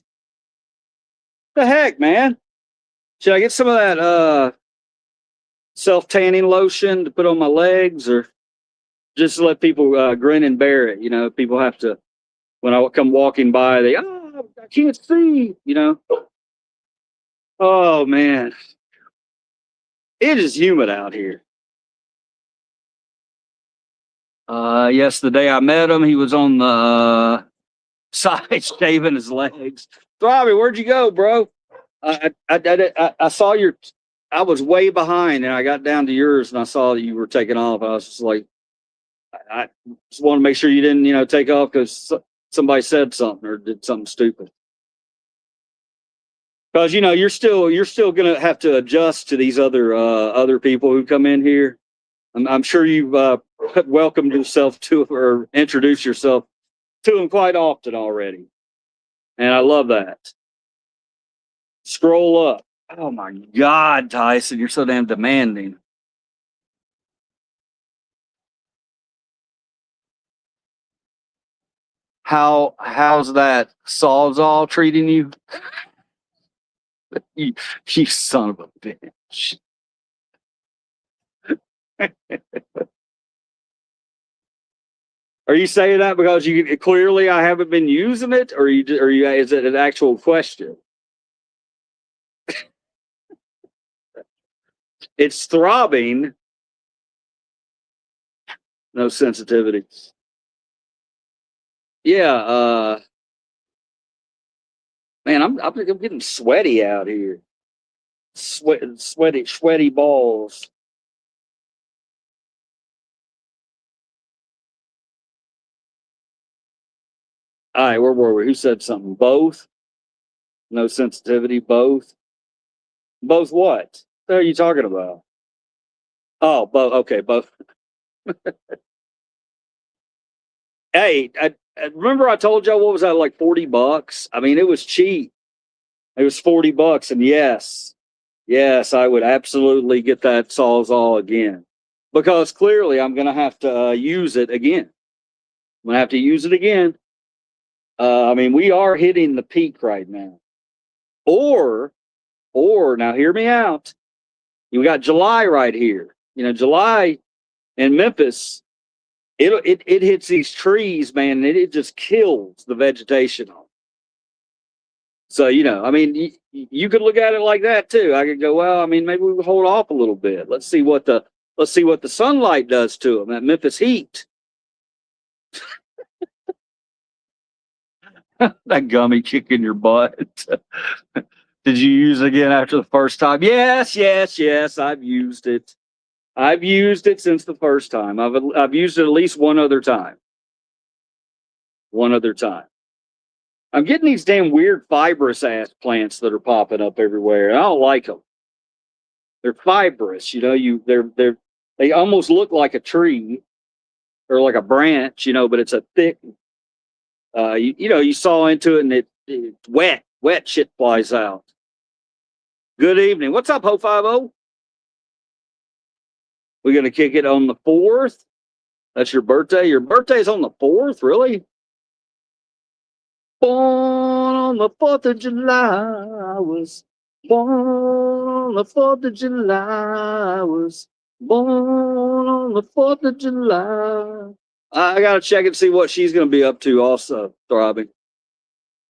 Speaker 1: The heck, man? Should I get some of that self tanning lotion to put on my legs, or just let people grin and bear it? You know, people have to, when I come walking by, I can't see. You know. Oh man, it is humid out here. Yes, the day I met him, he was on the side shaving his legs. Robbie, where'd you go, bro? I saw your. I was way behind, and I got down to yours, and I saw that you were taking off. I was just like, I just want to make sure you didn't, take off because somebody said something or did something stupid. Because you're still gonna have to adjust to these other people who come in here. I'm sure you've welcomed yourself to or introduced yourself to them quite often already, and I love that. Scroll up. Oh my God, Tyson, you're so damn demanding. How's that Sawzall treating you? You son of a bitch. Are you saying that because you clearly I haven't been using it, or is it an actual question? It's throbbing. No sensitivity. Yeah, man, I'm getting sweaty out here. Sweaty balls. All right, where were we? Who said something? Both? No sensitivity. Both. Both what? What are you talking about? Oh, both. Okay, both. Hey, I remember I told y'all what was that, like $40? I mean, it was cheap. It was $40, and yes, I would absolutely get that Sawzall again because clearly I'm gonna have to use it again. I'm gonna have to use it again. I mean, we are hitting the peak right now. Or now hear me out. You got July right here. July in Memphis, it hits these trees, man, and it just kills the vegetation on. So, I mean, you could look at it like that too. I could go, well, I mean, maybe we hold off a little bit. Let's see what the Let's see what the sunlight does to them. That Memphis Heat. That gummy kicking your butt. Did you use it again after the first time? Yes, yes, yes. I've used it. I've used it since the first time. I've used it at least one other time. One other time. I'm getting these damn weird fibrous ass plants that are popping up everywhere. I don't like them. They're fibrous, you know. They almost look like a tree or like a branch, you know, but it's a thick. You saw into it and it's wet shit flies out. Good evening. What's up, Ho50? We're gonna kick it on the 4th. That's your birthday. Your birthday's on the 4th, really? Born on the 4th of July. I was born on the 4th of July. I was born on the 4th of July. I gotta check and see what she's gonna be up to also, Throbbing.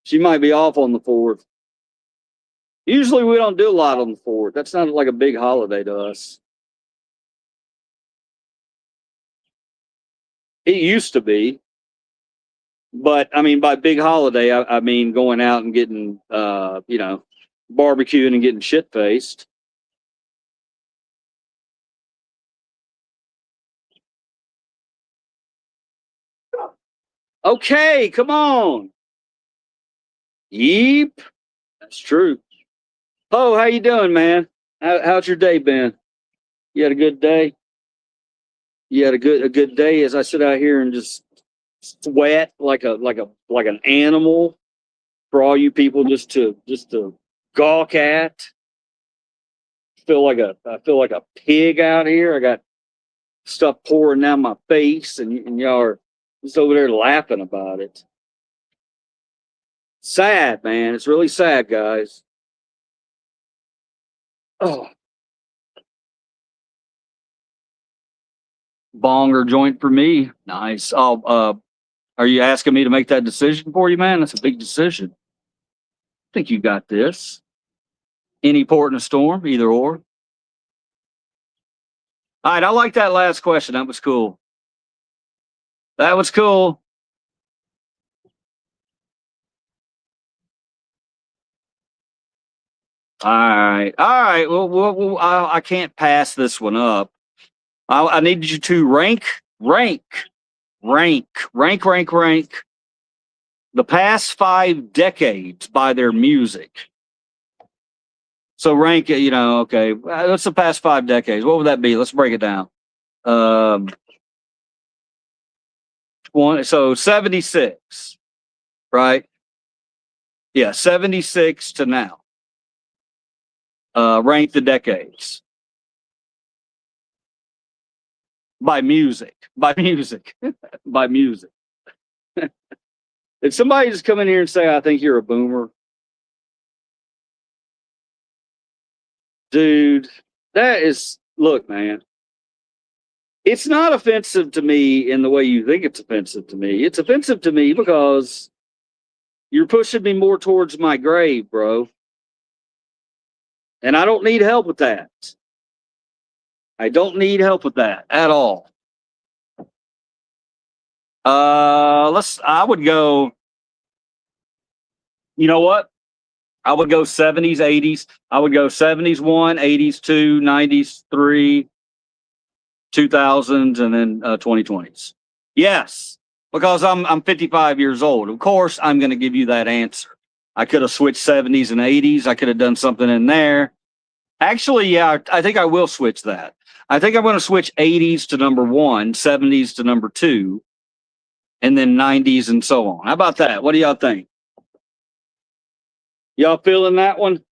Speaker 1: She might be off on the 4th. Usually we don't do a lot on the 4th. That's not like a big holiday to us. It used to be. But I mean, by big holiday, I mean going out and getting, barbecuing and getting shit faced. Okay, come on. Yeep, that's true. Oh, how you doing, man? How's your day been? You had a good day. You had a good day as I sit out here and just sweat like an animal for all you people just to gawk at. I feel like a pig out here. I got stuff pouring down my face, and y'all are just over there laughing about it. Sad, man. It's really sad, guys. Oh, bong or joint for me. Nice. Oh, are you asking me to make that decision for you, man? That's a big decision. I think you got this. Any port in a storm, either or. All right, I like that last question. That was cool. That was cool. All right, all right. Well, I can't pass this one up. I need you to rank the past 5 decades by their music. So rank it, okay. What's the past 5 decades? What would that be? Let's break it down. So 76, right? Yeah, 76 to now. Rank the decades. By music. By music. By music. Did somebody just come in here and say, I think you're a boomer? Dude, look, man. It's not offensive to me in the way you think it's offensive to me. It's offensive to me because you're pushing me more towards my grave, bro. And I don't need help with that. I don't need help with that at all. I would go, you know what? I would go 70s, 80s. I would go 70s 1, 80s 2, 90s 3, 2000s, and then 2020s. Yes, because I'm 55 years old. Of course, I'm going to give you that answer. I could have switched 70s and 80s. I could have done something in there. Actually, yeah, I think I will switch that. I think I'm going to switch 80s to number 1, 70s to number 2, and then 90s and so on. How about that? What do y'all think? Y'all feeling that one?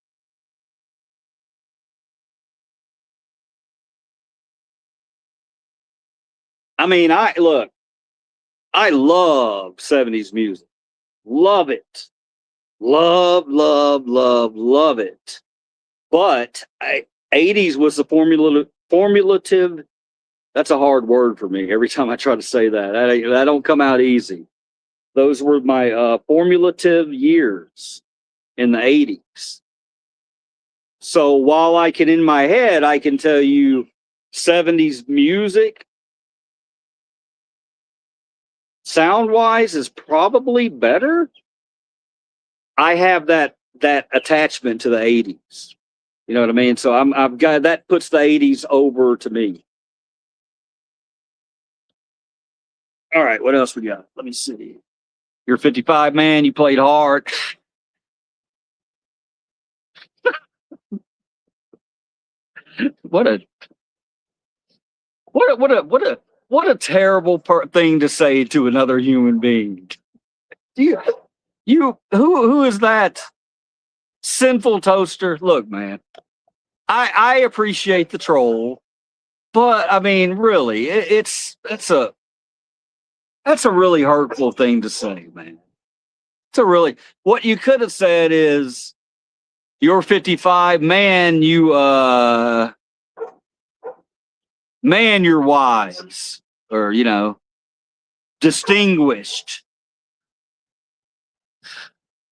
Speaker 1: I mean, I love 70s music. Love it. Love it. But 80s was the formulative. That's a hard word for me. Every time I try to say that don't come out easy. Those were my formulative years in the 80s. So while I can, in my head, I can tell you 70s music, sound wise, is probably better. I have that attachment to the 80s. You know what I mean? So I've got that puts the 80s over to me. All right, what else we got? Let me see. You're 55, man. You played hard. What a terrible thing to say to another human being. Who is that sinful toaster? Look, man, I appreciate the troll, but I mean, really, that's a really hurtful thing to say, man. It's a really, what you could have said is, you're 55, man, man, you're wise, or, you know, distinguished.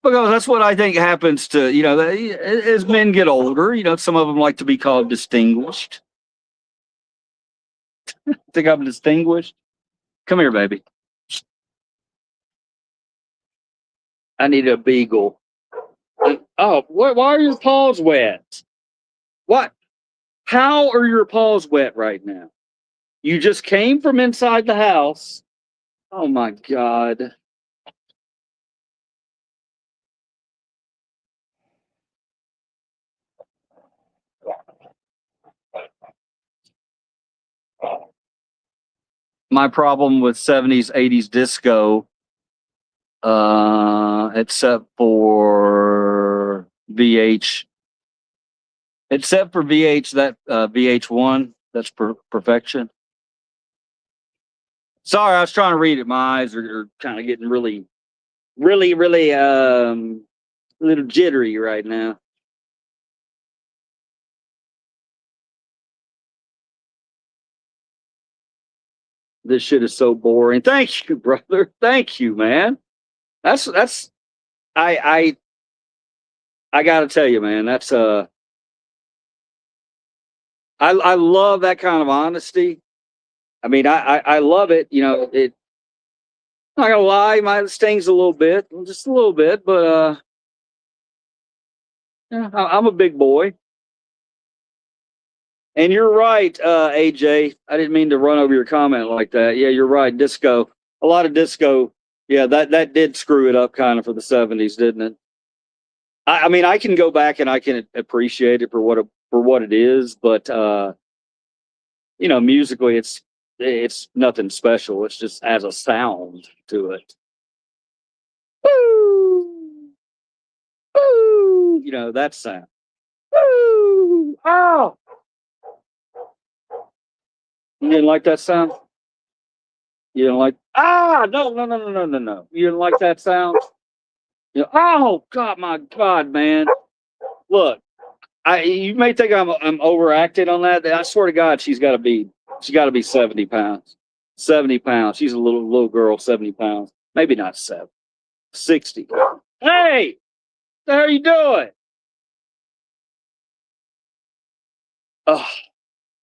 Speaker 1: Because that's what I think happens to, you know, as men get older, you know, some of them like to be called distinguished. Think I'm distinguished? Come here, baby. I need a beagle. Oh, why are your paws wet? What? How are your paws wet right now? You just came from inside the house. Oh my God. My problem with 70s, 80s disco, except for VH, that VH1, that's perfection. Sorry, I was trying to read it. My eyes are kind of getting really a little jittery right now. This shit is so boring. Thank you, brother. Thank you, man. That's I gotta tell you, man. That's I love that kind of honesty. I mean, I love it. You know, it. I'm not gonna lie, my stings a little bit, just a little bit, but yeah, I'm a big boy. And you're right, AJ. I didn't mean to run over your comment like that. Yeah, you're right. Disco, a lot of disco. Yeah, that did screw it up kind of for the 70s, didn't it? I mean, I can go back and I can appreciate it for what it is, but you know, musically, it's nothing special. It's just as a sound to it. Woo! Woo! You know, that sound. Woo! Oh! You didn't like that sound? You didn't like, no. You didn't like that sound? You know, oh God, my God, man. Look, you may think I'm overacting on that. I swear to God, she's gotta be 70 pounds. 70 pounds. She's a little girl, 70 pounds. Maybe not 60. Hey, what the hell are you doing? Oh,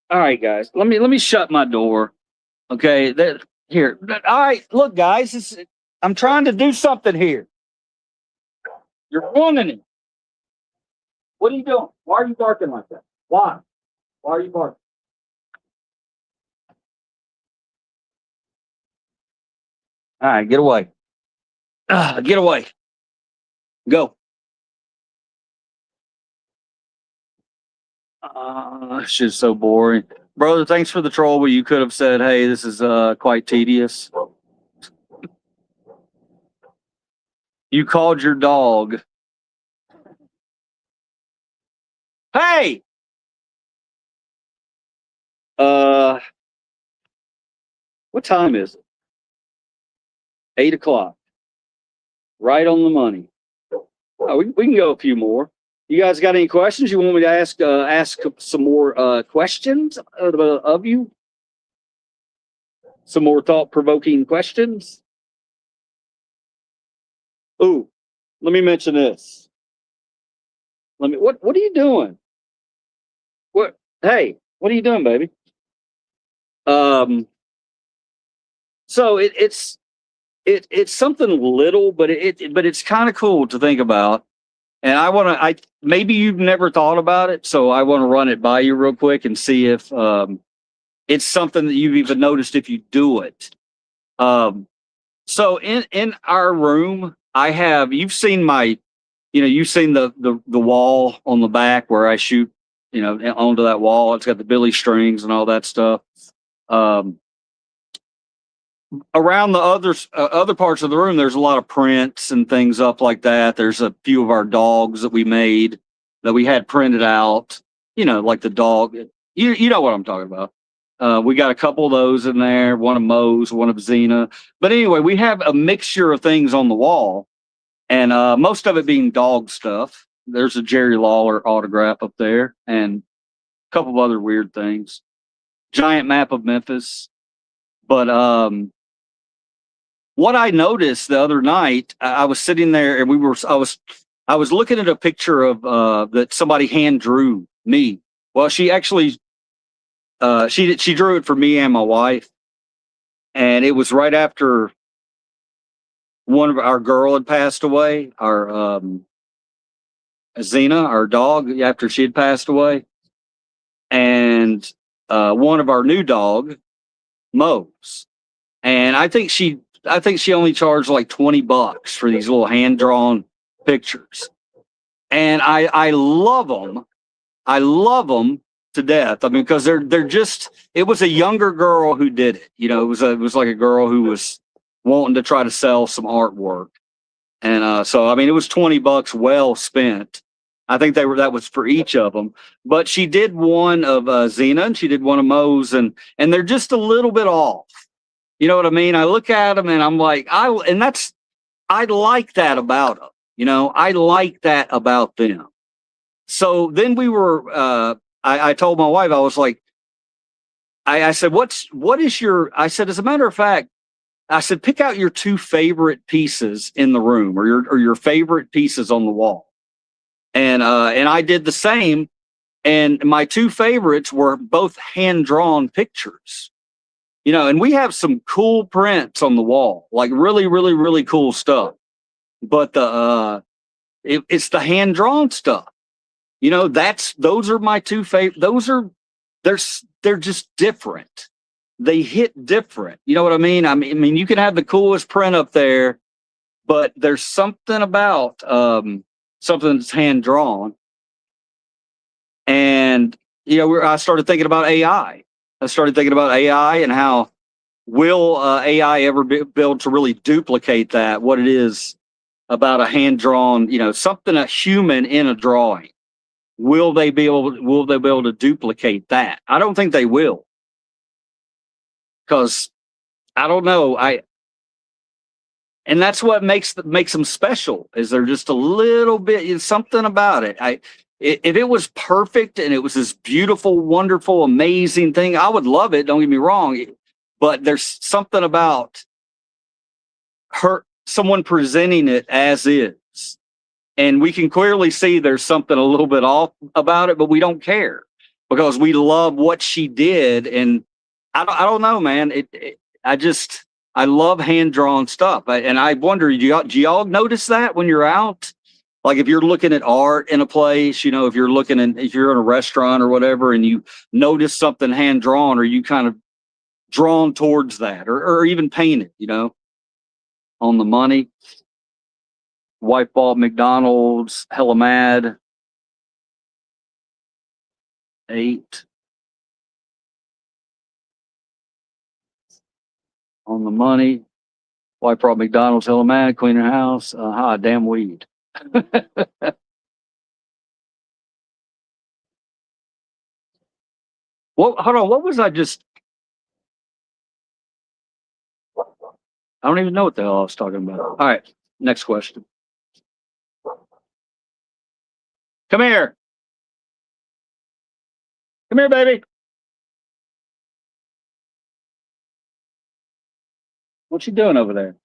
Speaker 1: all right, guys. Let me shut my door. Okay. Here. All right. Look, guys. I'm trying to do something here. You're ruining it. What are you doing? Why are you barking like that? Why? Why are you barking? All right, get away. Get away. Go. It's just so boring. Brother, thanks for the troll, but you could have said, hey, this is quite tedious. You called your dog. Hey! What time is it? 8 o'clock. Right on the money. Oh, we can go a few more. You guys got any questions? You want me to ask some more questions of you? Some more thought-provoking questions? Ooh, let me mention this. What are you doing? What? Hey, what are you doing, baby? Um, so it's something little, but but it's kind of cool to think about. And I maybe you've never thought about it, so I want to run it by you real quick and see if it's something that you've even noticed if you do it. Um, so in our room, I have you've seen my, you've seen the wall on the back where I shoot, onto that wall. It's got the billy strings and all that stuff. Um, Around the other parts of the room, there's a lot of prints and things up like that. There's a few of our dogs that we made that we had printed out. Like the dog. You know what I'm talking about. We got a couple of those in there. One of Moe's, one of Xena. But anyway, we have a mixture of things on the wall, and most of it being dog stuff. There's a Jerry Lawler autograph up there, and a couple of other weird things. Giant map of Memphis, but what I noticed the other night, I was sitting there and I was looking at a picture of that somebody hand drew me. Well, she actually she drew it for me and my wife, and it was right after one of our girl had passed away, our Xena, our dog, after she had passed away, and one of our new dog, Moe's, and I think she only charged like $20 for these little hand drawn pictures, and I love them. I love them to death. I mean, because they're just. It was a younger girl who did it. It was like a girl who was wanting to try to sell some artwork, and so I mean, it was $20 well spent. I think that was for each of them, but she did one of Xena and she did one of Moe's, and they're just a little bit off. You know what I mean? I look at them and I'm like, I like that about them. I like that about them. So then I told my wife, I was like, I said, I said, as a matter of fact, I said, pick out your two favorite pieces in the room or your favorite pieces on the wall. And I did the same. And my two favorites were both hand drawn pictures. And we have some cool prints on the wall, like really, really, really cool stuff. But it's the hand drawn stuff. Those are my two favorite. They're just different. They hit different. You know what I mean? I mean, you can have the coolest print up there, but there's something about something that's hand drawn. And I started thinking about AI. I started thinking about AI and how will AI ever be able to really duplicate that? What it is about a hand drawn, something a human in a drawing. Will they be able to duplicate that? I don't think they will, because I don't know. And that's what makes them special, is they're just a little bit something about it. If it was perfect and it was this beautiful, wonderful, amazing thing, I would love it. Don't get me wrong, but there's something about someone presenting it as is, and we can clearly see there's something a little bit off about it, but we don't care because we love what she did. And I don't know, man. I love hand drawn stuff, and I wonder, do y'all notice that when you're out? Like if you're looking at art in a place, if you're in a restaurant or whatever, and you notice something hand drawn, or you kind of drawn towards that, or even painted, on the money. Wife bought McDonald's, hella mad. 8 on the money. Wife brought McDonald's, hella mad, clean her house. Damn weed. Well, hold on. What was I just? I don't even know what the hell I was talking about. All right, next question. Come here. Come here, baby. What you doing over there?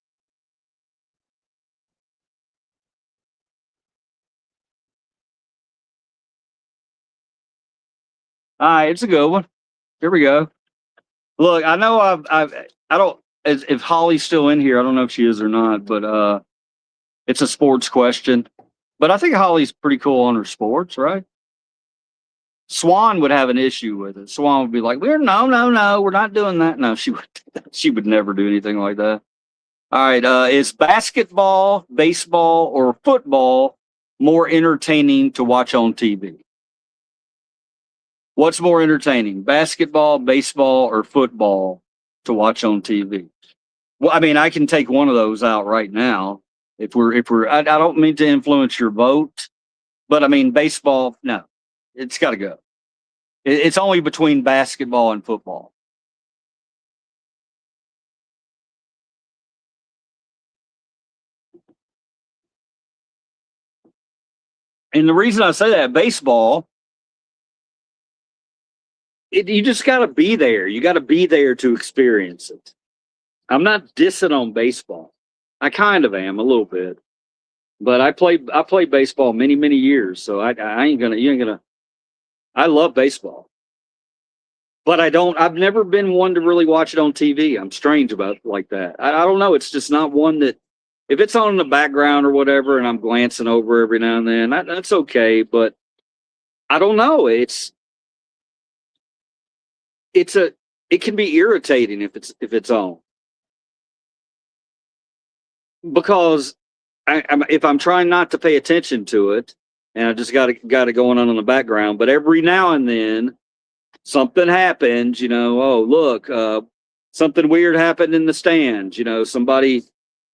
Speaker 1: All right, it's a good one. Here we go. Look, I know I don't, if Holly's still in here, I don't know if she is or not, but it's a sports question. But I think Holly's pretty cool on her sports, right? Swan would have an issue with it. Swan would be like, "We're no, we're not doing that." No, she would never do anything like that. All right, is basketball, baseball, or football more entertaining to watch on TV? What's more entertaining, basketball, baseball, or football to watch on TV? Well, I mean, I can take one of those out right now. I don't mean to influence your vote, but I mean, baseball, no, it's got to go. It's only between basketball and football. And the reason I say that, baseball, you just got to be there. You got to be there to experience it. I'm not dissing on baseball. I kind of am a little bit, but I played baseball many years, so I ain't gonna you ain't gonna. I love baseball, but I don't. I've never been one to really watch it on TV. I'm strange about like that. I don't know. It's just not one that if it's on in the background or whatever, and I'm glancing over every now and then, that's okay. But I don't know. It can be irritating if it's on because if I'm trying not to pay attention to it, and I just got it going on in the background, but every now and then something happens. Oh look, something weird happened in the stands. Somebody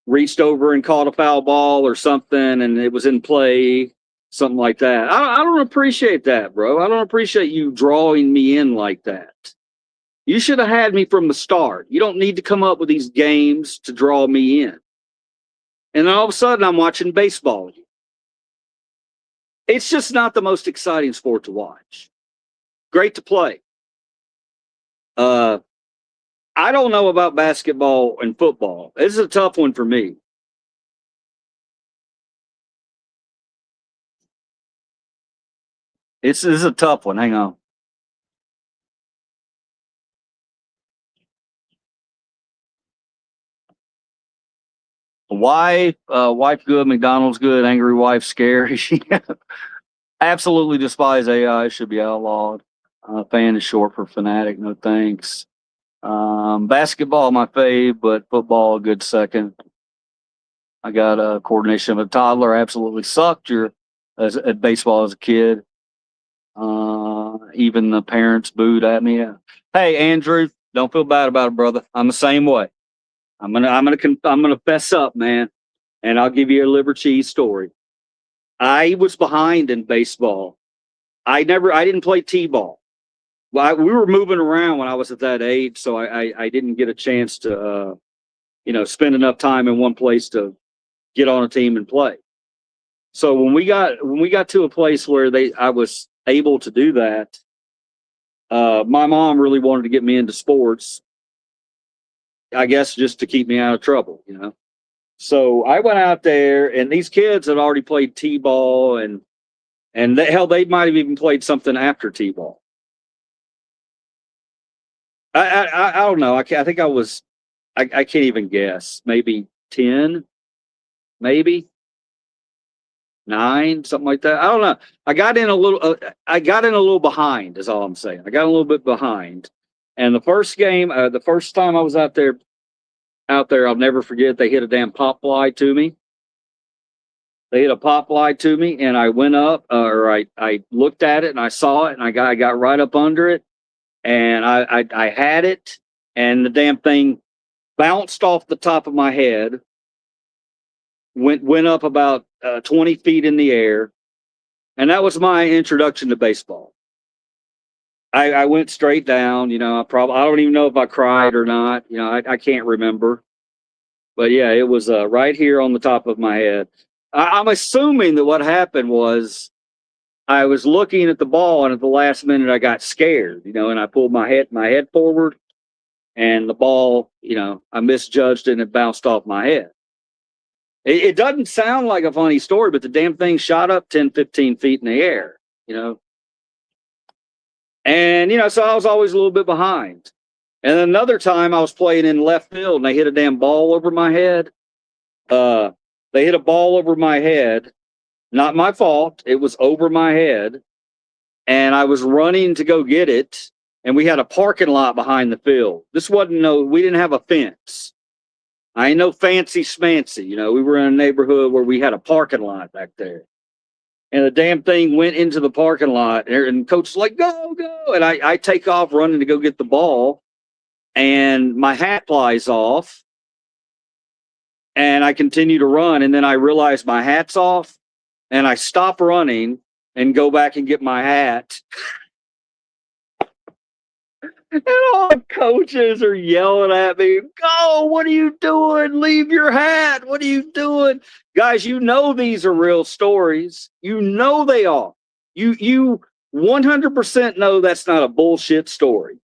Speaker 1: reached over and caught a foul ball or something, and it was in play, something like that. I don't appreciate that, bro. I don't appreciate you drawing me in like that. You should have had me from the start. You don't need to come up with these games to draw me in. And then all of a sudden, I'm watching baseball. It's just not the most exciting sport to watch. Great to play. I don't know about basketball and football. This is a tough one for me. This is a tough one. Hang on. Wife good, McDonald's good, angry wife scary. Absolutely despise AI. Should be outlawed. Fan is short for fanatic. No thanks. Basketball my fave, but football a good second. I got a coordination of a toddler. Absolutely sucked. At baseball as a kid. Even the parents booed at me. Hey Andrew, don't feel bad about it, brother. I'm the same way. I'm gonna fess up, man, and I'll give you a liver cheese story. I was behind in baseball. I didn't play t-ball. Well, we were moving around when I was at that age, so I didn't get a chance to spend enough time in one place to get on a team and play. So when we got to a place where I was able to do that, my mom really wanted to get me into sports. I guess just to keep me out of trouble. So I went out there, and these kids had already played t-ball, and they might have even played something after t-ball. I don't know. I think I was. I can't even guess. Maybe 10, maybe 9, something like that. I don't know. I got in a little behind. Is all I'm saying. I got a little bit behind. And the first time I was out there, I'll never forget. They hit a damn pop fly to me. They hit a pop fly to me, and I went up, or I looked at it, and I saw it, and I got right up under it, and I had it, and the damn thing bounced off the top of my head, went up about 20 feet in the air, and that was my introduction to baseball. I went straight down. I don't even know if I cried or not. I can't remember, but yeah, it was right here on the top of my head. I'm assuming that what happened was I was looking at the ball, and at the last minute I got scared, and I pulled my head forward, and the ball, I misjudged it and it bounced off my head. It doesn't sound like a funny story, but the damn thing shot up 10, 15 feet in the air, And, so I was always a little bit behind. And another time I was playing in left field and they hit a damn ball over my head. They hit a ball over my head. Not my fault. It was over my head. And I was running to go get it. And we had a parking lot behind the field. We didn't have a fence. I ain't no fancy schmancy. We were in a neighborhood where we had a parking lot back there. And the damn thing went into the parking lot. And coach was like, go, go. And I take off running to go get the ball. And my hat flies off. And I continue to run. And then I realize my hat's off. And I stop running and go back and get my hat. And all the coaches are yelling at me, go, what are you doing? Leave your hat. What are you doing? Guys, these are real stories. They are. You 100% know that's not a bullshit story.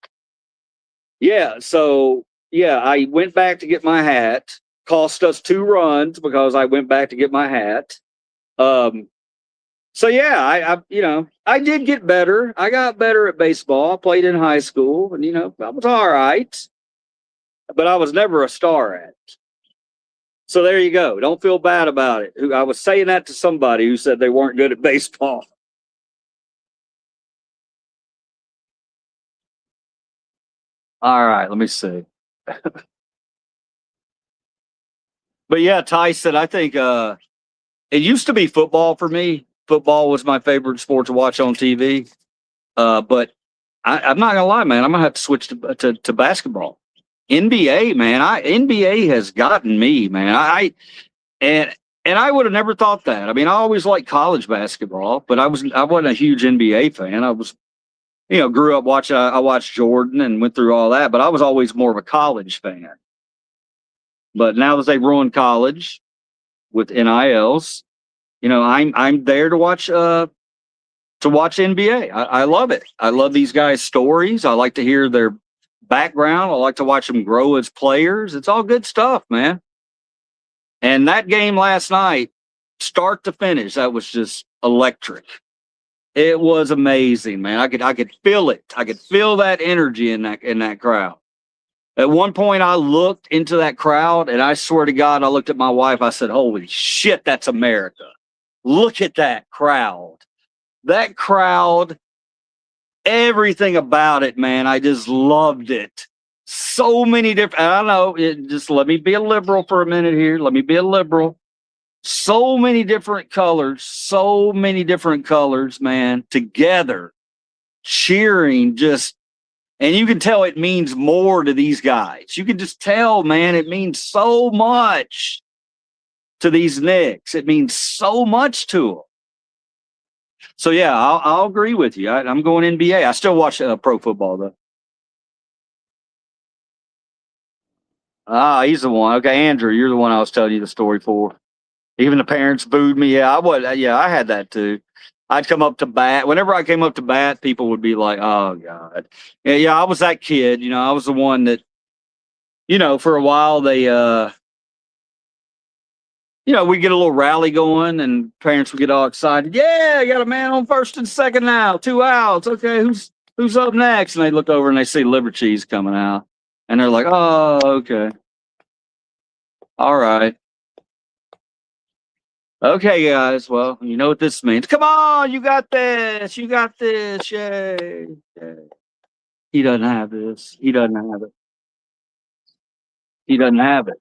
Speaker 1: Yeah, so, I went back to get my hat. Cost us 2 runs because I went back to get my hat. So I did get better. I got better at baseball. I played in high school, and I was all right, but I was never a star at it. So there you go. Don't feel bad about it. I was saying that to somebody who said they weren't good at baseball. All right, let me see. But yeah, Tyson, I think it used to be football for me. Football was my favorite sport to watch on TV. But I'm not gonna lie, man. I'm gonna have to switch to basketball. NBA, man. NBA has gotten me, man. And I would have never thought that. I mean, I always liked college basketball, but I wasn't a huge NBA fan. I was, grew up watching. I watched Jordan and went through all that, but I was always more of a college fan. But now that they've ruined college with NILs, I'm there to watch NBA. I love it. I love these guys' stories. I like to hear their background. I like to watch them grow as players. It's all good stuff, man. And that game last night, start to finish, that was just electric. It was amazing, man. I could feel it. I could feel that energy in that crowd. At one point, I looked into that crowd, and I swear to God, I looked at my wife. I said, "Holy shit, that's America! Look at that crowd. That crowd, everything about it, man. I just loved it. So many different, I don't know, just let me be a liberal for a minute here. Let me be a liberal. So many different colors, man, together, cheering, and you can tell it means more to these guys. You can just tell, man, it means so much to these Knicks. It means so much to them. So, yeah, I'll agree with you. I'm going NBA. I still watch pro football, though. Ah, he's the one. Okay, Andrew, you're the one I was telling you the story for. Even the parents booed me. Yeah, I had that too. I'd come up to bat. Whenever I came up to bat, people would be like, "Oh God." Yeah, I was that kid. I was the one that, for a while they, we get a little rally going, and parents would get all excited. Yeah, you got a man on first and second now, 2 outs. Okay, who's up next? And they look over and they see Liver Cheese coming out, and they're like, "Oh, okay, all right." Okay, guys. Well, you know what this means. Come on, you got this. You got this. Yay. Yay. He doesn't have this. He doesn't have it. He doesn't have it.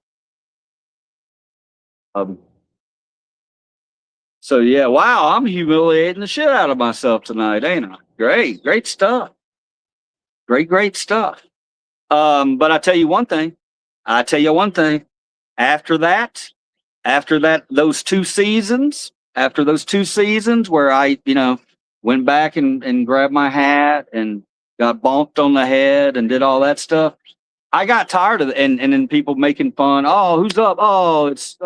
Speaker 1: So yeah, wow, I'm humiliating the shit out of myself tonight, ain't I? Great stuff. Great stuff. But I tell you one thing. After that, those 2 seasons, where I, went back and grabbed my hat and got bonked on the head and did all that stuff, I got tired of it. And then people making fun. Oh, who's up? Oh, it's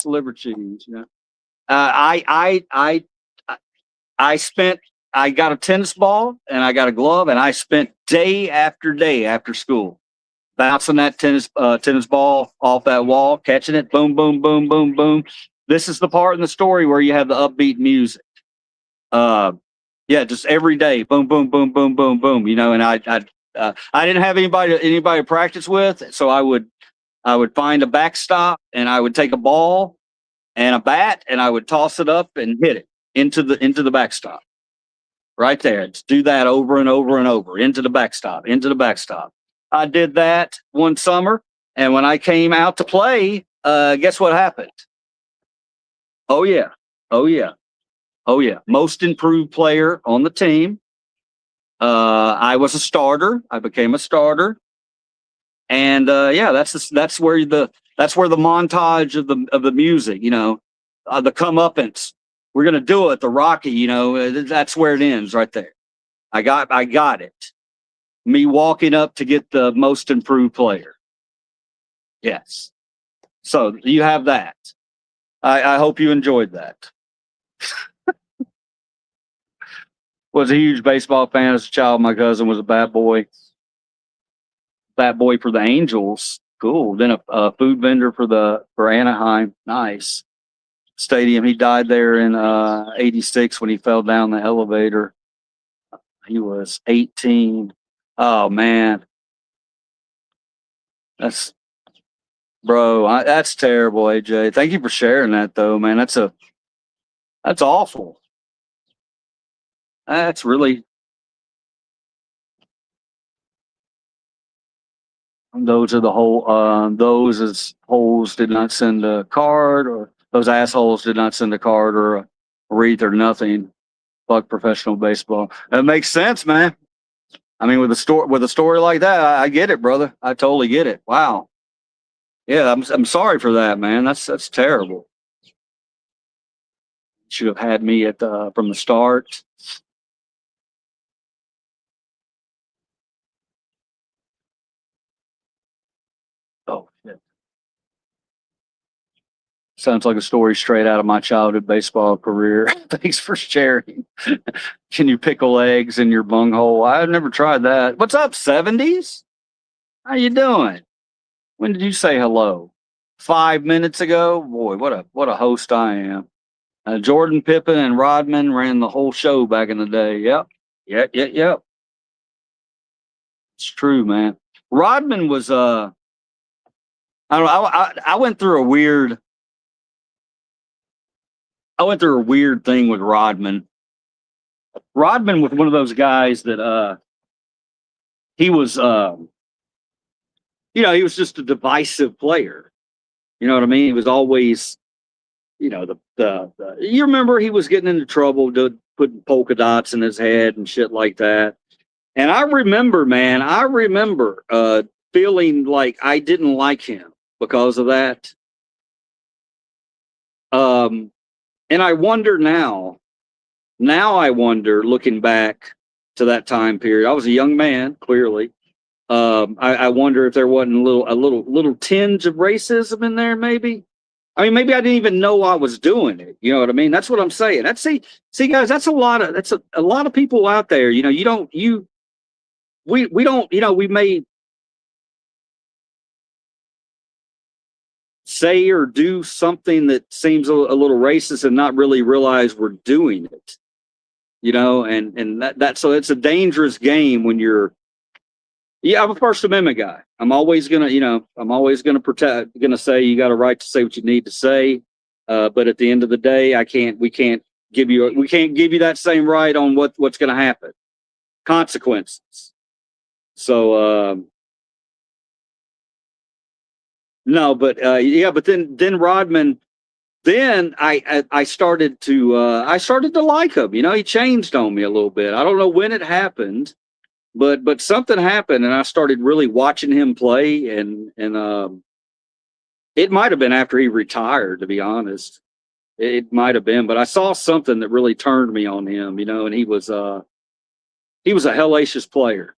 Speaker 1: Liver Cheese. I got a tennis ball and I got a glove, and I spent day after day after school bouncing that tennis ball off that wall, catching it, boom, boom, boom, boom, boom. This is the part in the story where you have the upbeat music. Just every day, boom, boom, boom, boom, boom, boom. And I didn't have anybody to practice with, so I would find a backstop and I would take a ball and a bat and I would toss it up and hit it into the backstop. Right there. Just do that over and over and over. Into the backstop, into the backstop. I did that one summer, and when I came out to play, guess what happened? Oh yeah. Oh yeah. Oh yeah. Most improved player on the team. I was a starter. I became a starter. And yeah, that's where the montage of the music, the comeuppance. We're gonna do it, the Rocky, that's where it ends right there. I got it. Me walking up to get the most improved player. Yes. So you have that. I hope you enjoyed that. Was a huge baseball fan as a child. My cousin was a bat boy for the Angels. Cool. Then a food vendor for Anaheim. Nice. Stadium. He died there in 86 when he fell down the elevator. He was 18. Oh man. That's terrible, AJ. Thank you for sharing that though, man. That's awful. That's really those are the whole those as holes did not send a card, or those assholes did not send a card or a wreath or nothing. Fuck professional baseball. That makes sense, man. I mean, with a story like that, I get it, brother. I totally get it. Wow. Yeah, I'm sorry for that, man. That's terrible. Should have had me from the start. Oh shit. Sounds like a story straight out of my childhood baseball career. Thanks for sharing. Can you pickle eggs in your bunghole? I've never tried that. What's up, 70s? How you doing? When did you say hello? 5 minutes ago? Boy, what a host I am. Jordan, Pippen, and Rodman ran the whole show back in the day. Yep. Yep. It's true, man. Rodman was I don't know. I went through a weird thing with Rodman. Rodman was one of those guys that he was he was just a divisive player. You know what I mean? He was always, the you remember he was getting into trouble putting polka dots in his head and shit like that. And I remember, man, feeling like I didn't like him because of that. And I wonder now I wonder, looking back to that time period, I was a young man, clearly. I wonder if there wasn't a little tinge of racism in there, maybe. I mean, maybe I didn't even know I was doing it. You know what I mean? That's what I'm saying. See, guys, that's a lot of people out there. We don't, we may say or do something that seems a little racist and not really realize we're doing it. And that so it's a dangerous game when you're. Yeah, I'm a First Amendment guy. I'm always gonna say you got a right to say what you need to say. But at the end of the day, we can't give you that same right on what's gonna happen. Consequences. So no, but but then Rodman, then I started to like him. He changed on me a little bit. I don't know when it happened. But something happened, and I started really watching him play, and it might have been after he retired, to be honest. It might have been, but I saw something that really turned me on him, and he was a hellacious player.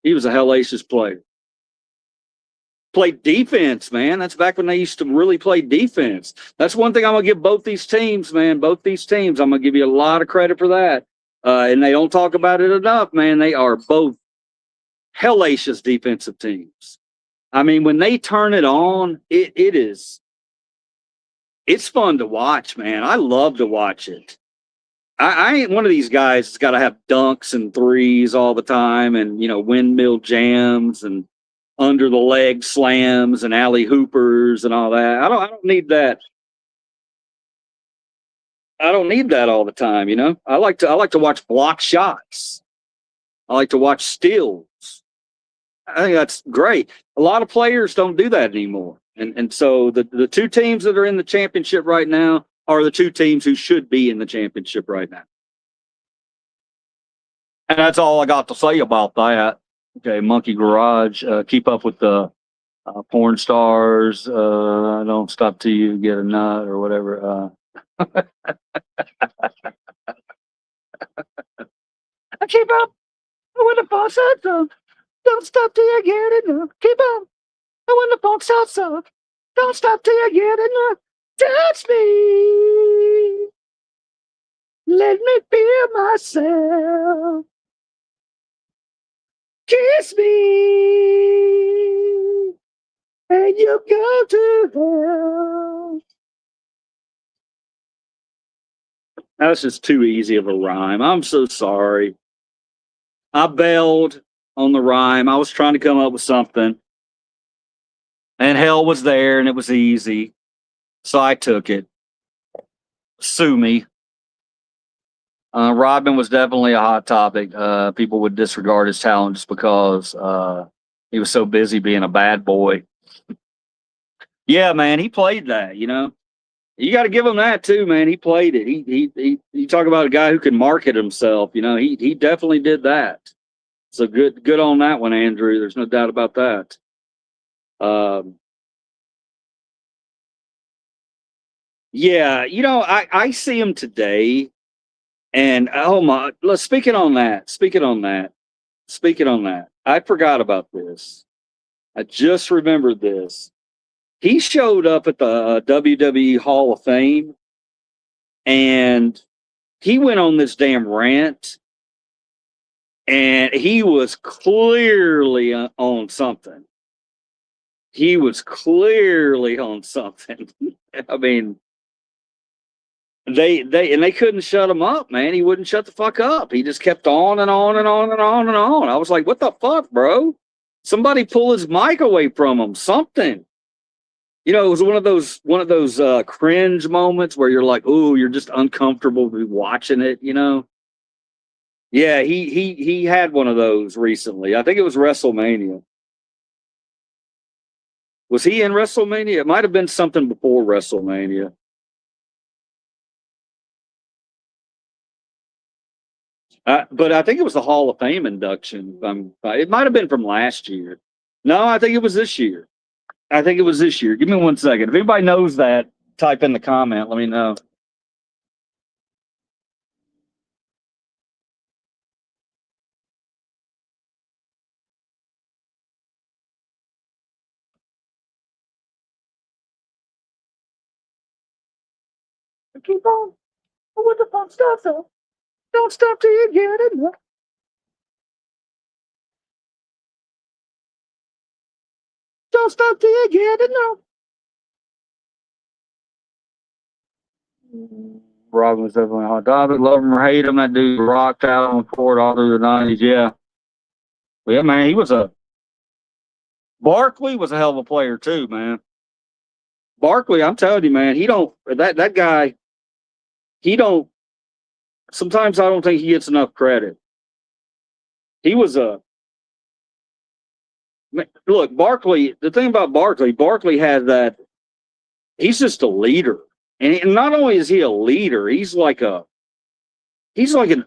Speaker 1: He was a hellacious player. Played defense, man. That's back when they used to really play defense. That's one thing I'm gonna give both these teams, man. Both these teams, I'm gonna give you a lot of credit for that. And they don't talk about it enough, man. They are both hellacious defensive teams. I mean, when they turn it on, it's fun to watch, man. I love to watch it. I ain't one of these guys that's got to have dunks and threes all the time, and windmill jams and under the leg slams and alley hoopers and all that. I don't need that. I don't need that all the time. I like to watch block shots. I like to watch steals. I think that's great. A lot of players don't do that anymore. And so the two teams that are in the championship right now are the two teams who should be in the championship right now. And that's all I got to say about that. Okay, Monkey Garage, keep up with the porn stars. Don't stop till you get a nut or whatever. I keep up with the boss. Don't stop till you get enough. Keep up. I want the box outside. Don't stop till you get enough. Touch me. Let me feel myself. Kiss me. And you go to hell. That's just too easy of a rhyme. I'm so sorry. I bailed on the rhyme. I was trying to come up with something. And hell was there, and it was easy. So I took it. Sue me. Rodman was definitely a hot topic. People would disregard his talent just because he was so busy being a bad boy. Yeah, man, he played that, You got to give him that too, man. He played it. You talk about a guy who can market himself, he definitely did that. So good on that one, Andrew. There's no doubt about that. Yeah, I see him today, and oh my, speaking on that, I forgot about this. I just remembered this. He showed up at the WWE Hall of Fame, and he went on this damn rant, and he was clearly on something. He was clearly on something. I mean, they couldn't shut him up, man. He wouldn't shut the fuck up. He just kept on and on and on and on and on. I was like, what the fuck, bro? Somebody pull his mic away from him. Something. It was one of those cringe moments where you're like, oh, you're just uncomfortable watching it, Yeah, he had one of those recently. I think it was WrestleMania. Was he in WrestleMania? It might have been something before WrestleMania. But I think it was the Hall of Fame induction. It might have been from last year. No, I think it was this year. Give me 1 second. If anybody knows that, type in the comment. Let me know. Keep on. What the fuck stuff though? Don't stop till you get it. Don't stop till you get it. No. Robin was definitely a hot topic. Love him or hate him, that dude rocked out on the court all through the 90s. Yeah. Well, yeah, man, Barkley was a hell of a player too, man. Barkley, I'm telling you, man, that guy, sometimes I don't think he gets enough credit. He was look, Barkley, the thing about Barkley has that, he's just a leader. And not only is he a leader, he's like an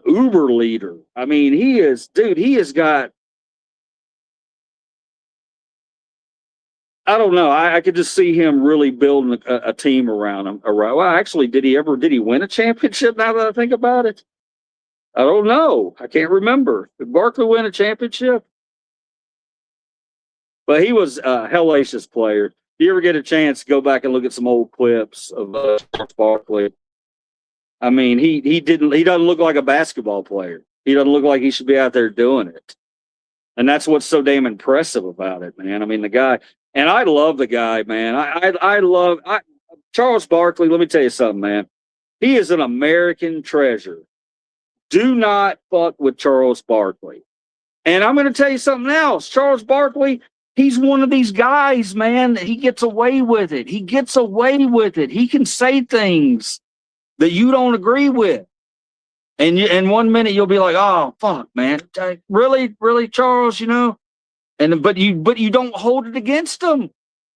Speaker 1: uber leader. I mean, he has got, I don't know. I could just see him really building a team around him. Well, actually, did he win a championship now that I think about it? I don't know. I can't remember. Did Barkley win a championship? But he was a hellacious player. If you ever get a chance, go back and look at some old clips of Charles Barkley. I mean, he doesn't look like a basketball player. He doesn't look like he should be out there doing it. And that's what's so damn impressive about it, man. I mean, the guy, and I love the guy, man. I love Charles Barkley. Let me tell you something, man. He is an American treasure. Do not fuck with Charles Barkley. And I'm going to tell you something else. Charles Barkley, he's one of these guys, man. He gets away with it. He gets away with it. He can say things that you don't agree with. And you, in 1 minute you'll be like, "Oh fuck, man, really, Charles?" You know, but you don't hold it against him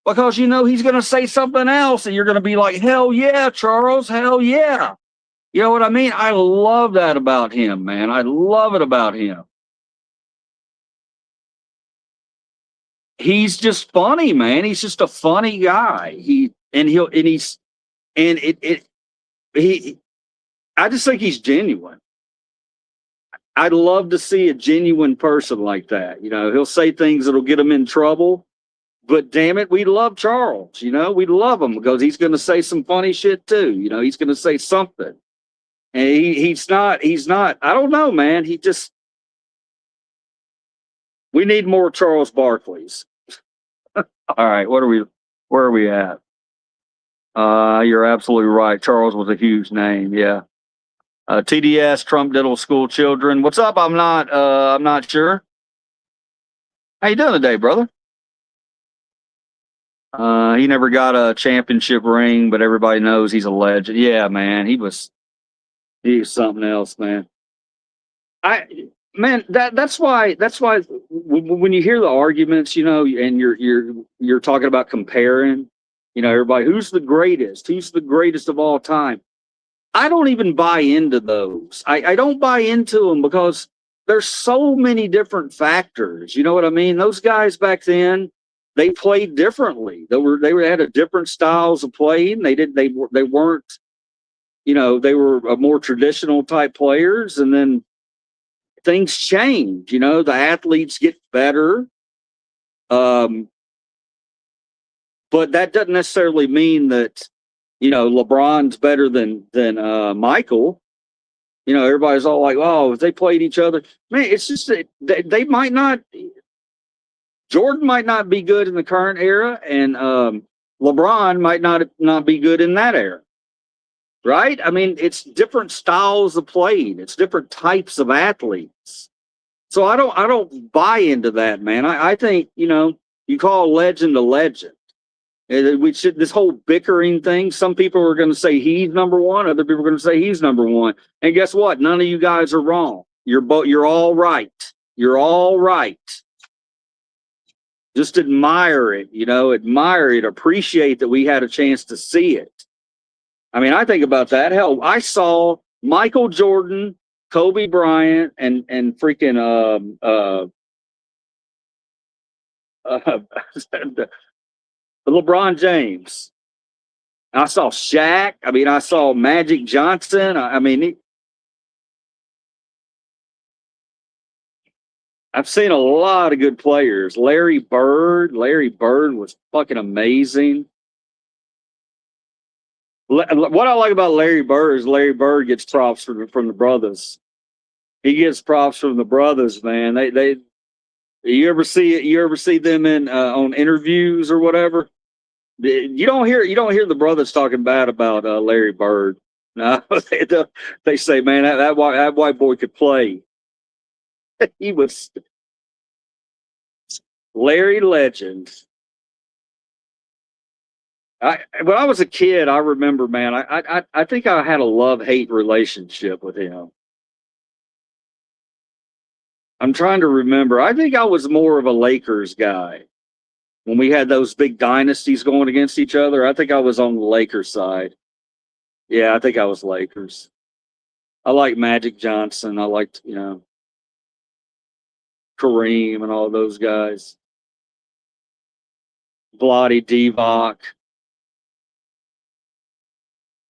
Speaker 1: because you know he's going to say something else, and you're going to be like, "Hell yeah, Charles, hell yeah." You know what I mean? I love that about him, man. I love it about him. He's just funny, man. He's just a funny guy. I just think he's genuine. I'd love to see a genuine person like that. You know, he'll say things that'll get him in trouble, but damn it, we love Charles. You know, we love him because he's going to say some funny shit too. You know, he's going to say something. And he's not, I don't know, man. We need more Charles Barkleys. All right. Where are we at? You're absolutely right. Charles was a huge name. Yeah. TDS, Trump Diddle School Children. What's up? I'm not sure. How you doing today, brother? He never got a championship ring, but everybody knows he's a legend. Yeah, man. He was something else, man. That's why when you hear the arguments, you know, and you're talking about comparing, you know, everybody, who's the greatest of all time. I don't even buy into those. I don't buy into them because there's so many different factors. You know what I mean? Those guys back then, they played differently. They had a different styles of playing. They weren't, you know, they were a more traditional type players, and then things change. You know, the athletes get better, but that doesn't necessarily mean that, you know, LeBron's better than Michael. You know, everybody's all like, "Oh, if they played each other, man." It's just that they might not. Jordan might not be good in the current era, and LeBron might not be good in that era. Right? I mean, it's different styles of playing. It's different types of athletes. So I don't buy into that, man. I think, you know, you call a legend a legend. We should, this whole bickering thing. Some people are going to say he's number one. Other people are going to say he's number one. And guess what? None of you guys are wrong. You're all right. You're all right. Just admire it, you know, admire it, appreciate that we had a chance to see it. I mean, I think about that. Hell, I saw Michael Jordan, Kobe Bryant, and freaking LeBron James. I saw Shaq. I mean, I saw Magic Johnson. I've seen a lot of good players. Larry Bird was fucking amazing. What I like about Larry Bird is Larry Bird gets props from the brothers. He gets props from the brothers, man. You ever see them in on interviews or whatever? You don't hear the brothers talking bad about Larry Bird. No, they say, man, that white boy could play. He was Larry Legend. When I was a kid, I remember, man, I think I had a love-hate relationship with him. I'm trying to remember. I think I was more of a Lakers guy. When we had those big dynasties going against each other, I think I was on the Lakers side. Yeah, I think I was Lakers. I liked Magic Johnson. I liked, you know, Kareem and all those guys. Vlade Divac.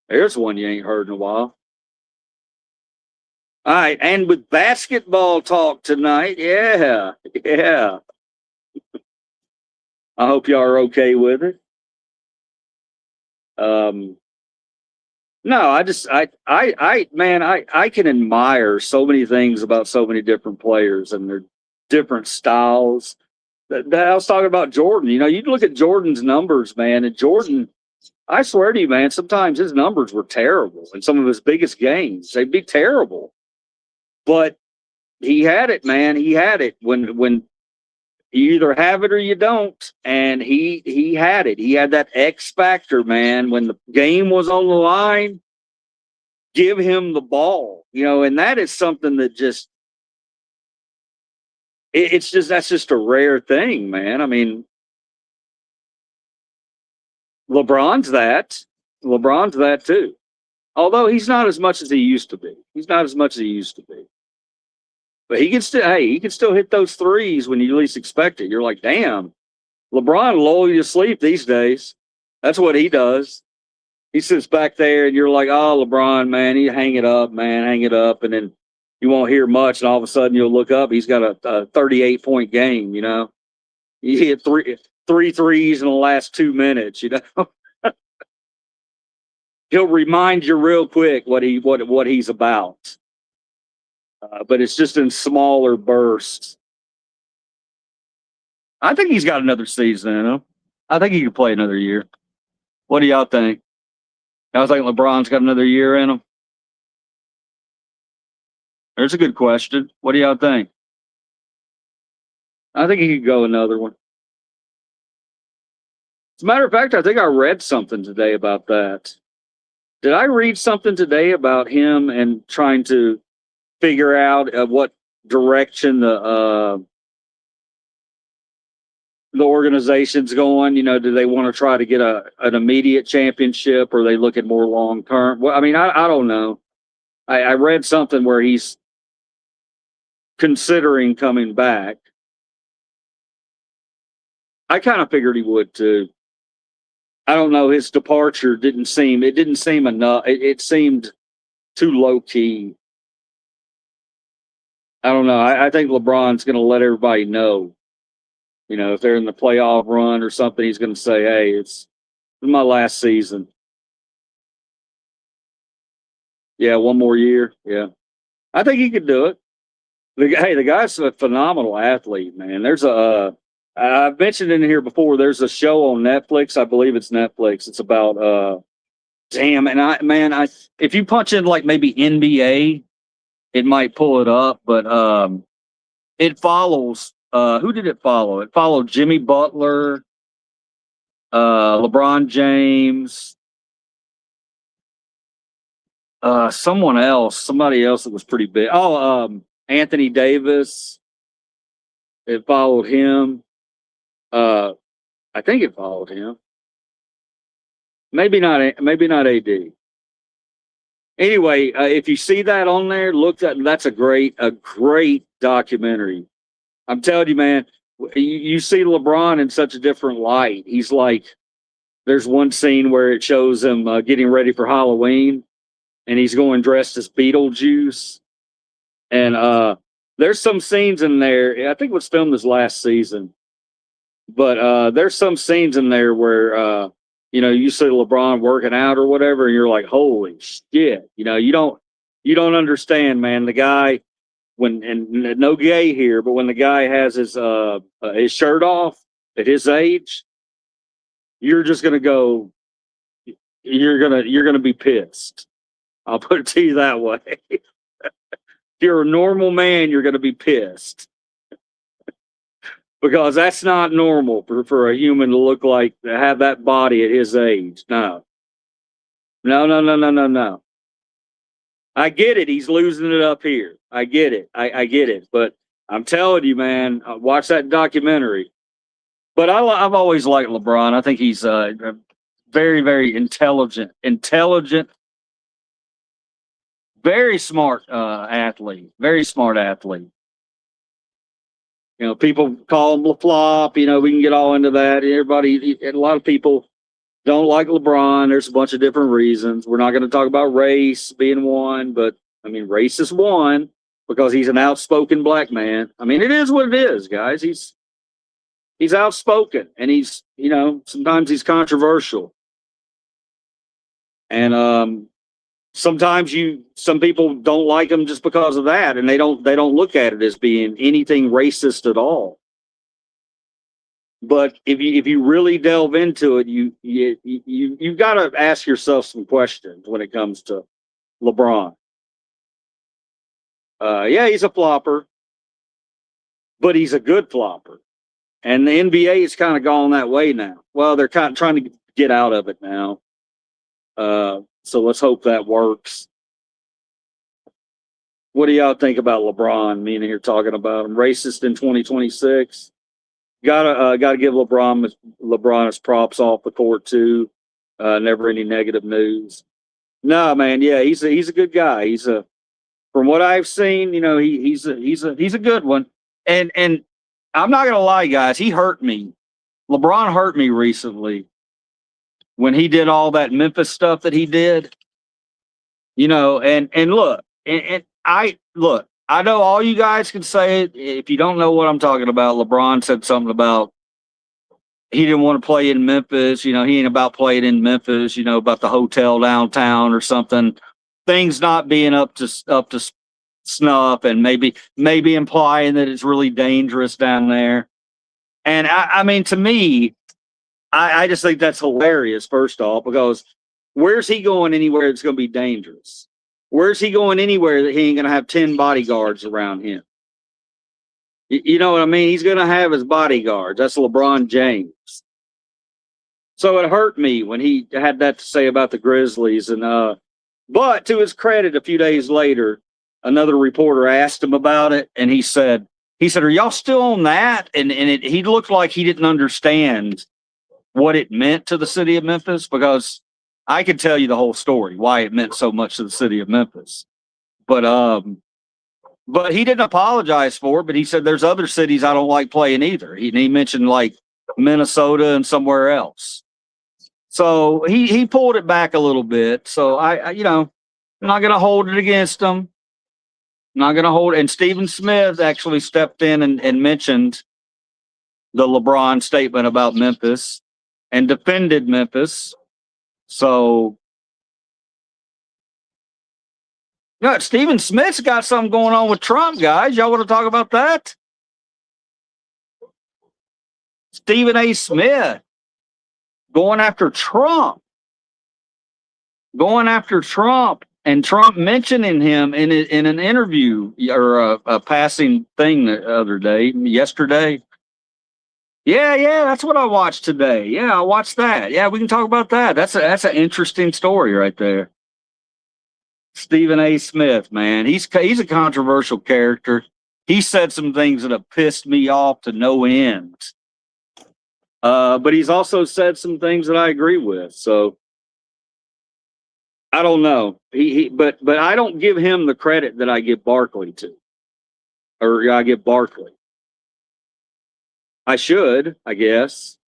Speaker 1: There's one you ain't heard in a while. All right, and with basketball talk tonight, yeah. I hope y'all are okay with it. No, I can admire so many things about so many different players and their different styles. I was talking about Jordan. You know, you look at Jordan's numbers, man, and Jordan, I swear to you, man, sometimes his numbers were terrible in some of his biggest games. They'd be terrible. But he had it, man. He had it when you either have it or you don't. And he had it. He had that X factor, man. When the game was on the line, give him the ball, and that is something that just it's just that's just a rare thing, man. I mean, LeBron's that. LeBron's that too. Although he's not as much as he used to be. He's not as much as he used to be. But he can still hit those threes when you least expect it. You're like, damn, LeBron lull you to sleep these days. That's what he does. He sits back there and you're like, oh, LeBron, man, you hang it up, man, hang it up. And then you won't hear much. And all of a sudden you'll look up. He's got a 38-point game, He hit three threes in the last 2 minutes, He'll remind you real quick what he's about. But it's just in smaller bursts. I think he's got another season in him. I think he could play another year. What do y'all think? I think LeBron's got another year in him. There's a good question. What do y'all think? I think he could go another one. As a matter of fact, I think I read something today about that. Did I read something today about him and trying to figure out what direction the organization's going? Do they want to try to get an immediate championship, or are they looking more long term? Well, I mean, I don't know. I read something where he's considering coming back. I kind of figured he would too. I don't know. His departure didn't seem enough. It seemed too low key. I don't know. I think LeBron's going to let everybody know. If they're in the playoff run or something, he's going to say, hey, it's my last season. Yeah, one more year. Yeah. I think he could do it. The guy's a phenomenal athlete, man. I've mentioned in here before, there's a show on Netflix. I believe it's Netflix. It's about, if you punch in like maybe NBA, it might pull it up, but it follows, who did it follow? It followed Jimmy Butler, LeBron James, somebody else that was pretty big. Anthony Davis. It followed him. I think it followed him. Maybe not AD. Anyway, if you see that on there, that's a great documentary. I'm telling you, man, you see LeBron in such a different light. He's like, there's one scene where it shows him getting ready for Halloween, and he's going dressed as Beetlejuice. And there's some scenes in there. I think it was filmed this last season, but there's some scenes in there where you see LeBron working out or whatever, and you're like, holy shit. You don't understand, man. The guy, and no gay here, but when the guy has his shirt off at his age, you're just gonna go, you're gonna be pissed. I'll put it to you that way. If you're a normal man, you're gonna be pissed. Because that's not normal for a human to have that body at his age. No. I get it. He's losing it up here. I get it. I get it. But I'm telling you, man, watch that documentary. But I've always liked LeBron. I think he's a very, very intelligent, very smart athlete. Very smart athlete. People call him LaFlop. We can get all into that. A lot of people don't like LeBron. There's a bunch of different reasons. We're not going to talk about race being one, but I mean, race is one because he's an outspoken black man. I mean, it is what it is, guys. He's outspoken, and he's, sometimes he's controversial. And sometimes some people don't like him just because of that, and they don't look at it as being anything racist at all. But if you really delve into it, you've got to ask yourself some questions when it comes to LeBron. Yeah, he's a flopper, but he's a good flopper. And the NBA is kind of gone that way now. Well, they're kind of trying to get out of it now. So let's hope that works. What do y'all think about LeBron? Me and here talking about him, racist in 2026. Gotta give LeBron his props off the court too. Never any negative news. No, man. Yeah, he's a good guy. From what I've seen, he's a good one. And I'm not gonna lie, guys. He hurt me. LeBron hurt me recently when he did all that Memphis stuff that he did. And look, and I look. I know all you guys can say it. If you don't know what I'm talking about, LeBron said something about he didn't want to play in Memphis. He ain't about playing in Memphis. About the hotel downtown or something. Things not being up to snuff, and maybe implying that it's really dangerous down there. And I mean, to me, I just think that's hilarious. First off, because where's he going anywhere that's going to be dangerous? Where's he going anywhere that he ain't going to have 10 bodyguards around him? You know what I mean? He's going to have his bodyguards. That's LeBron James. So it hurt me when he had that to say about the Grizzlies. But to his credit, a few days later, another reporter asked him about it, and he said, "Are y'all still on that?" And he looked like he didn't understand what it meant to the city of Memphis, because I could tell you the whole story, why it meant so much to the city of Memphis. But he didn't apologize for it, but he said there's other cities I don't like playing either. He mentioned like Minnesota and somewhere else. So he pulled it back a little bit. So I'm not going to hold it against him. I'm not going to hold it. And Stephen Smith actually stepped in and mentioned the LeBron statement about Memphis and defended Memphis. So, Stephen Smith's got something going on with Trump, guys. Y'all want to talk about that? Stephen A. Smith going after Trump. And Trump mentioning him in an interview or a passing thing yesterday. Yeah, that's what I watched today. Yeah, I watched that. Yeah, we can talk about that. That's an interesting story right there. Stephen A. Smith, man, he's a controversial character. He said some things that have pissed me off to no end. But he's also said some things that I agree with. So I don't know. But I don't give him the credit that I give Barkley to, or I give Barkley. I should, I guess.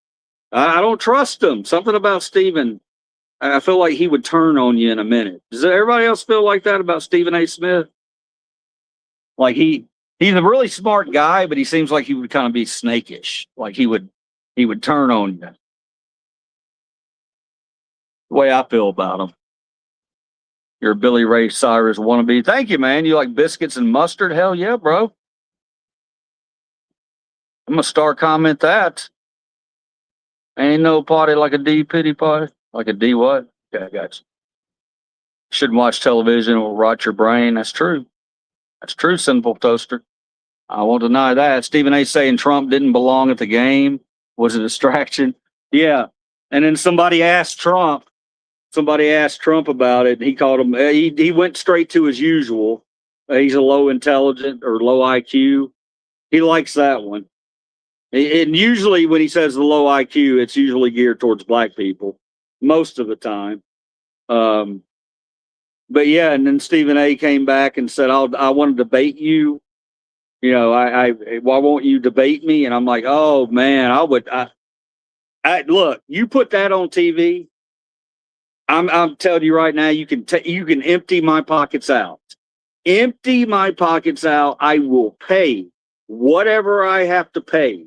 Speaker 1: I don't trust him. Something about Stephen. I feel like he would turn on you in a minute. Does everybody else feel like that about Stephen A. Smith? Like he's a really smart guy, but he seems like he would kind of be snakish. Like he would turn on you. The way I feel about him. You're a Billy Ray Cyrus wannabe. Thank you, man. You like biscuits and mustard? Hell yeah, bro. I'm gonna star comment that. Ain't no party like a D pity party. Like a D what? Yeah, I got you. Shouldn't watch television or rot your brain. That's true. That's true, Sinful Toaster. I won't deny that. Stephen A. saying Trump didn't belong at the game was a distraction. Yeah. And then somebody asked Trump about it, and he called him, he went straight to his usual. He's a low intelligent or low IQ. He likes that one. And usually when he says the low IQ, it's usually geared towards black people most of the time. But yeah, and then Stephen A. came back and said, I want to debate you. Why won't you debate me? And I'm like, oh man, look, you put that on TV. I'm telling you right now, you can empty my pockets out. Empty my pockets out. I will pay whatever I have to pay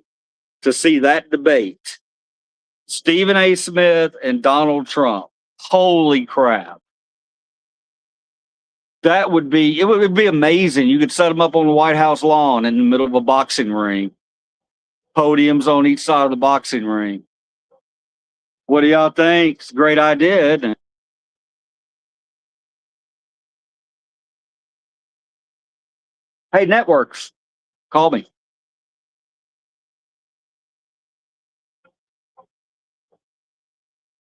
Speaker 1: to see that debate. Stephen A. Smith and Donald Trump. Holy crap. It would be amazing. You could set them up on the White House lawn in the middle of a boxing ring. Podiums on each side of the boxing ring. What do y'all think? It's a great idea, isn't it? Hey, networks, call me.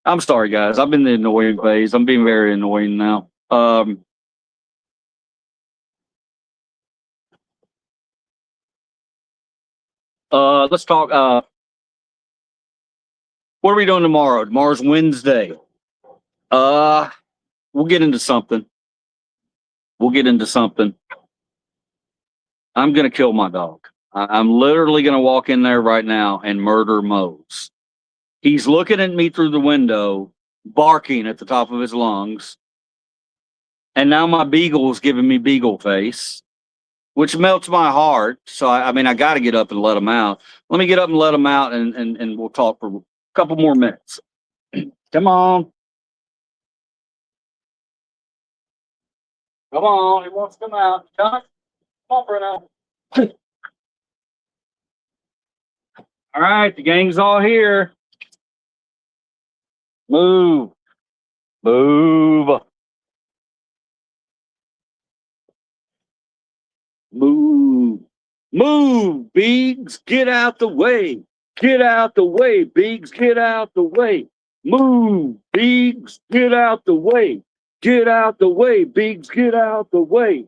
Speaker 1: I'm sorry, guys. I've been the annoying phase. I'm being very annoying now. Let's talk. What are we doing tomorrow? Tomorrow's Wednesday. We'll get into something. I'm gonna kill my dog. I'm literally gonna walk in there right now and murder Mose. He's looking at me through the window, barking at the top of his lungs. And now my beagle's giving me beagle face, which melts my heart. So I mean, I got to get up and let him out. Let me get up and let him out, and we'll talk for a couple more minutes. Come on. Come on. He wants to come out. Come on, Bruno. All right, the gang's all here. Move. Move. Move. Move, Biggs. Get out the way. Get out the way, Biggs. Get out the way. Move, Biggs. Get out the way. Get out the way, Biggs. Get out the way.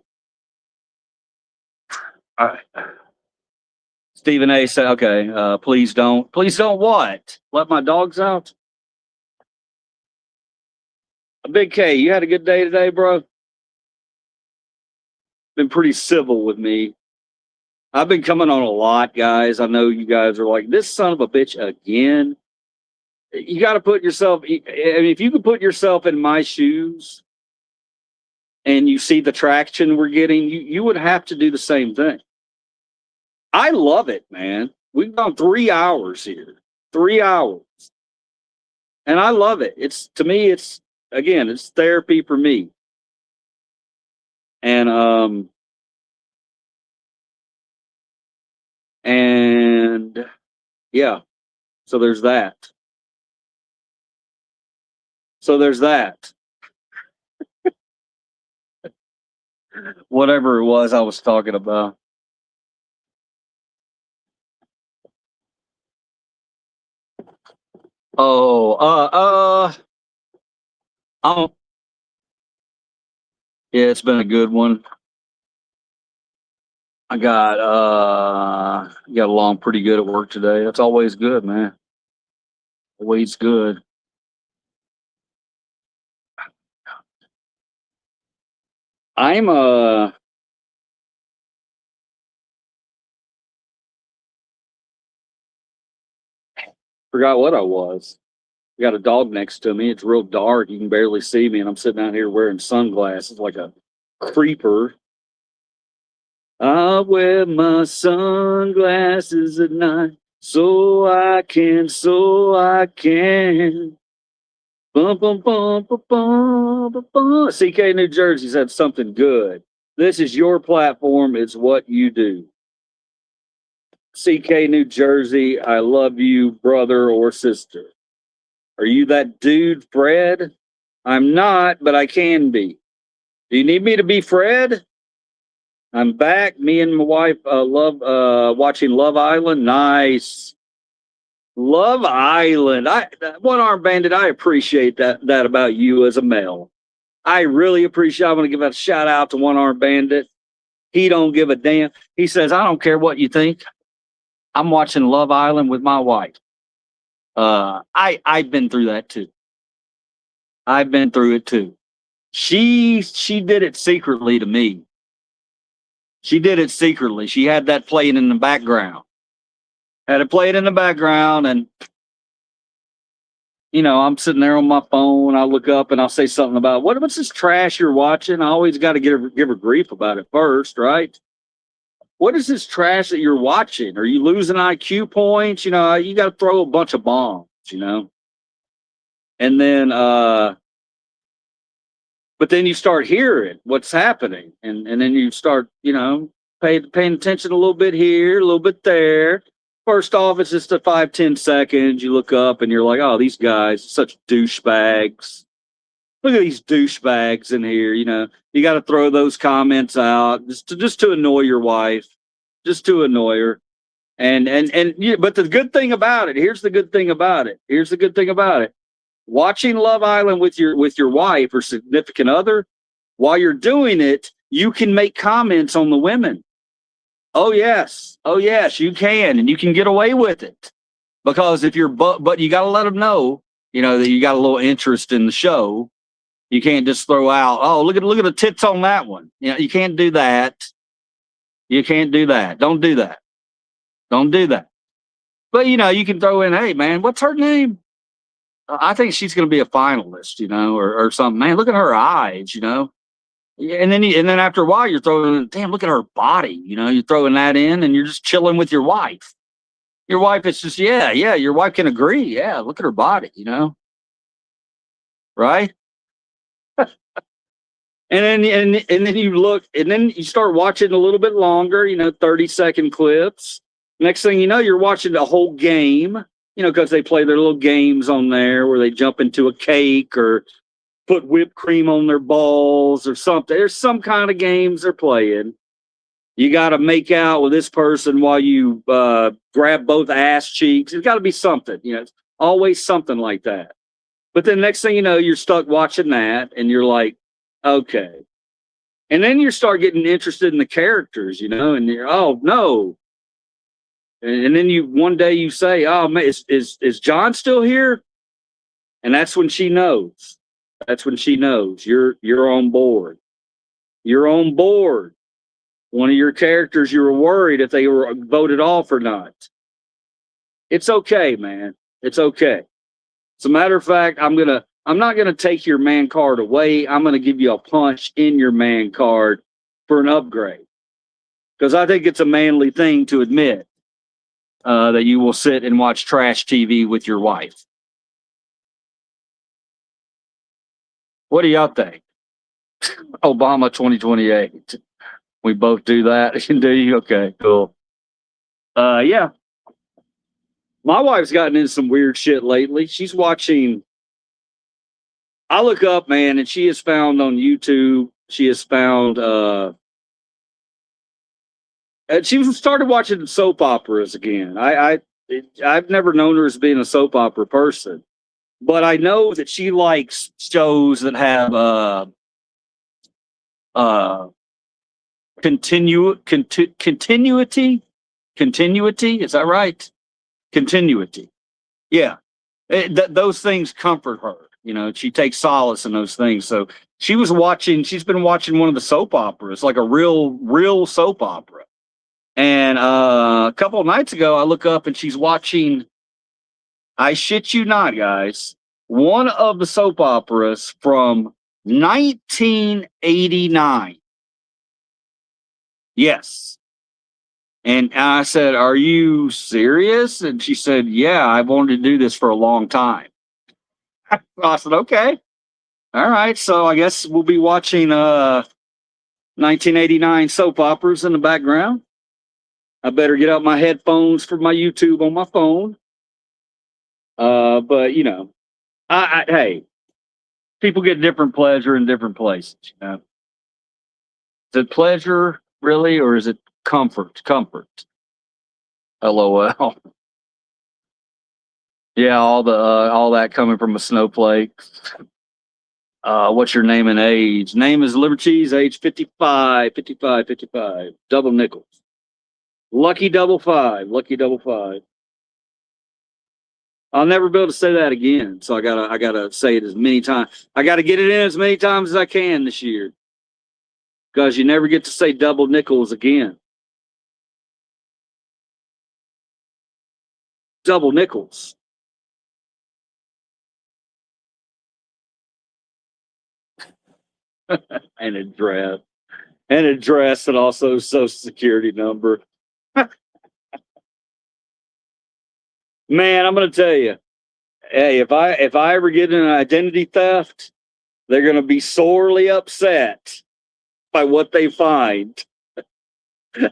Speaker 1: All right. Stephen A said, okay, please don't what? Let my dogs out? Big K, you had a good day today, bro? Been pretty civil with me. I've been coming on a lot, guys. I know you guys are like, this son of a bitch again. You got to put yourself, I mean, if you could put yourself in my shoes and you see the traction we're getting, you would have to do the same thing. I love it, man. We've gone 3 hours here, 3 hours. And I love it. To me, it's therapy for me. And yeah, so there's that. Whatever it was I was talking about. Oh, yeah, it's been a good one. I got along pretty good at work today. That's always good, man. Always good. I'm forgot what I was. I got a dog next to me. It's real dark. You can barely see me, and I'm sitting out here wearing sunglasses like a creeper. I wear my sunglasses at night so I can. Bum, bum, bum, bum, bum, bum, bum. CK New Jersey said something good. This is your platform. It's what you do. CK New Jersey, I love you, brother or sister. Are you that dude, Fred? I'm not, but I can be. Do you need me to be Fred? I'm back. Me and my wife love watching Love Island. Nice. Love Island. One Arm Bandit, I appreciate that about you as a male. I really appreciate. I want to give a shout out to One Arm Bandit. He don't give a damn. He says, I don't care what you think. I'm watching Love Island with my wife. I've been through that too. I've been through it too. She did it secretly to me. She did it secretly. She had that playing in the background. Had it played in the background, and I'm sitting there on my phone. I look up and I'll say something about what's this trash you're watching? I always got to give her grief about it first, right? What is this trash that you're watching? Are you losing IQ points? You got to throw a bunch of bombs, and then but then you start hearing what's happening, and then you start paying attention a little bit here, a little bit there. First off, it's just a 5-10 seconds. You look up and you're like, oh, these guys are such douchebags. look at these douchebags in here. You know, you got to throw those comments out just to annoy your wife, just to annoy her. But the good thing about it, here's the good thing about it. Here's the good thing about it. Watching Love Island with your wife or significant other, while you're doing it, you can make comments on the women. Oh yes, you can, and you can get away with it because if you're but you got to let them know, you know, that you got a little interest in the show. You can't just throw out, oh, look at the tits on that one. You know, you can't do that. You can't do that. Don't do that. Don't do that. But you know, you can throw in, hey man, what's her name? I think she's going to be a finalist, you know, or something. Man, look at her eyes, you know. And then after a while, you're throwing, damn, look at her body, you know. You're throwing that in, and you're just chilling with your wife. Your wife is just, yeah. Your wife can agree. Yeah, look at her body, you know. Right? And then you look, and then you start watching a little bit longer, you know, 30-second clips. Next thing you know, you're watching the whole game, you know, because they play their little games on there where they jump into a cake or put whipped cream on their balls or something. There's some kind of games they're playing. You got to make out with this person while you grab both ass cheeks. It's got to be something, you know, it's always something like that. But then next thing you know, you're stuck watching that and you're like, okay. And then you start getting interested in the characters, you know, and you're, oh no. And then one day you say, oh man, is John still here? And that's when she knows. That's when she knows you're on board. You're on board. One of your characters, you were worried if they were voted off or not. It's okay, man. It's okay. As a matter of fact, I'm not gonna take your man card away. I'm gonna give you a punch in your man card for an upgrade. Because I think it's a manly thing to admit that you will sit and watch trash TV with your wife. What do y'all think? Obama 2028. We both do that. Do you? Okay, cool. Yeah. My wife's gotten into some weird shit lately. She's watching. I look up, man, and she has found on YouTube. She has found. She started watching soap operas again. I've never known her as being a soap opera person, but I know that she likes shows that have continuity. Is that right? Continuity. Yeah. Those things comfort her. You know, she takes solace in those things. So she's been watching one of the soap operas, like a real soap opera. And a couple of nights ago, I look up and she's watching, I shit you not, guys, one of the soap operas from 1989. Yes. And I said, are you serious? And she said, yeah, I've wanted to do this for a long time. I said, okay. All right. So I guess we'll be watching 1989 soap operas in the background. I better get out my headphones for my YouTube on my phone. But you know, hey, people get different pleasure in different places. You know? Is it pleasure really, or is it comfort? Comfort. LOL. Yeah, all that coming from a snowflake. What's your name and age? Name is Liver Cheese, age 55. Double nickels. Lucky double five. I'll never be able to say that again. So I gotta say it as many times. I gotta get it in as many times as I can this year. Because you never get to say double nickels again. Double nickels. An address. And also social security number. Man, I'm gonna tell you, hey, if I ever get an identity theft, they're gonna be sorely upset by what they find. Yeah,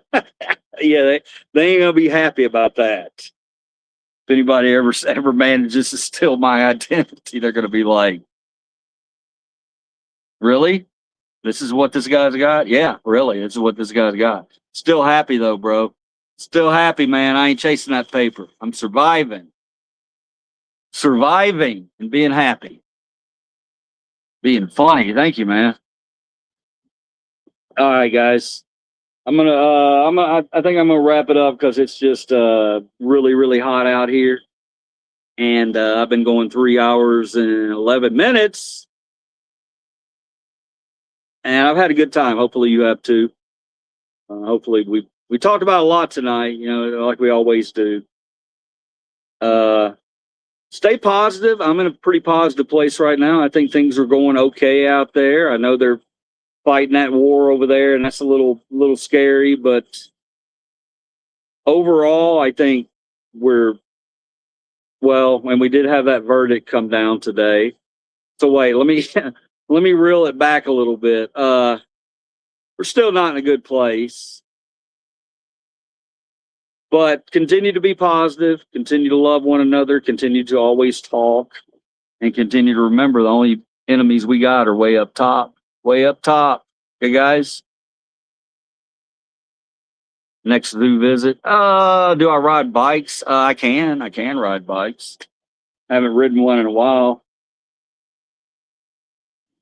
Speaker 1: they ain't gonna be happy about that. If anybody ever manages to steal my identity, they're gonna be like, Really? This is what this guy's got? Yeah, really. This is what this guy's got. Still happy though, bro. Still happy, man. I ain't chasing that paper. I'm surviving. Surviving and being happy. Being funny. Thank you, man. All right, guys. I think I'm gonna wrap it up because it's just really, really hot out here. And I've been going 3 hours and 11 minutes. And I've had a good time. Hopefully you have too. Hopefully we talked about a lot tonight, you know, like we always do. Stay positive. I'm in a pretty positive place right now. I think things are going okay out there. I know they're fighting that war over there, and that's a little scary, but overall, I think we're well. And we did have that verdict come down today. So wait, let me let me reel it back a little bit. We're still not in a good place. But continue to be positive, continue to love one another, continue to always talk, and continue to remember the only enemies we got are way up top. Way up top. Okay, guys? Next zoo visit. Do I ride bikes? I can ride bikes. I haven't ridden one in a while.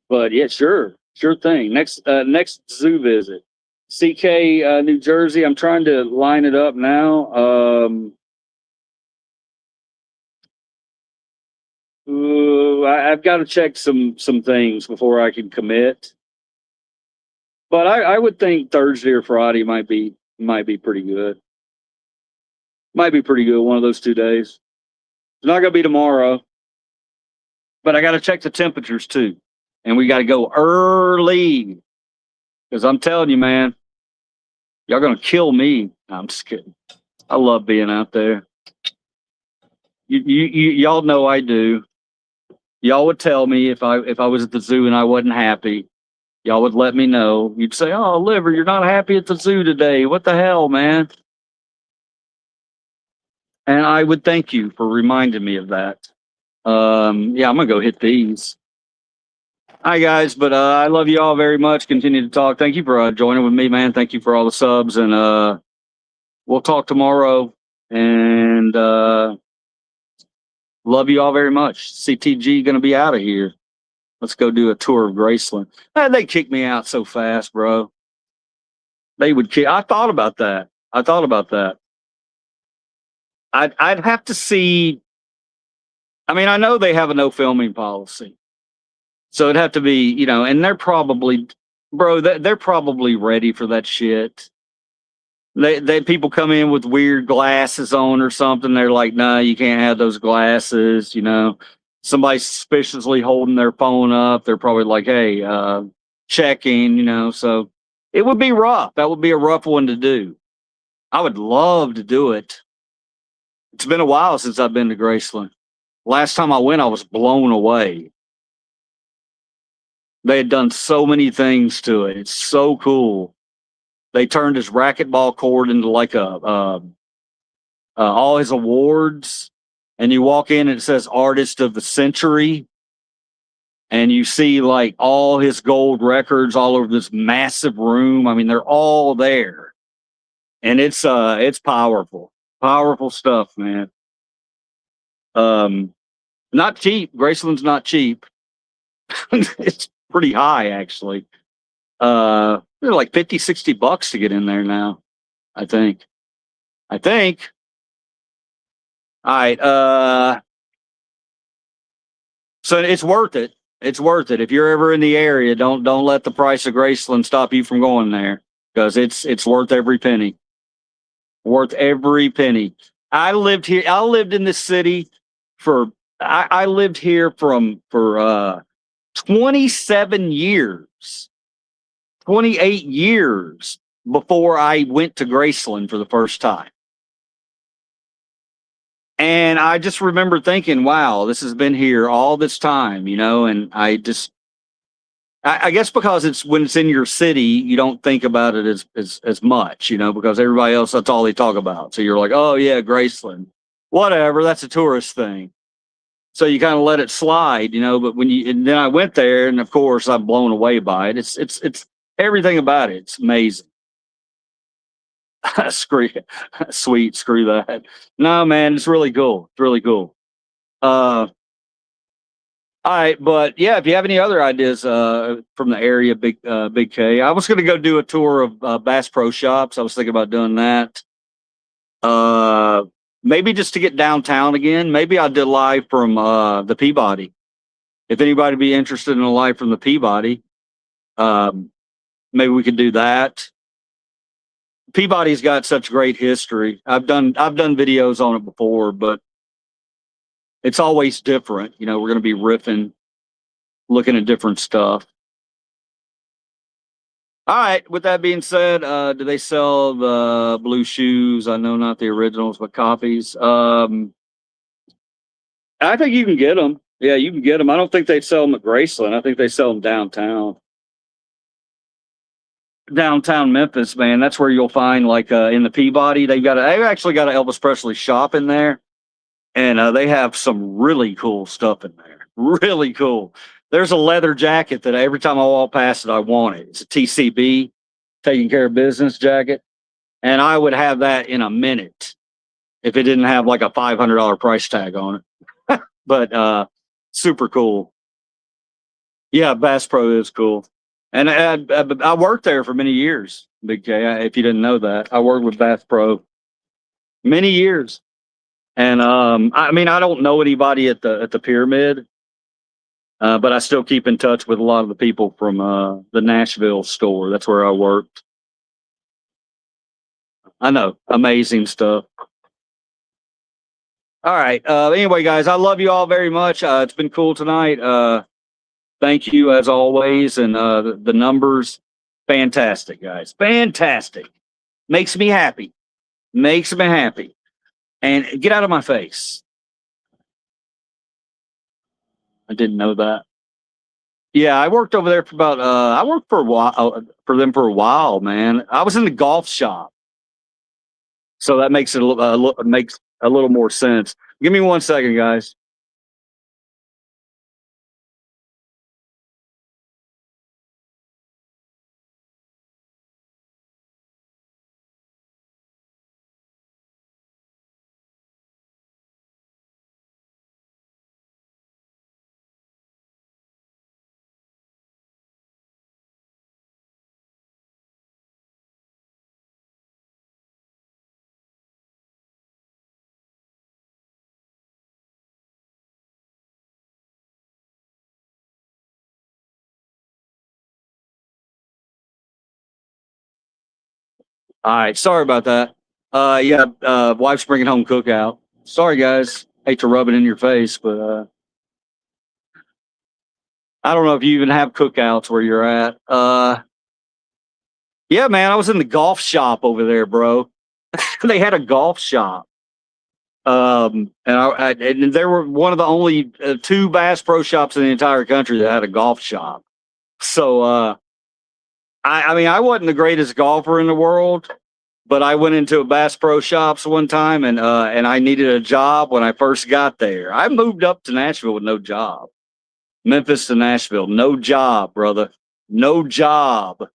Speaker 1: But yeah, sure. Sure thing. Next zoo visit. CK, New Jersey. I'm trying to line it up now. I've got to check some things before I can commit. But I would think Thursday or Friday might be pretty good. Might be pretty good one of those 2 days. It's not gonna be tomorrow. But I got to check the temperatures too, and we got to go early. Because I'm telling you, man, y'all gonna kill me. No, I'm just kidding. I love being out there. Y'all know I do. Y'all would tell me if I was at the zoo and I wasn't happy. Y'all would let me know. You'd say, "Oh, Liver, you're not happy at the zoo today. What the hell, man?" And I would thank you for reminding me of that. Yeah, I'm gonna go hit these. Hi guys, but I love you all very much. Continue to talk. Thank you for joining with me, man. Thank you for all the subs, and we'll talk tomorrow. And love you all very much. CTG gonna be out of here. Let's go do a tour of Graceland. They kicked me out so fast, bro. They would kick. I thought about that. I'd have to see. I mean, I know they have a no filming policy. So it'd have to be, you know, and they're probably, bro, they're probably ready for that shit. They people come in with weird glasses on or something. They're like, "No, you can't have those glasses." You know, somebody suspiciously holding their phone up. They're probably like, "Hey, checking." You know, so it would be rough. That would be a rough one to do. I would love to do it. It's been a while since I've been to Graceland. Last time I went, I was blown away. They had done so many things to it. It's so cool. They turned his racquetball court into like all his awards, and you walk in and it says Artist of the Century, and you see like all his gold records all over this massive room. I mean, they're all there, and it's powerful stuff, man. Not cheap. Graceland's not cheap. It's pretty high, actually. They're like $50-$60 to get in there now, I think. All right. So it's worth it. It's worth it. If you're ever in the area, don't let the price of Graceland stop you from going there, because it's worth every penny. Worth every penny. I lived here. I lived in this city I lived here for 27 years, 28 years before I went to Graceland for the first time. And I just remember thinking, wow, this has been here all this time, you know, and I guess because it's when it's in your city, you don't think about it as much, you know, because everybody else, that's all they talk about. So you're like, oh yeah, Graceland, whatever, that's a tourist thing. So you kind of let it slide, you know. But and then I went there, and of course I'm blown away by it. It's everything about it. It's amazing. screw Sweet, screw that. No, man, it's really cool. It's really cool. All right, but yeah, if you have any other ideas from the area, Big K, I was going to go do a tour of Bass Pro Shops. I was thinking about doing that. Maybe just to get downtown again. Maybe I'll do live from the Peabody. If anybody be interested in a live from the Peabody, maybe we could do that. Peabody's got such great history. I've done videos on it before, but it's always different. You know, we're going to be riffing, looking at different stuff. All right. With that being said, do they sell the blue shoes? I know not the originals, but copies. I think you can get them. Yeah, you can get them. I don't think they sell them at Graceland. I think they sell them downtown. Downtown Memphis, man. That's where you'll find, like, in the Peabody. They've actually got an Elvis Presley shop in there. And they have some really cool stuff in there. Really cool. There's a leather jacket that every time I walk past it, I want it. It's a TCB, taking care of business jacket. And I would have that in a minute if it didn't have like a $500 price tag on it. But super cool. Yeah, Bass Pro is cool. And I worked there for many years, Big K. If you didn't know that, I worked with Bass Pro many years. And I mean, I don't know anybody at the Pyramid, but I still keep in touch with a lot of the people from the Nashville store. That's where I worked. I know, amazing stuff. All right. Anyway, guys, I love you all very much. It's been cool tonight. Thank you as always, and the numbers, fantastic, guys, fantastic. Makes me happy. Makes me happy. And get out of my face. I didn't know that. Yeah, I worked over there for about. I worked for a while for them for a while, man. I was in the golf shop, so that makes it makes a little more sense. Give me 1 second, guys. All right, sorry about that. Yeah, wife's bringing home cookout. Sorry, guys. Hate to rub it in your face, but I don't know if you even have cookouts where you're at. Yeah, man, I was in the golf shop over there, bro. They had a golf shop. And they were one of the only 2 Bass Pro shops in the entire country that had a golf shop. So, I mean, I wasn't the greatest golfer in the world, but I went into a Bass Pro Shops one time, and I needed a job when I first got there. I moved up to Nashville with no job. Memphis to Nashville, no job, brother, no job.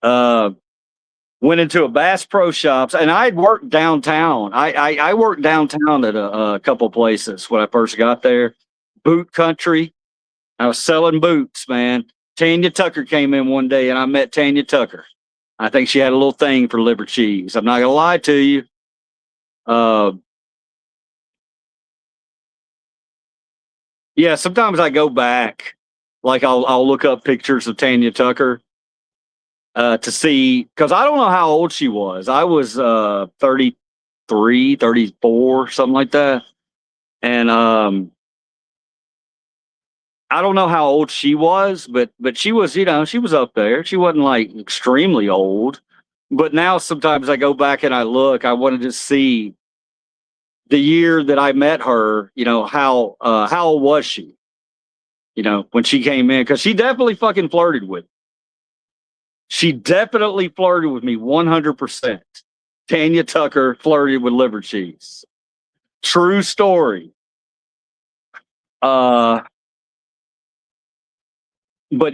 Speaker 1: Went into a Bass Pro Shops, and I'd worked downtown. I worked downtown at a couple places when I first got there. Boot Country. I was selling boots, man. Tanya Tucker came in one day, and I met Tanya Tucker. I think she had a little thing for liver cheese. I'm not gonna lie to you. Yeah, sometimes I go back, like I'll look up pictures of Tanya Tucker to see, because I don't know how old she was. I was 33, 34, something like that. And I don't know how old she was, but she was, you know, she was up there. She wasn't like extremely old. But now sometimes I go back and I look, I wanted to see the year that I met her, you know, how old was she? You know, when she came in, because she definitely fucking flirted with me. She definitely flirted with me 100%. Tanya Tucker flirted with liver cheese. True story. But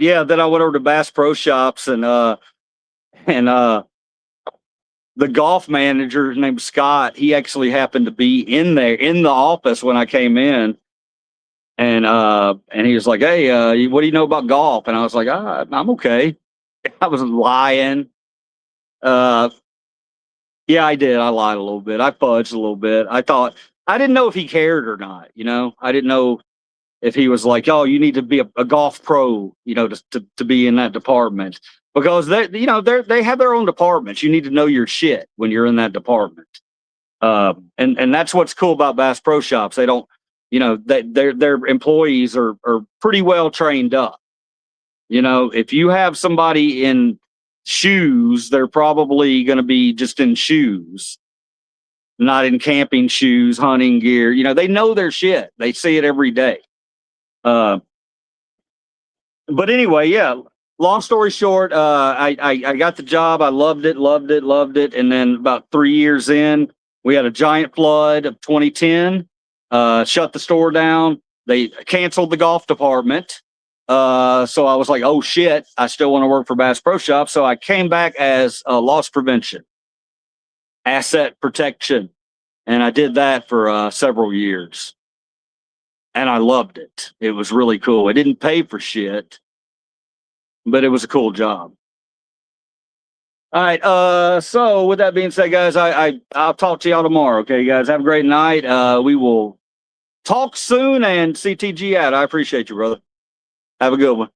Speaker 1: yeah, then I went over to Bass Pro Shops and the golf manager named Scott, he actually happened to be in there in the office when I came in. And he was like, "Hey, what do you know about golf?" And I was like, "I'm okay." I was lying. Uh, yeah, I did. I lied a little bit. I fudged a little bit. I didn't know if he cared or not. I didn't know if he was like, "Oh, you need to be a golf pro," to be in that department, because they have their own departments. You need to know your shit when you're in that department. And that's what's cool about Bass Pro Shops. They don't, their employees are pretty well trained up. If you have somebody in shoes, they're probably going to be just in shoes, not in camping shoes, hunting gear. They know their shit. They see it every day. But anyway, yeah. Long story short, I got the job. I loved it. And then about 3 years in, we had a giant flood of 2010. Shut the store down. They canceled the golf department. So I was like, oh shit, I still want to work for Bass Pro Shop. So I came back as loss prevention, asset protection. And I did that for several years. And I loved it. It was really cool. It didn't pay for shit, but it was a cool job. All right. So with that being said, guys, I'll talk to y'all tomorrow. Okay, guys, have a great night. We will talk soon, and CTG out. I appreciate you, brother. Have a good one.